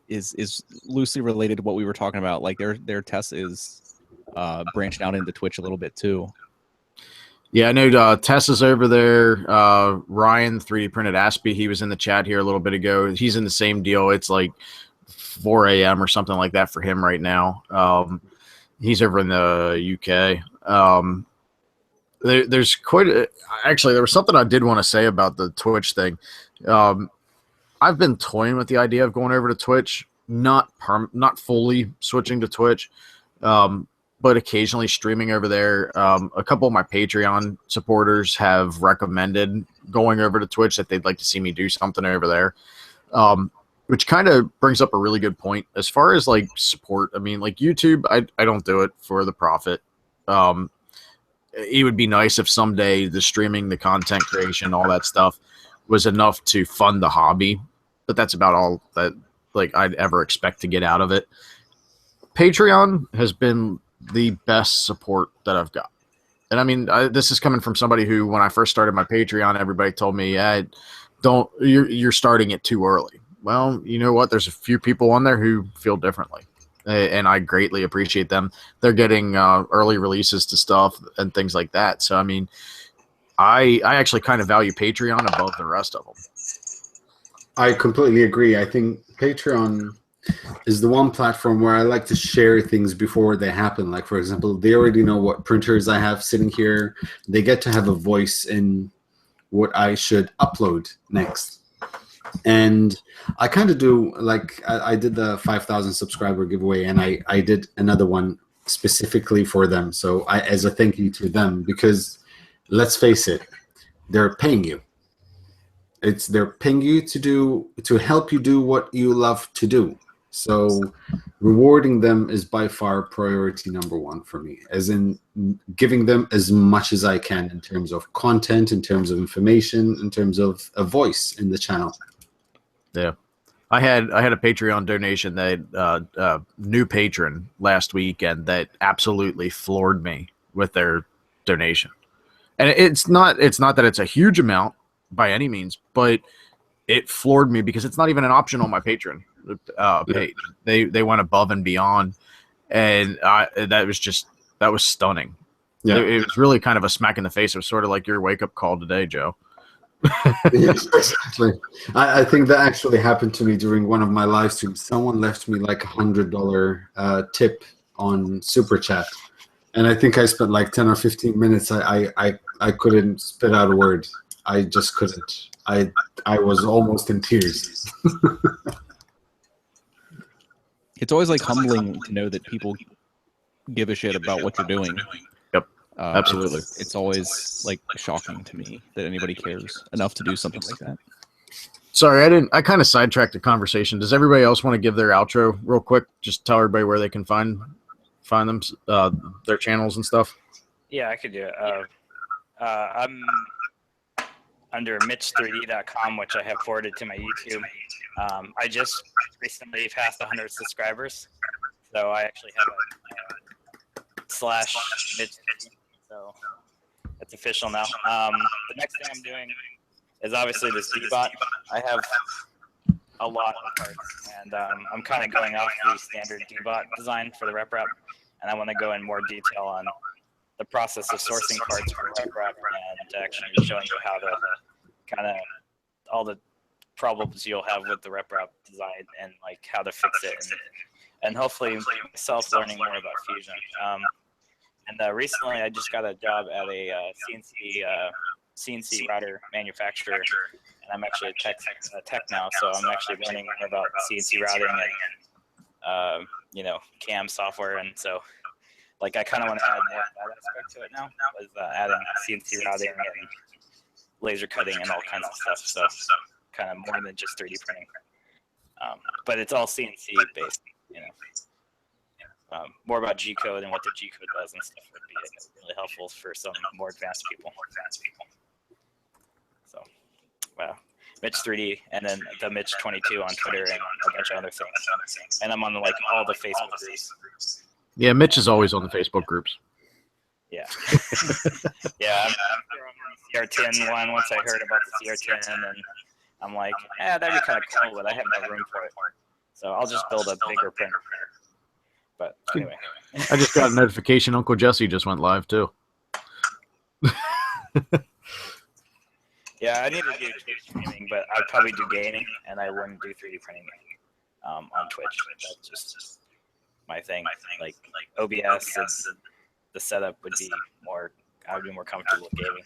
is loosely related to what we were talking about. Like their Tessa is branching out into Twitch a little bit too. Yeah, I know Tessa's over there. Ryan, 3D Printed Aspie, he was in the chat here a little bit ago. He's in the same deal. It's like 4 a.m. or something like that for him right now. He's over in the UK. There's actually, there was something I did want to say about the Twitch thing. I've been toying with the idea of going over to Twitch, not fully switching to Twitch, but occasionally streaming over there. A couple of my Patreon supporters have recommended going over to Twitch, that they'd like to see me do something over there, which kind of brings up a really good point. As far as like support, I mean, like YouTube, I don't do it for the profit. It would be nice if someday the streaming, the content creation, all that stuff was enough to fund the hobby, but that's about all that like I'd ever expect to get out of it. Patreon has been the best support that I've got. And I mean, this is coming from somebody who, when I first started my Patreon, everybody told me, you're starting it too early. Well, you know what? There's a few people on there who feel differently, and I greatly appreciate them. They're getting early releases to stuff and things like that. So, I mean, I actually kind of value Patreon above the rest of them. I completely agree. I think Patreon is the one platform where I like to share things before they happen. Like, for example, they already know what printers I have sitting here. They get to have a voice in what I should upload next. And I kind of do, like, I did the 5,000 subscriber giveaway, and I did another one specifically for them. So as a thank you to them, because let's face it, they're paying you. They're paying you to help you do what you love to do. So rewarding them is by far priority number one for me, as in giving them as much as I can in terms of content, in terms of information, in terms of a voice in the channel. Yeah. I had a Patreon donation that new patron last weekend that absolutely floored me with their donation. And it's not that it's a huge amount by any means, but it floored me because it's not even an option on my Patreon page. They went above and beyond, and that was stunning. Yeah. It was really kind of a smack in the face. It was sort of like your wake up call today, Joe. Yes, exactly. I think that actually happened to me during one of my live streams. Someone left me like $100 tip on Super Chat, and I think I spent like 10 or 15 minutes. I couldn't spit out a word. I just couldn't. I was almost in tears. It's always like humbling to know that people give a shit about what you're doing. Yep, absolutely. It's always like shocking to me that anybody cares enough to do something like that. Sorry, I kind of sidetracked the conversation. Does everybody else want to give their outro real quick? Just tell everybody where they can find them, their channels and stuff. Yeah, I could do it. I'm under mitch3d.com, which I have forwarded to my YouTube. I just recently passed 100 subscribers, so I actually have a / mitch3d, so it's official now. The next thing I'm doing is obviously this D-bot. I have a lot of parts, and I'm kind of going off the standard D-bot design for the rep wrap, and I want to go in more detail on the process of sourcing parts for rep wrap and actually showing you how to kind of all the problems you'll have with the rep wrap design and like how to fix it, and hopefully myself learning more about fusion. And recently I just got a job at a CNC CNC router manufacturer, and I'm actually a tech now, so I'm actually learning more about CNC routing and CAM software, and so like I kind of want to add more of that aspect to it now, with adding CNC routing and laser cutting and all kinds of stuff. So kind of more than just 3D printing, but it's all CNC based. More about G code and what the G code does and stuff would be really helpful for some more advanced people. So, wow. Mitch 3D, and then the Mitch 22 on Twitter, and a bunch of other things. And I'm on like all the Facebook groups. Yeah, Mitch is always on the Facebook groups. Yeah. Yeah, I'm on the CR10 one once I heard about the CR10, and I'm like, that'd be kind of cool, but I have no room for it. So I'll just build a bigger printer. But anyway. I just got a notification Uncle Jesse just went live, too. Yeah, I need to do Twitch streaming, but I'd probably do gaming, and I wouldn't do 3D printing on Twitch. That's just my thing. Like OBS and the setup would be more, I would be more comfortable with gaming.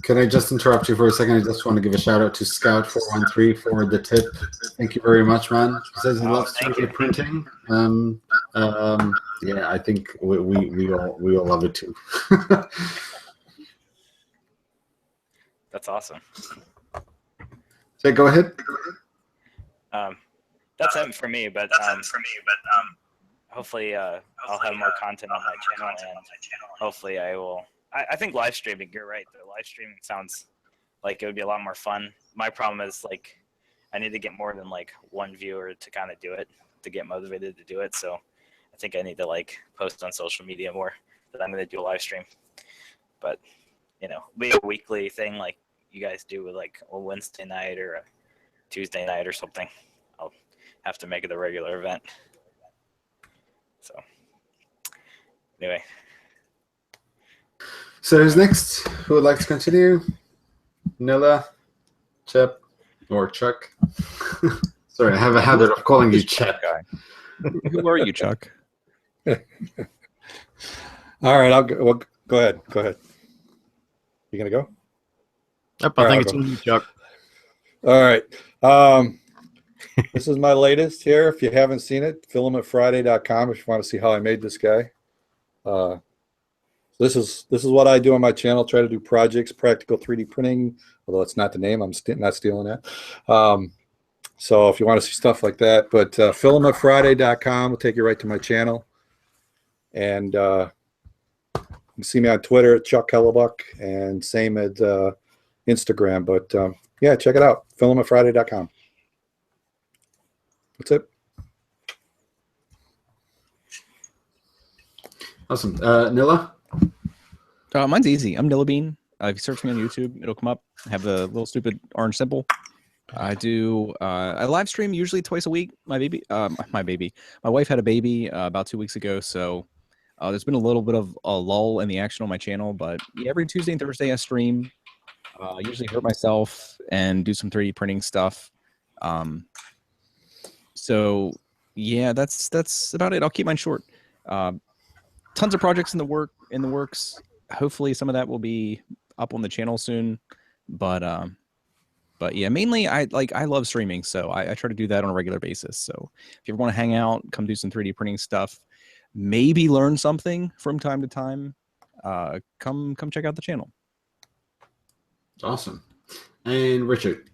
Can I just interrupt you for a second? I just want to give a shout out to Scout413 for the tip. Thank you very much, man. He says he loves 3D printing. Yeah, I think we all love it too. That's awesome. So go ahead. That's it for me, but hopefully I'll have more content on my channel, and hopefully I will. I think live streaming, you're right. The live streaming sounds like it would be a lot more fun. My problem is like I need to get more than like one viewer to kind of do it, to get motivated to do it. So I think I need to like post on social media more that I'm going to do a live stream. But be a weekly thing like you guys do with like a Wednesday night or a Tuesday night or something. I'll have to make it a regular event. So anyway. So who's next? Who would like to continue? Nilla, Chep, or Chuck? Sorry, I have a habit of calling you Chep. Who are you, Chuck? All right, I'll go. Well, go ahead. Go ahead. You gonna go? Yep, I think it's on you, Chuck. All right. This is my latest here. If you haven't seen it, filamentfriday.com if you want to see how I made this guy. This is what I do on my channel. Try to do projects, practical 3D printing, although it's not the name. I'm not stealing that. So if you want to see stuff like that, but filamentfriday.com will take you right to my channel. And you can see me on Twitter at Chuck Hellebuck, and same at Instagram. But yeah, check it out, filamentfriday.com. That's it. Awesome. Nilla? Mine's easy. I'm Nilla Bean. If you search me on YouTube, it'll come up. I have the little stupid orange symbol. I do. I live stream usually twice a week. My wife had a baby about 2 weeks ago, so there's been a little bit of a lull in the action on my channel. But yeah, every Tuesday and Thursday I stream. I usually hurt myself and do some 3D printing stuff. So yeah, that's about it. I'll keep mine short. Tons of projects in the works. Hopefully some of that will be up on the channel soon. But yeah, mainly I love streaming, so I try to do that on a regular basis. So if you ever want to hang out, come do some 3D printing stuff, maybe learn something from time to time, come check out the channel. Awesome. And Richard.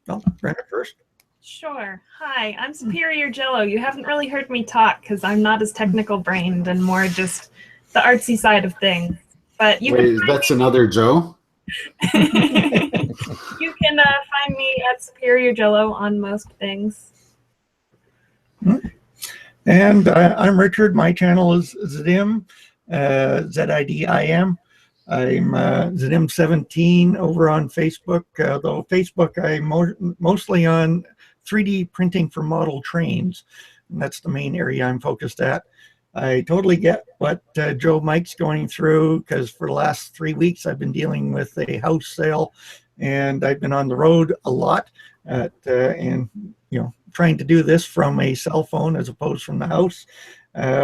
Well, Brenda first. Sure. Hi, I'm Superior Jello. You haven't really heard me talk because I'm not as technical brained and more just the artsy side of things. But you Wait, that's another Joe? You can find me at Superior Jello on most things. And I'm Richard. My channel is Zidim, Z-I-D-I-M. I'm Zidim17 over on Facebook. Though Facebook, I'm mostly on 3D printing for model trains. And that's the main area I'm focused at. I totally get what Joe Mike's going through, because for the last 3 weeks I've been dealing with a house sale, and I've been on the road a lot and trying to do this from a cell phone as opposed from the house.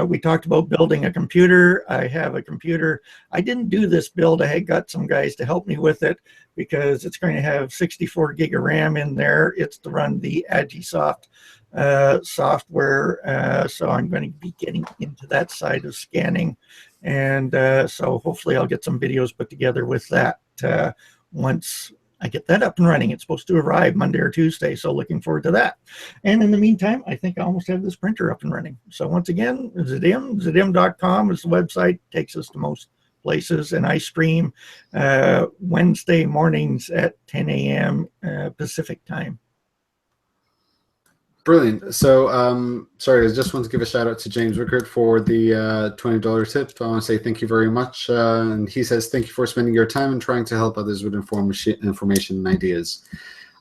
We talked about building a computer. I have a computer. I didn't do this build. I had got some guys to help me with it because it's going to have 64 gig of RAM in there. It's to run the Agisoft software. So I'm going to be getting into that side of scanning. And so hopefully I'll get some videos put together with that once I get that up and running. It's supposed to arrive Monday or Tuesday, so looking forward to that. And in the meantime, I think I almost have this printer up and running. So once again, Zadim.com is the website, takes us to most places, and I stream Wednesday mornings at 10 a.m. Pacific time. Brilliant. So, sorry, I just want to give a shout out to James Rickard for the $20 tip. I want to say thank you very much. And he says, thank you for spending your time and trying to help others with information and ideas.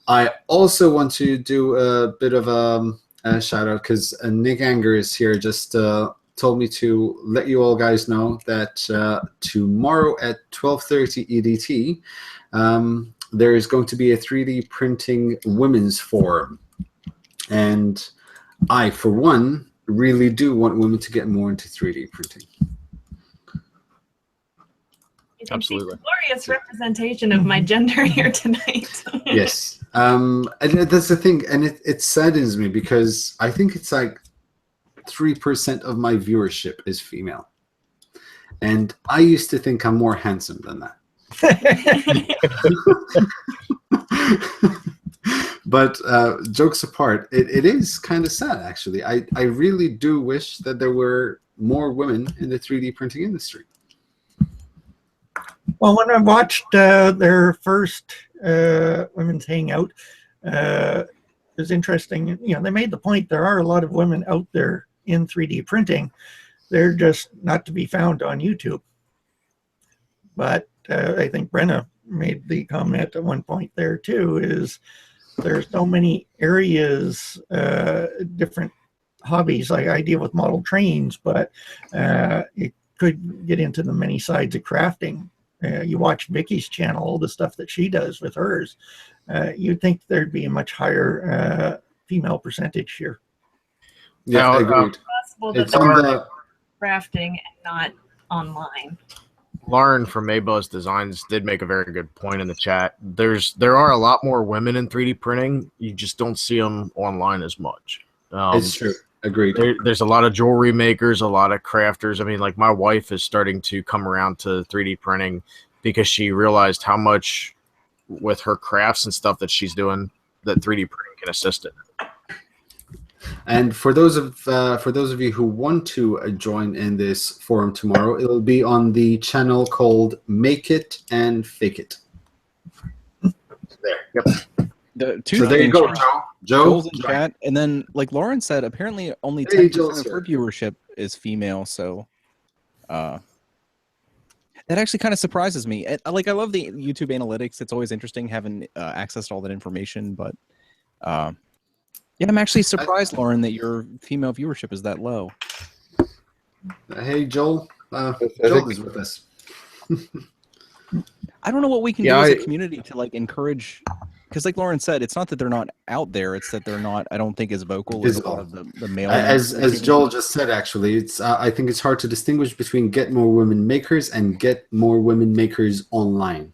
I also want to do a bit of a shout out because Nick Anger is here, just told me to let you all guys know that tomorrow at 12:30 EDT, there is going to be a 3D printing women's forum. And I, for one, really do want women to get more into 3D printing. You can see the glorious representation of my gender here tonight. Yes. And that's the thing. And it saddens me because I think it's like 3% of my viewership is female. And I used to think I'm more handsome than that. But jokes apart, it is kind of sad, actually. I really do wish that there were more women in the 3D printing industry. Well, when I watched their first women's hangout, it was interesting. You know, they made the point there are a lot of women out there in 3D printing. They're just not to be found on YouTube. But I think Brenna made the comment at one point there too, is there's so many areas, different hobbies. Like I deal with model trains, but it could get into the many sides of crafting. You watch Vicky's channel, all the stuff that she does with hers. You'd think there'd be a much higher female percentage here. Yeah, I agreed. It's on the crafting and not online. Lauren from Maybuzz Designs did make a very good point in the chat. There are a lot more women in 3D printing. You just don't see them online as much. It's true. Agreed. There's a lot of jewelry makers, a lot of crafters. I mean, like my wife is starting to come around to 3D printing because she realized how much with her crafts and stuff that she's doing that 3D printing can assist in. And for those of you who want to join in this forum tomorrow, it will be on the channel called Make It and Fake It. There. Yep. So there you go, Joe. Joel's in chat, and then like Lauren said, apparently only 10% of her viewership is female. So, that actually kind of surprises me. Like I love the YouTube analytics; it's always interesting having access to all that information. But yeah, I'm actually surprised, Lauren, that your female viewership is that low. Hey, Joel. Joel is with us. I don't know what we can do as a community to like encourage. Because like Lauren said, it's not that they're not out there; it's that they're not. I don't think as vocal as a lot of the male. As Joel just said, actually, it's. I think it's hard to distinguish between get more women makers and get more women makers online.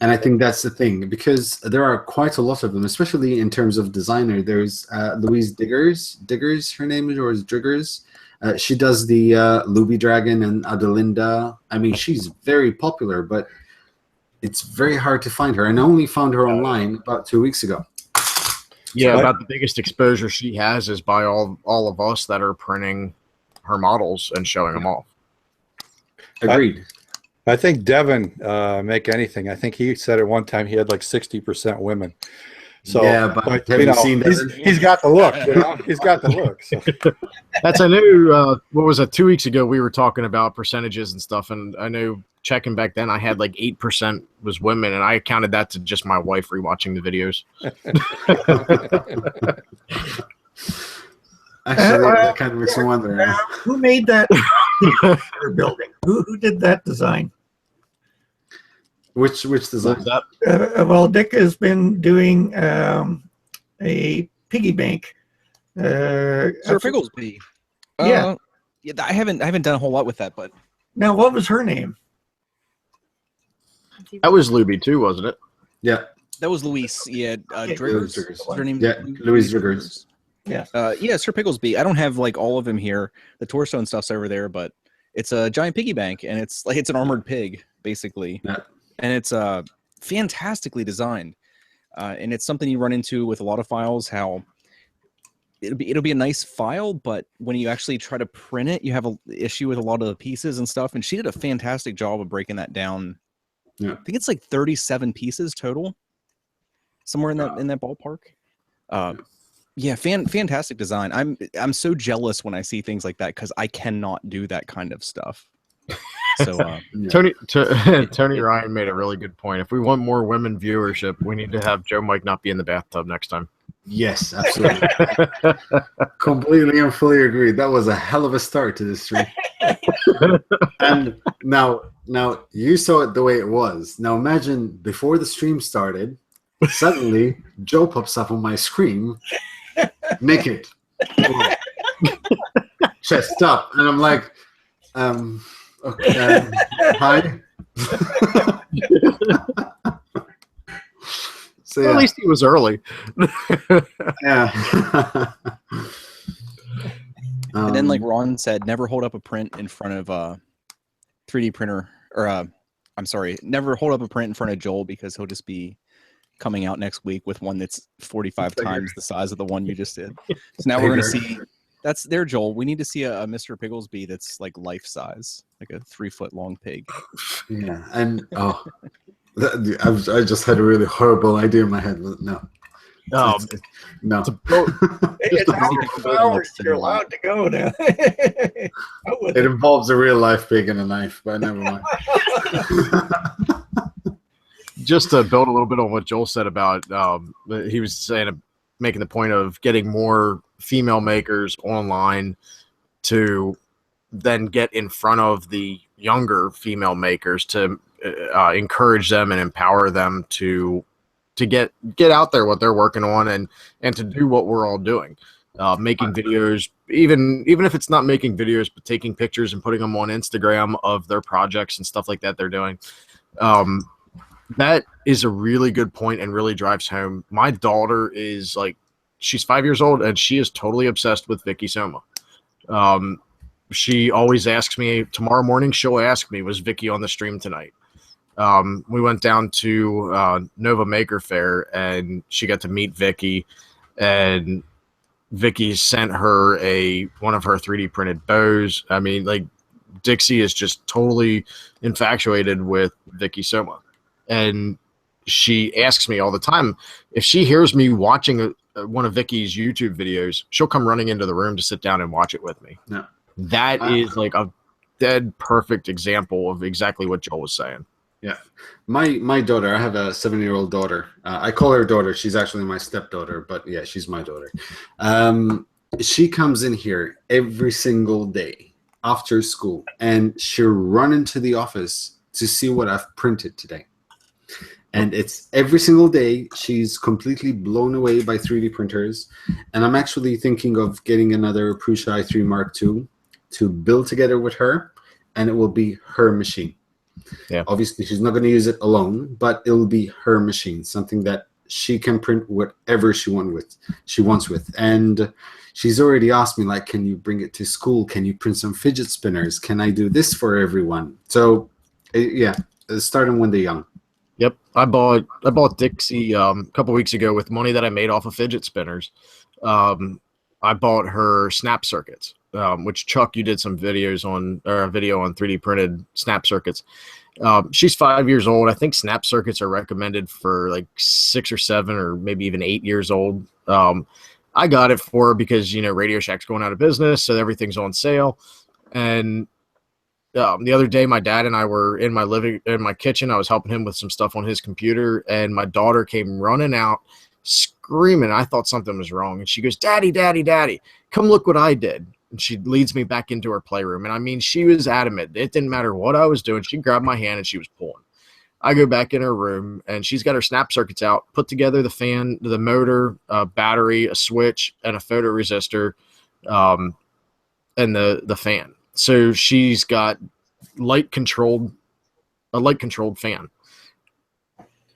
And I think that's the thing, because there are quite a lot of them, especially in terms of designer. There's Louise Diggers, her name is, or is Driggers. She does the Luby Dragon and Adelinda. I mean, she's very popular, but it's very hard to find her. And I only found her online about 2 weeks ago. Yeah, about the biggest exposure she has is by all of us that are printing her models and showing them off. Agreed. I think Devin, Make Anything, I think he said at one time he had like 60% women. So yeah, but have you seen that? He's got the look, you know? He's got the look. So. That's, I knew, what was it, 2 weeks ago we were talking about percentages and stuff, and I knew checking back then I had like 8% was women, and I counted that to just my wife rewatching the videos. Actually, that kind of makes me wonder. Who made that building? Who did that design? Which design? Well, Dick has been doing a piggy bank. Sir Pickles Piggy. Yeah. Yeah, I haven't done a whole lot with that, but Now, what was her name? That was Luby too, wasn't it? Yeah. that was Luis. Yeah, Okay. Driggers. Driggers. What's her name? Yeah, Louise Driggers. Yes. Yeah, Sir Picklesby. I don't have like all of them here. The torso and stuff's over there, but it's a giant piggy bank, and it's like it's an armored pig, basically. Yeah. And it's fantastically designed. And it's something you run into with a lot of files, how it'll be a nice file, but when you actually try to print it, you have an issue with a lot of the pieces and stuff. And she did a fantastic job of breaking that down. Yeah. I think it's like 37 pieces total, somewhere in that ballpark. Yeah, fantastic design. I'm so jealous when I see things like that because I cannot do that kind of stuff. So Tony Ryan made a really good point. If we want more women viewership, we need to have Joe Mike not be in the bathtub next time. Yes, absolutely. Completely and fully agreed. That was a hell of a start to this stream. And now you saw it the way it was. Now imagine before the stream started, suddenly Joe pops up on my screen, naked, chest up, and I'm like, okay, hi. So, Well, at least he was early. yeah. and then, like Ron said, never hold up a print in front of a 3D printer, or I'm sorry, never hold up a print in front of Joel because he'll just be coming out next week with one that's 45 times the size of the one you just did. So now we're going to see. That's there, Joel. We need to see a Mr. Pigglesby that's like life size, like a 3-foot long pig. Yeah, and I just had a really horrible idea in my head. No. No. It's after 2 hours. You're allowed to go now. It involves a real life pig and a knife, but never mind. Just to build a little bit on what Joel said about, he was saying, making the point of getting more female makers online to then get in front of the younger female makers to encourage them and empower them to get out there what they're working on and to do what we're all doing, making videos, even if it's not making videos, but taking pictures and putting them on Instagram of their projects and stuff like that they're doing. That is a really good point and really drives home. My daughter is like, she's 5 years old and she is totally obsessed with Vicky Soma. She always asks me, tomorrow morning she'll ask me, was Vicky on the stream tonight? We went down to Nova Maker Faire and she got to meet Vicky, and Vicky sent her one of her 3D printed bows. I mean, like, Dixie is just totally infatuated with Vicky Soma. And she asks me all the time, if she hears me watching one of Vicky's YouTube videos, she'll come running into the room to sit down and watch it with me. No. That is like a dead perfect example of exactly what Joel was saying. Yeah. My daughter, I have a 7-year-old daughter. I call her daughter. She's actually my stepdaughter, but yeah, she's my daughter. She comes in here every single day after school, and she'll run into the office to see what I've printed today. And it's every single day. She's completely blown away by 3D printers. And I'm actually thinking of getting another Prusa i3 Mark II to build together with her, and it will be her machine. Yeah. Obviously, she's not going to use it alone, but it will be her machine, something that she can print whatever she wants with. And she's already asked me, like, can you bring it to school? Can you print some fidget spinners? Can I do this for everyone? So, yeah, starting when they're young. Yep, I bought Dixie a couple weeks ago with money that I made off of fidget spinners. I bought her snap circuits, which Chuck, you did some videos on, or a video on 3D printed snap circuits. She's 5 years old. I think snap circuits are recommended for like 6 or 7 or maybe even 8 years old. I got it for her because, you know, Radio Shack's going out of business, so everything's on sale. And the other day, my dad and I were in my kitchen. I was helping him with some stuff on his computer, and my daughter came running out, screaming. I thought something was wrong, and she goes, "Daddy, Daddy, Daddy, come look what I did!" And she leads me back into her playroom. And I mean, she was adamant. It didn't matter what I was doing. She grabbed my hand and she was pulling. I go back in her room, and she's got her snap circuits out, put together the fan, the motor, a battery, a switch, and a photoresistor. and the fan. So she's got a light controlled fan.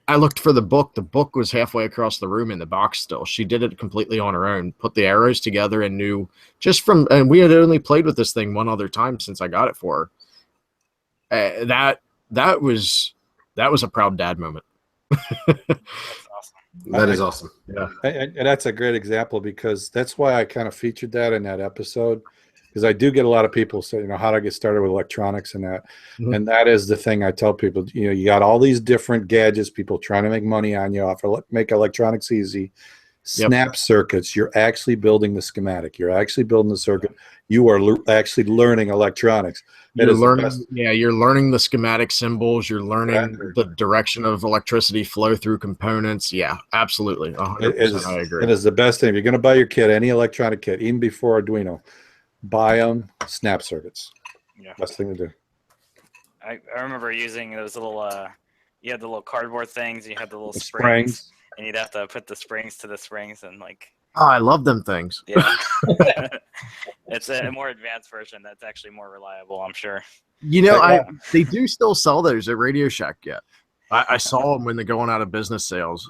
I looked for the book. The book was halfway across the room in the box still. She did it completely on her own, put the arrows together and knew and we had only played with this thing one other time since I got it for her. That was a proud dad moment. That's awesome. That is awesome. Yeah. And that's a great example, because that's why I kind of featured that in that episode, because I do get a lot of people say, you know, how do I get started with electronics and that. Mhm. And that is the thing I tell people, you know, you got all these different gadgets, people trying to make money on you, make electronics easy. Yep. Snap circuits, you're actually building the schematic. You're actually building the circuit. You are actually learning electronics. You're learning the schematic symbols. You're learning the direction of electricity flow through components. Yeah, absolutely. 100%. I agree. It is the best thing. If you're going to buy your kit, any electronic kit, even before Arduino, buy them snap circuits. Yeah. Best thing to do. I remember using those little, you had the little cardboard things, you had the little The springs, and you'd have to put the springs to the springs and like. Oh, I love them things. Yeah. It's a more advanced version that's actually more reliable, I'm sure. You know, they do still sell those at Radio Shack yet. I saw them when they're going out of business sales.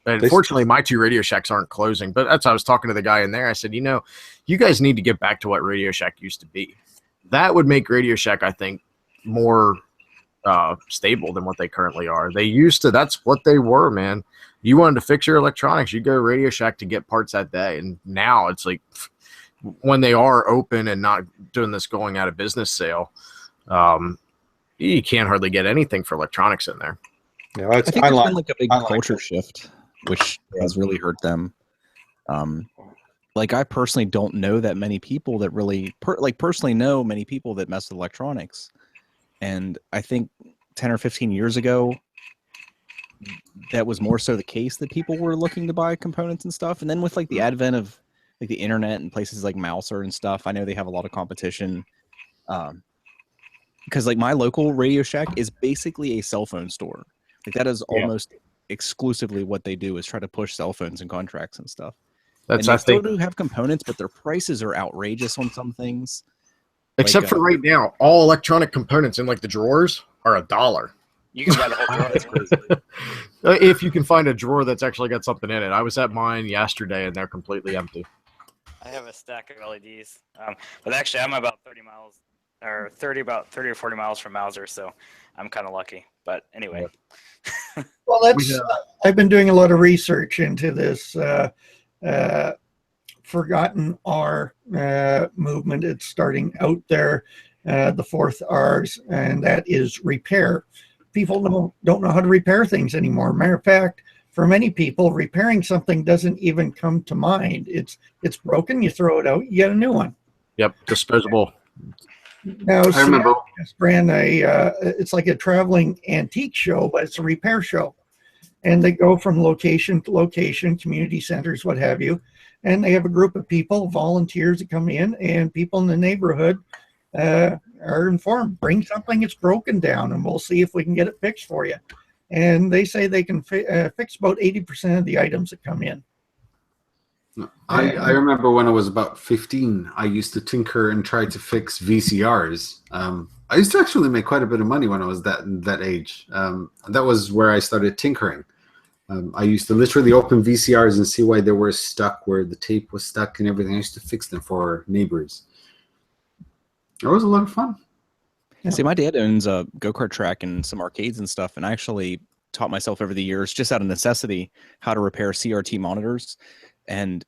Unfortunately, my 2 Radio Shacks aren't closing, but that's I was talking to the guy in there. I said, you know, you guys need to get back to what Radio Shack used to be. That would make Radio Shack, I think, more stable than what they currently are. They used to, that's what they were, man. You wanted to fix your electronics, you go to Radio Shack to get parts that day. And now it's like, when they are open and not doing this going out of business sale, you can't hardly get anything for electronics in there. Yeah, I think there's been like a big culture shift, which has really hurt them. Like I personally don't know that many people that really personally know many people that mess with electronics. And I think 10 or 15 years ago, that was more so the case, that people were looking to buy components and stuff. And then with like the advent of like the internet and places like Malta and stuff, I know they have a lot of competition. Because like my local Radio Shack is basically a cell phone store. Like that is almost exclusively what they do, is try to push cell phones and contracts and stuff. And they still do have components, but their prices are outrageous on some things. Except for right now, all electronic components in like the drawers are $1. You can buy the whole drawer. That's crazy. If you can find a drawer that's actually got something in it. I was at mine yesterday and they're completely empty. I have a stack of LEDs, but actually I'm about 30 miles, or about 30 or 40 miles from Mauser, so I'm kind of lucky. But anyway. Well, that's I've been doing a lot of research into this Forgotten R movement. It's starting out there, the 4th R's, and that is repair. People don't know how to repair things anymore. Matter of fact, for many people, repairing something doesn't even come to mind. It's broken, you throw it out, you get a new one. Yep, disposable. Now, I remember just ran it's like a traveling antique show, but it's a repair show. And they go from location to location, community centers, what have you. And they have a group of people, volunteers that come in, and people in the neighborhood are informed, bring something that's broken down and we'll see if we can get it fixed for you. And they say they can fix about 80% of the items that come in. I remember when I was about 15, I used to tinker and try to fix VCRs. I used to actually make quite a bit of money when I was that age. That was where I started tinkering. I used to literally open VCRs and see why they were stuck, where the tape was stuck and everything. I used to fix them for neighbors. It was a lot of fun. Yeah. See, my dad owns a go-kart track and some arcades and stuff, and I actually taught myself over the years, just out of necessity, how to repair CRT monitors. And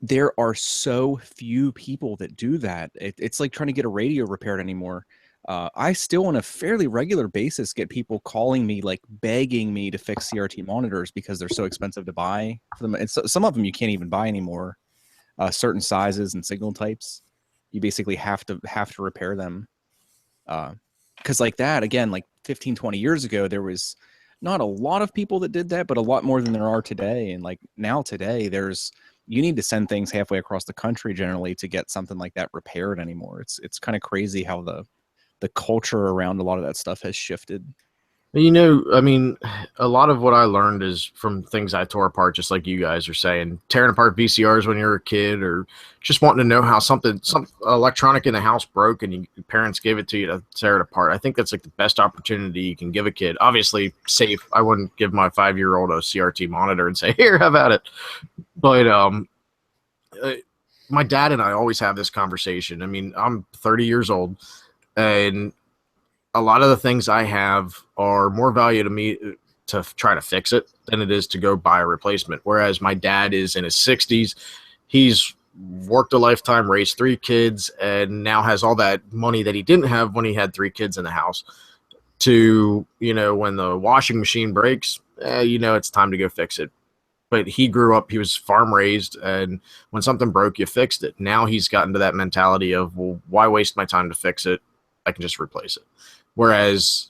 there are so few people that do that. It's like trying to get a radio repaired anymore. I still, on a fairly regular basis, get people calling me, like begging me to fix CRT monitors because they're so expensive to buy for them. And so, some of them you can't even buy anymore. Certain sizes and signal types, you basically have to repair them. Because like that, again, like 15, 20 years ago, there was not a lot of people that did that, but a lot more than there are today. And like now today, you need to send things halfway across the country generally to get something like that repaired anymore. It's kind of crazy how the culture around a lot of that stuff has shifted. You know, I mean, a lot of what I learned is from things I tore apart, just like you guys are saying. Tearing apart VCRs when you were a kid, or just wanting to know how some electronic in the house broke and your parents gave it to you to tear it apart. I think that's like the best opportunity you can give a kid. Obviously, safe. I wouldn't give my 5-year-old a CRT monitor and say, "Here, have at it." But my dad and I always have this conversation. I mean, I'm 30 years old, and a lot of the things I have are more value to me to try to fix it than it is to go buy a replacement. Whereas my dad is in his 60s. He's worked a lifetime, raised 3 kids, and now has all that money that he didn't have when he had 3 kids in the house to, you know, when the washing machine breaks, you know, it's time to go fix it. But he grew up, he was farm raised, and when something broke, you fixed it. Now he's gotten to that mentality of, well, why waste my time to fix it? I can just replace it. Whereas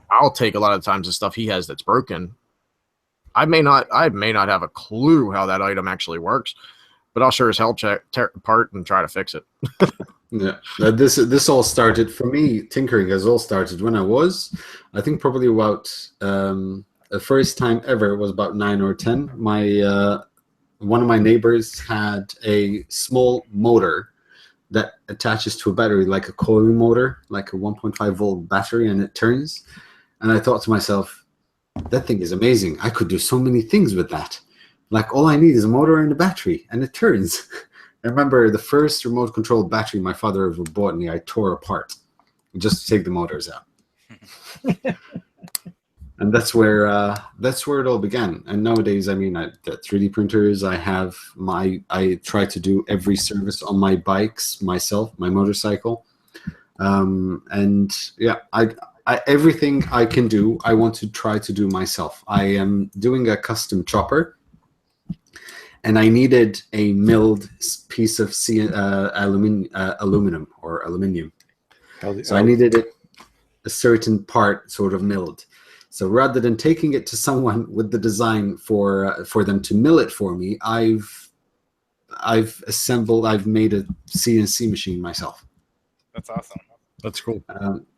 I'll take a lot of times the stuff he has that's broken. I may not have a clue how that item actually works, but I'll sure as hell tear it apart and try to fix it. Yeah, this all started for me. Tinkering has all started when I think probably about the first time ever was about 9 or 10. My one of my neighbors had a small motor that attaches to a battery, like a coiling motor, like a 1.5 volt battery, and it turns. And I thought to myself, that thing is amazing. I could do so many things with that. Like, all I need is a motor and a battery, and it turns. I remember the first remote controlled battery my father ever bought me, I tore apart just to take the motors out. And that's where it all began. And nowadays, I mean, the 3D printers, I try to do every service on my bikes myself, my motorcycle. And yeah, everything I can do, I want to try to do myself. I am doing a custom chopper, and I needed a milled piece of aluminum. So I needed it a certain part sort of milled. So rather than taking it to someone with the design for them to mill it for me, I've made a CNC machine myself. That's awesome. That's cool.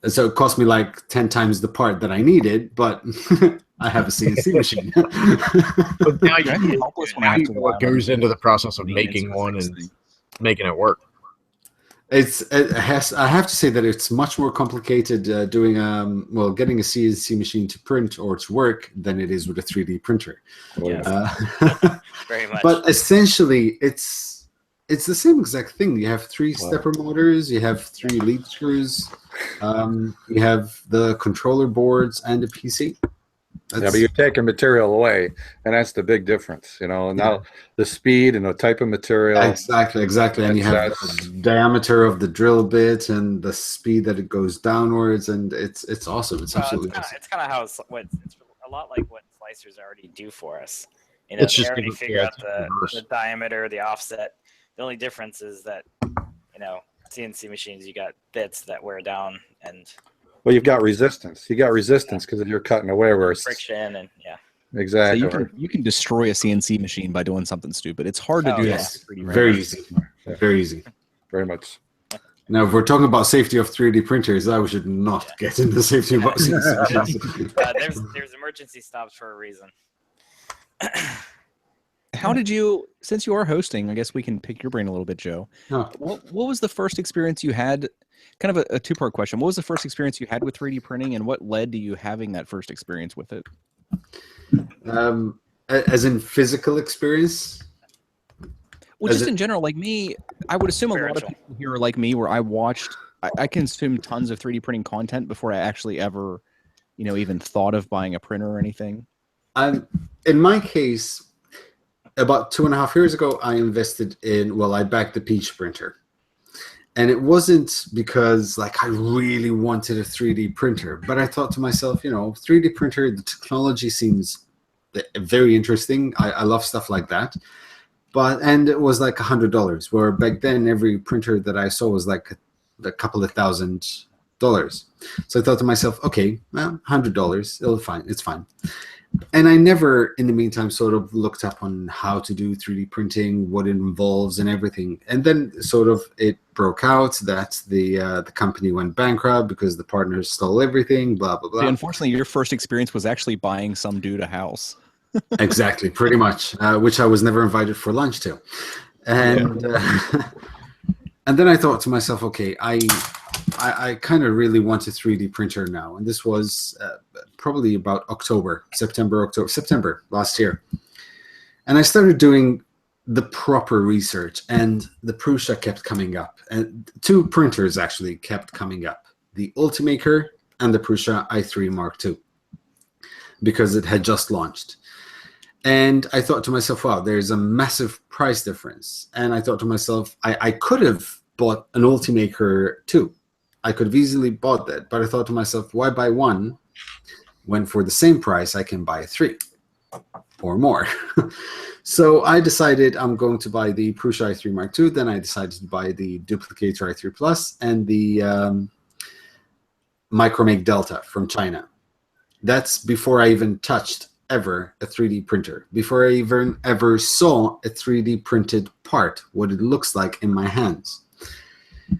So it cost me like 10 times the part that I needed, but I have a CNC machine. But now you know what goes into the process of making one and making it work. I have to say that it's much more complicated getting a CNC machine to print or to work than it is with a 3D printer. Yes. Very much. But essentially, it's the same exact thing. You have 3 stepper motors, you have 3 lead screws, you have the controller boards and a PC. Yeah, but you're taking material away, and that's the big difference, you know. Now the speed and the type of material. Exactly. And you have the diameter of the drill bit and the speed that it goes downwards, and it's awesome. It's absolutely awesome. It's kind of how it's a lot like what slicers already do for us. You know, It's they just already figure out the reverse. diameter, the offset. The only difference is that, you know, CNC machines, you got bits that wear down and. Well, you've got resistance. You got resistance because you're cutting away where it's friction and exactly. So you can destroy a CNC machine by doing something stupid. It's hard to do that. Very easy. Very easy. Very much. Now, if we're talking about safety of 3D printers, I should not get into safety about CNC machines. There's emergency stops for a reason. How did you, since you are hosting, I guess we can pick your brain a little bit, Joe. Huh. What was the first experience you had? Kind of a 2-part question. What was the first experience you had with 3D printing, and what led to you having that first experience with it? As in physical experience? Well, just in general, like me, I would assume a lot of people here are like me, where I consumed tons of 3D printing content before I actually ever, even thought of buying a printer or anything. In my case, about 2.5 years ago, I backed the Peach printer. And it wasn't because I really wanted a 3D printer, but I thought to myself, 3D printer, the technology seems very interesting. I love stuff like that. And it was like $100, where back then every printer that I saw was like a couple of $1,000. So I thought to myself, okay, well, $100, it's fine. And I never, in the meantime, sort of looked up on how to do 3D printing, what it involves, and everything. And then sort of it broke out that the company went bankrupt because the partners stole everything. Blah blah blah. See, unfortunately, your first experience was actually buying some dude a house. Exactly, pretty much, which I was never invited for lunch to. And and then I thought to myself, okay, I kind of really want a 3D printer now. And this was probably about September last year. And I started doing the proper research, and the Prusa kept coming up. And two printers actually kept coming up, the Ultimaker and the Prusa i3 Mark II, because it had just launched. And I thought to myself, wow, there's a massive price difference. And I thought to myself, I could have bought an Ultimaker too. I could have easily bought that. But I thought to myself, why buy one when for the same price I can buy three or more? So I decided I'm going to buy the Prusa i3 Mark II. Then I decided to buy the Duplicator i3 Plus and the Micromake Delta from China. That's before I even touched ever a 3D printer, before I even ever saw a 3D printed part, what it looks like in my hands.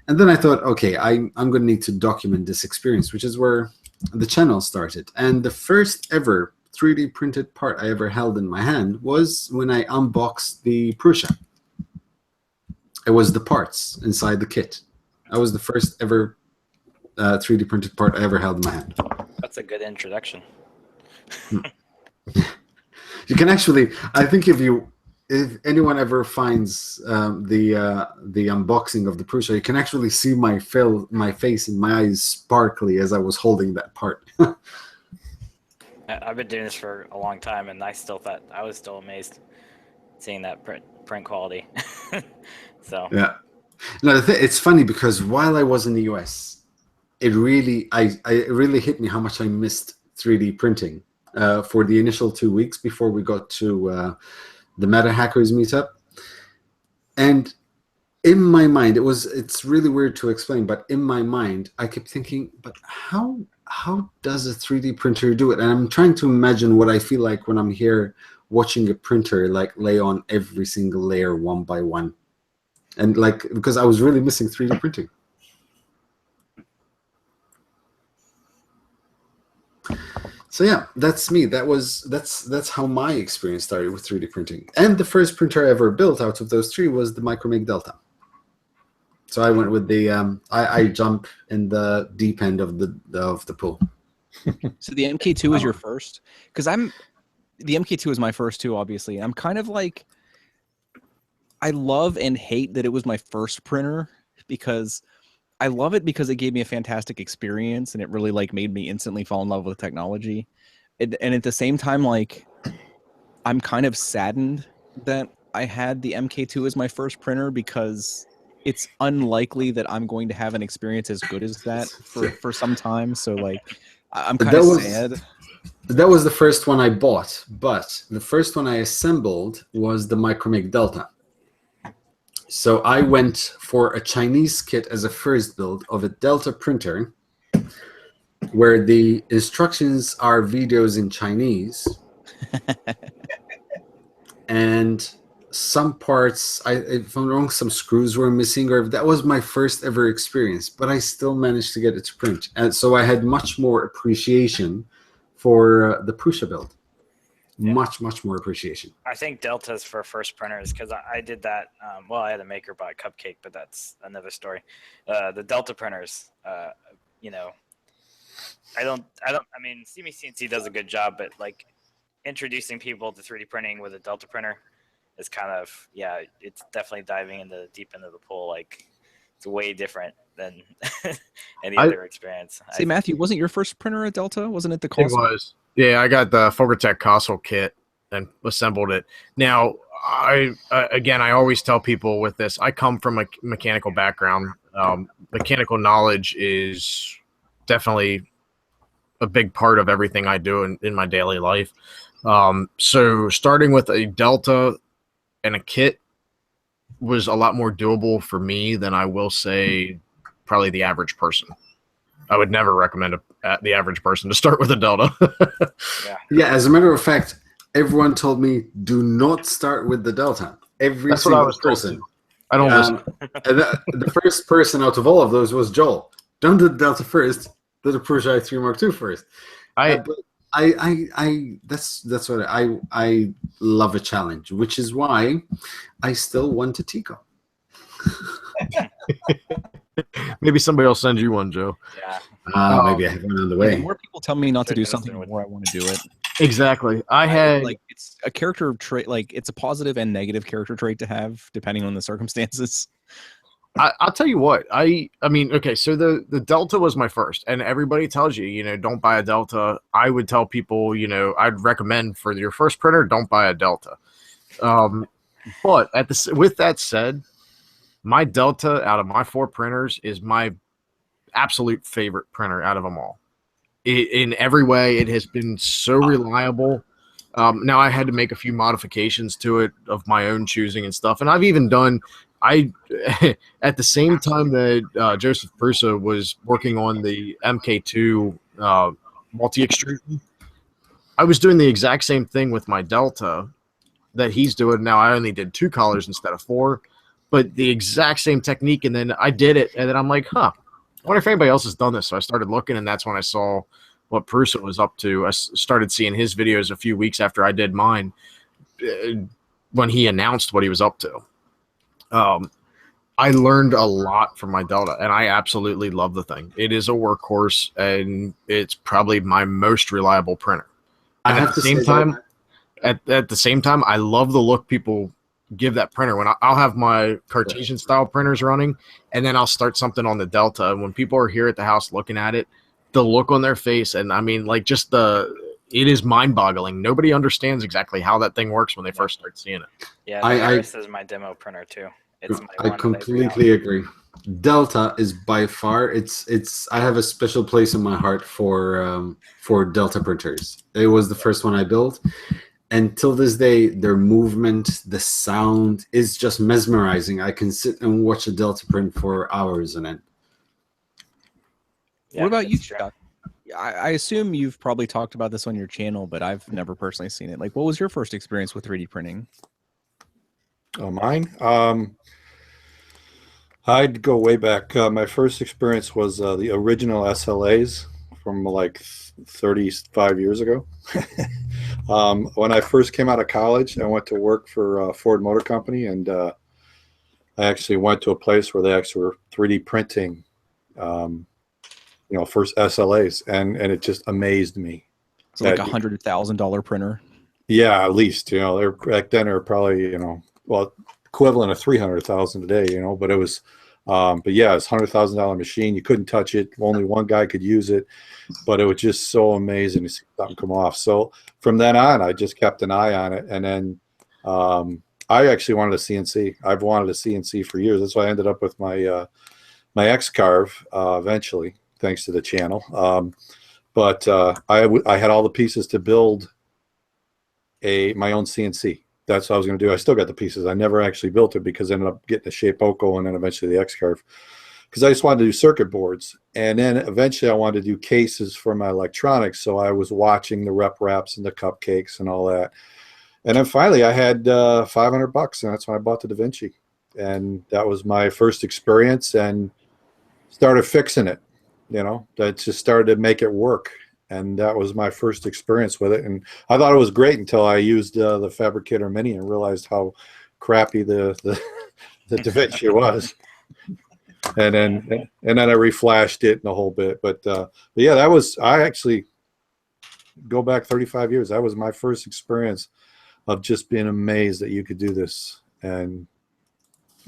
And then I thought, okay, I'm going to need to document this experience, which is where the channel started. And the first ever 3D printed part I ever held in my hand was when I unboxed the Prusa. It was the parts inside the kit. That was the first ever 3D printed part I ever held in my hand. That's a good introduction. You can actually, I think if anyone ever finds the unboxing of the Prusa, you can actually see my face and my eyes sparkly as I was holding that part. I've been doing this for a long time, and I was still amazed seeing that print quality. So yeah, no, it's funny because while I was in the US, it really hit me how much I missed 3D printing. For the initial 2 weeks before we got to the Meta Hackers meetup. And in my mind, it's really weird to explain, but in my mind, I kept thinking, but how does a 3D printer do it? And I'm trying to imagine what I feel like when I'm here watching a printer like lay on every single layer one by one. And like, because I was really missing 3D printing. So yeah, that's me. That's how my experience started with 3D printing. And the first printer I ever built out of those three was the Micromake Delta. So I went with the I jump in the deep end of the pool. So the MK2 is your first? Because the MK2 was my first too, obviously. And I'm kind of like, I love and hate that it was my first printer, because I love it because it gave me a fantastic experience and it really like made me instantly fall in love with technology. And at the same time, like, I'm kind of saddened that I had the MK2 as my first printer, because it's unlikely that I'm going to have an experience as good as that for some time. So like, I'm kind of sad. That was the first one I bought, but the first one I assembled was the Micromake Delta. So I went for a Chinese kit as a first build of a Delta printer, where the instructions are videos in Chinese, and some parts, if I'm wrong, some screws were missing, or that was my first ever experience, but I still managed to get it to print. And so I had much more appreciation for the Prusa build. Yeah. Much more appreciation. I think Deltas for first printers, because I did that. Well, I had a MakerBot Cupcake, but that's another story. The Delta printers, you know, I mean, CMC does a good job, but like introducing people to 3D printing with a Delta printer is kind of, yeah, it's definitely diving into the deep end of the pool. Like, it's way different than any other experience. See, Matthew, wasn't your first printer a Delta? Wasn't it the It Cosmo? was. Yeah, I got the Fogertech Castle kit and assembled it. Now, I always tell people with this, I come from a mechanical background. Mechanical knowledge is definitely a big part of everything I do in my daily life. So starting with a Delta and a kit was a lot more doable for me than I will say probably the average person. I would never recommend the average person to start with a Delta. Yeah, as a matter of fact, everyone told me do not start with the Delta. Every That's what I single was told person. too. I don't listen. And the first person out of all of those was Joel. Don't do the Delta first. Do the Prusa i3 Mark II first. But that's what I love a challenge, which is why I still want a Tico. Maybe somebody else send you one, Joe. Yeah. Maybe I have one on the way. The more people tell me not to do something, the more I want to do it. Exactly. I had like it's a character trait. Like it's a positive and negative character trait to have depending on the circumstances. I'll tell you what. I mean, okay, so the Delta was my first, and everybody tells you, you know, don't buy a Delta. I would tell people, you know, I'd recommend for your first printer, don't buy a Delta. But with that said, my Delta out of my 4 printers is my absolute favorite printer out of them all. In every way, it has been so reliable. Now I had to make a few modifications to it of my own choosing and stuff, and I've even done. At the same time that Joseph Prusa was working on the MK2 multi-extrusion, I was doing the exact same thing with my Delta that he's doing now. I only did 2 collars instead of 4, but the exact same technique. And then I did it, and then I'm like, I wonder if anybody else has done this. So I started looking, and that's when I saw what Prusa was up to. I started seeing his videos a few weeks after I did mine when he announced what he was up to. I learned a lot from my Delta, and I absolutely love the thing. It is a workhorse, and it's probably my most reliable printer. And at the same time, I love the look people give that printer. When I'll have my Cartesian style printers running, and then I'll start something on the Delta, and when people are here at the house looking at it, the look on their face, and I mean, like, just it is mind-boggling. Nobody understands exactly how that thing works when they first start seeing it. Yeah, this is my demo printer too. It's my I completely agree. Delta is by far I have a special place in my heart for Delta printers. It was the first one I built, and till this day, their movement, the sound is just mesmerizing. I can sit and watch a Delta print for hours on end. What about you, Chuck? I assume you've probably talked about this on your channel, but I've never personally seen it. Like, what was your first experience with 3D printing? Oh, mine? I'd go way back. My first experience was the original SLAs from like 35 years ago. When I first came out of college, I went to work for Ford Motor Company, and I actually went to a place where they actually were 3D printing first SLAs, and it just amazed me. So like $100,000 printer. Yeah, at least, they're back then, they were probably, equivalent of 300,000 today, but it was, but yeah, it's $100,000 machine. You couldn't touch it. Only one guy could use it, but it was just so amazing to see something come off. So from then on, I just kept an eye on it. And then I actually wanted a CNC. I've wanted a CNC for years. That's why I ended up with my, my X-Carve eventually, thanks to the channel. But I had all the pieces to build my own CNC. That's what I was going to do. I still got the pieces. I never actually built it because I ended up getting the Shapeoko and then eventually the X-Carve, because I just wanted to do circuit boards. And then eventually I wanted to do cases for my electronics. So I was watching the rep wraps and the cupcakes and all that. And then finally I had $500, and that's when I bought the Da Vinci. And that was my first experience, and started fixing it. That just started to make it work. And that was my first experience with it. And I thought it was great until I used the Fabricator Mini and realized how crappy the Da Vinci was. And then I reflashed it and the whole bit. But yeah, I actually go back 35 years. That was my first experience of just being amazed that you could do this. And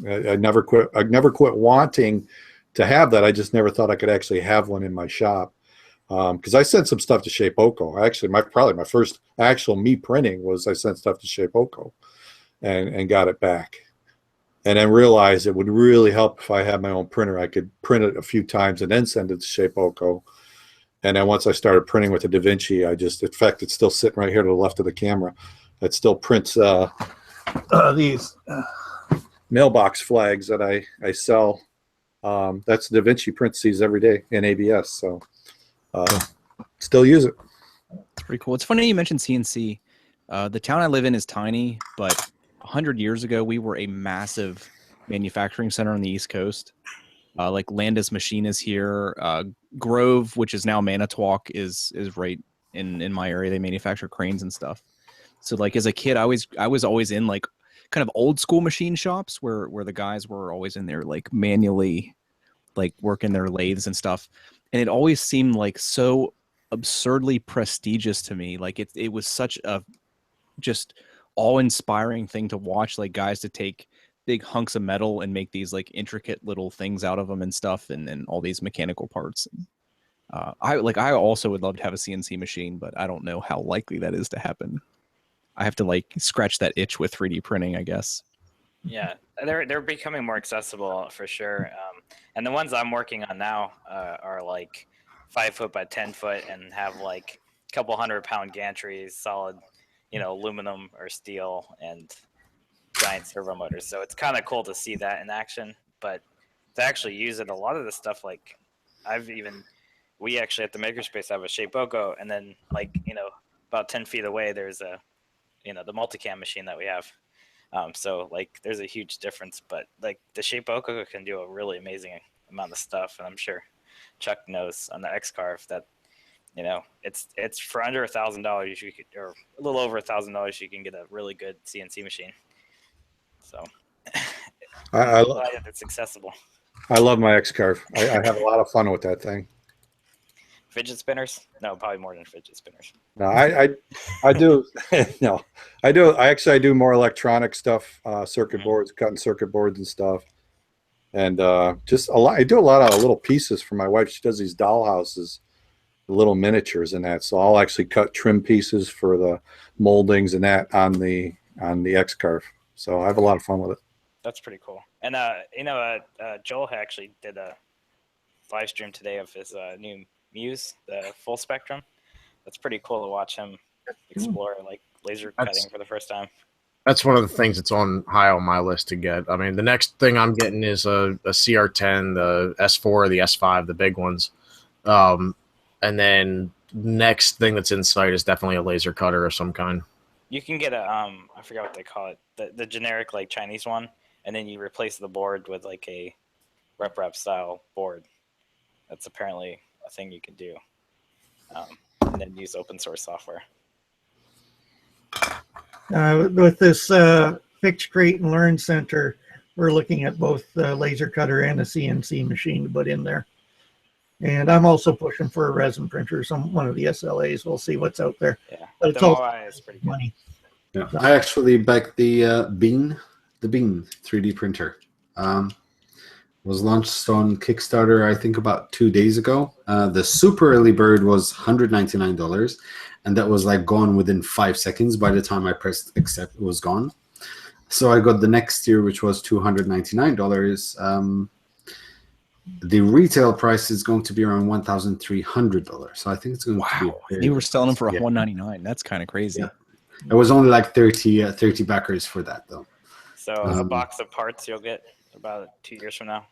I never quit. I never quit wanting to have that. I just never thought I could actually have one in my shop. Because I sent some stuff to Shapeoko. Actually, probably my first actual me printing was I sent stuff to Shapeoko and got it back. And then realized it would really help if I had my own printer. I could print it a few times and then send it to Shapeoko. And then once I started printing with the Da Vinci, in fact, it's still sitting right here to the left of the camera. It still prints these mailbox flags that I sell That's Da Vinci parentheses every day in ABS. So still use it. It's pretty cool. It's funny you mentioned CNC. The town I live in is tiny, but 100 years ago, we were a massive manufacturing center on the East Coast. Like Landis Machine is here. Grove, which is now Manitowoc, is right in my area. They manufacture cranes and stuff. So like as a kid, I was always in like kind of old school machine shops where the guys were always in there like manually like working their lathes and stuff. And it always seemed like so absurdly prestigious to me. Like it was such a just awe-inspiring thing to watch, like guys to take big hunks of metal and make these like intricate little things out of them and stuff, and all these mechanical parts. I also would love to have a CNC machine, but I don't know how likely that is to happen. I have to like scratch that itch with 3D printing, I guess. Yeah, they're becoming more accessible for sure. And the ones I'm working on now are like 5 foot by 10 foot and have like a couple 100-pound gantries, solid, aluminum or steel, and giant servo motors. So it's kind of cool to see that in action. But to actually use it, a lot of the stuff, like we actually at the Makerspace have a Shapeoko, and then like about 10 feet away there's a the multicam machine that we have. So like there's a huge difference, but like the Shapeoko can do a really amazing amount of stuff, and I'm sure Chuck knows on the X-Carve that it's for under $1,000 you could, or a little over $1,000 you can get a really good CNC machine. So I glad that it's accessible. I love my X-Carve. I have a lot of fun with that thing. Fidget spinners? No, probably more than fidget spinners. No, I do. No, I do. I do more electronic stuff, circuit boards, cutting circuit boards and stuff, and just a lot. I do a lot of little pieces for my wife. She does these doll houses, little miniatures and that. So I'll actually cut trim pieces for the moldings and that on the X-Carve. So I have a lot of fun with it. That's pretty cool. And Joel actually did a live stream today of his new Muse, the full spectrum. That's pretty cool to watch him explore like laser cutting for the first time. That's one of the things that's high on my list to get. I mean, the next thing I'm getting is a CR10, the S4, the S5, the big ones. And then next thing that's in sight is definitely a laser cutter of some kind. You can get a I forgot what they call it, the generic like Chinese one, and then you replace the board with like a rep style board. That's apparently a thing you can do, and then use open source software. With this Fix, Create, and Learn Center, we're looking at both the laser cutter and a CNC machine to put in there. And I'm also pushing for a resin printer, one of the SLAs. We'll see what's out there. Yeah, but it's the all MOI is pretty good. money. Yeah, I actually backed the Bean 3D printer. Was launched on Kickstarter, I think, about 2 days ago. The super early bird was $199, and that was like gone within 5 seconds. By the time I pressed accept, it was gone. So I got the next tier, which was $299. The retail price is going to be around $1,300. So I think it's going to be. You were selling them for $199. That's kind of crazy. Yeah. It was only like 30 backers for that, though. So a box of parts you'll get about 2 years from now.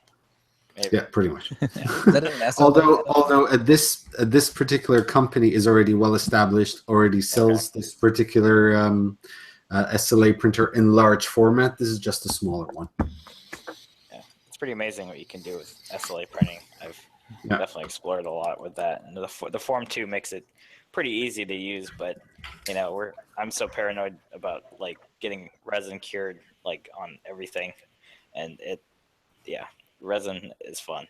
Maybe. Yeah, pretty much. Yeah. Although this particular company is already well established, already sells this particular SLA printer in large format. This is just a smaller one. Yeah, it's pretty amazing what you can do with SLA printing. I've definitely explored a lot with that, and the Form 2 makes it pretty easy to use. But I'm so paranoid about like getting resin cured like on everything, and resin is fun.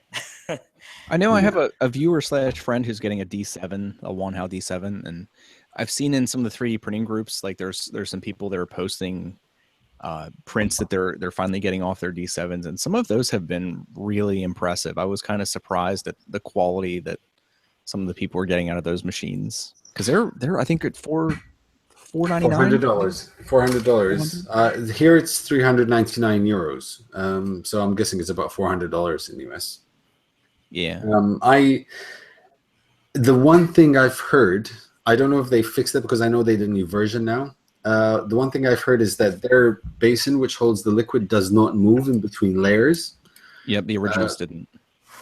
I know I have a viewer / friend who's getting a D7, a Wanhao D7, and I've seen in some of the 3D printing groups, like there's some people that are posting prints that they're finally getting off their D7s, and some of those have been really impressive. I was kind of surprised at the quality that some of the people were getting out of those machines, because they're I think at $499. $400. Here it's 399 euros. So I'm guessing it's about $400 in the US. Yeah. The one thing I've heard, I don't know if they fixed it because I know they did a new version now. The one thing I've heard is that their basin, which holds the liquid, does not move in between layers. Yep, the originals didn't.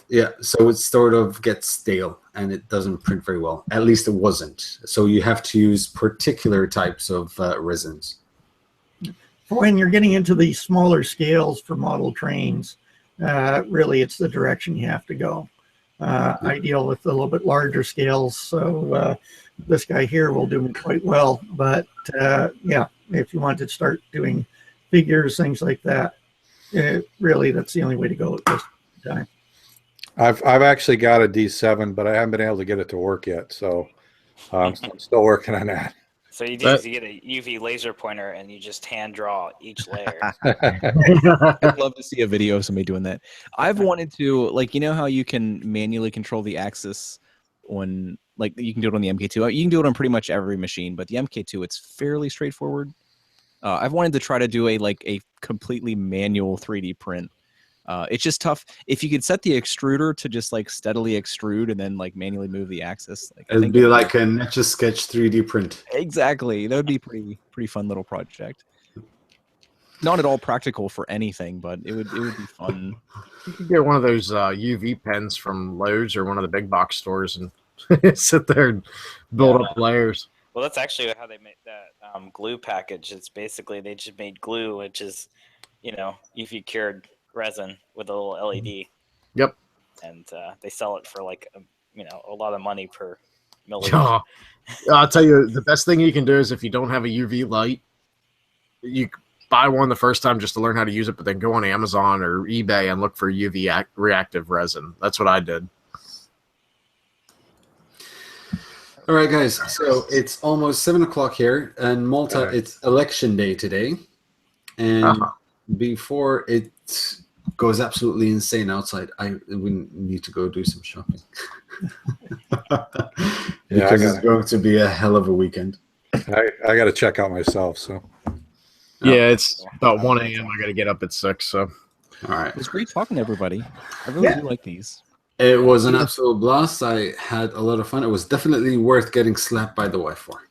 Yeah, so it sort of gets stale and it doesn't print very well. At least it wasn't. So you have to use particular types of resins. When you're getting into the smaller scales for model trains, really it's the direction you have to go. I deal with a little bit larger scales, so this guy here will do quite well. But yeah, if you want to start doing figures, things like that, really that's the only way to go at this time. I've actually got a D7, but I haven't been able to get it to work yet. So I'm still working on that. So you do is you get a UV laser pointer and you just hand draw each layer. I'd love to see a video of somebody doing that. I've wanted to, like, you know how you can manually control the axis on, like, you can do it on the MK2. You can do it on pretty much every machine, but the MK2, it's fairly straightforward. I've wanted to try to do a completely manual 3D print. It's just tough. If you could set the extruder to just like steadily extrude and then like manually move the axis, like, it'd be like a Etch-a-Sketch 3D print. Exactly. That would be pretty fun little project. Not at all practical for anything, but it would be fun. You could get one of those UV pens from Lowe's or one of the big box stores and sit there and build up layers. Well, that's actually how they made that glue package. It's basically they just made glue, which is, UV cured resin with a little LED. Yep. And they sell it for like a lot of money per milliliter. I'll tell you, the best thing you can do is if you don't have a UV light, you buy one the first time just to learn how to use it, but then go on Amazon or eBay and look for UV reactive resin. That's what I did. All right, guys. So it's almost 7 o'clock here, and Malta, it's election day today. And before it goes absolutely insane outside, we need to go do some shopping. Because it's going to be a hell of a weekend. I got to check out myself. So yeah, it's about 1 a.m. I got to get up at 6. So all right, it was great talking to everybody. I really do like these. It was an absolute blast. I had a lot of fun. It was definitely worth getting slapped by the wife for.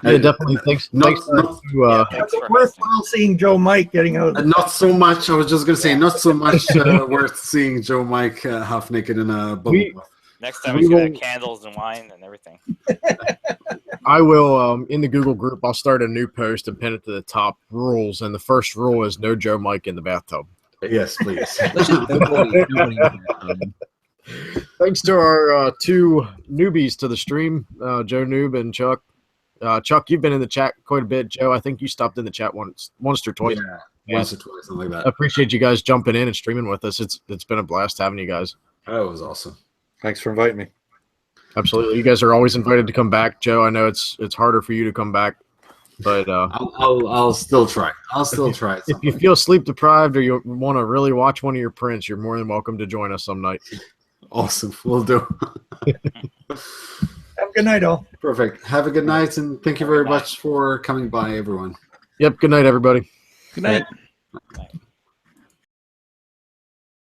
Yeah, definitely. Thanks. Worthwhile seeing Joe Mike getting out of the not so much. I was just going to say, not so much worth seeing Joe Mike half naked in a bubble bath. Next time he's going to have candles and wine and everything. I will, in the Google group, I'll start a new post and pin it to the top rules. And the first rule is no Joe Mike in the bathtub. Yes, please. Thanks to our 2 newbies to the stream, Joe Noob and Chuck. Chuck, you've been in the chat quite a bit. Joe, I think you stopped in the chat once or twice. Yeah, once or twice, something like that. I appreciate you guys jumping in and streaming with us. It's been a blast having you guys. That was awesome. Thanks for inviting me. Absolutely, you guys are always invited to come back. Joe, I know it's harder for you to come back, but I'll still try. I'll still try. If you feel sleep deprived or you want to really watch one of your prints, you're more than welcome to join us some night. Awesome, we'll do. Have a good night, all. Perfect. Have a good night, and thank you very much for coming by, everyone. Yep. Good night, everybody. Good night. Bye.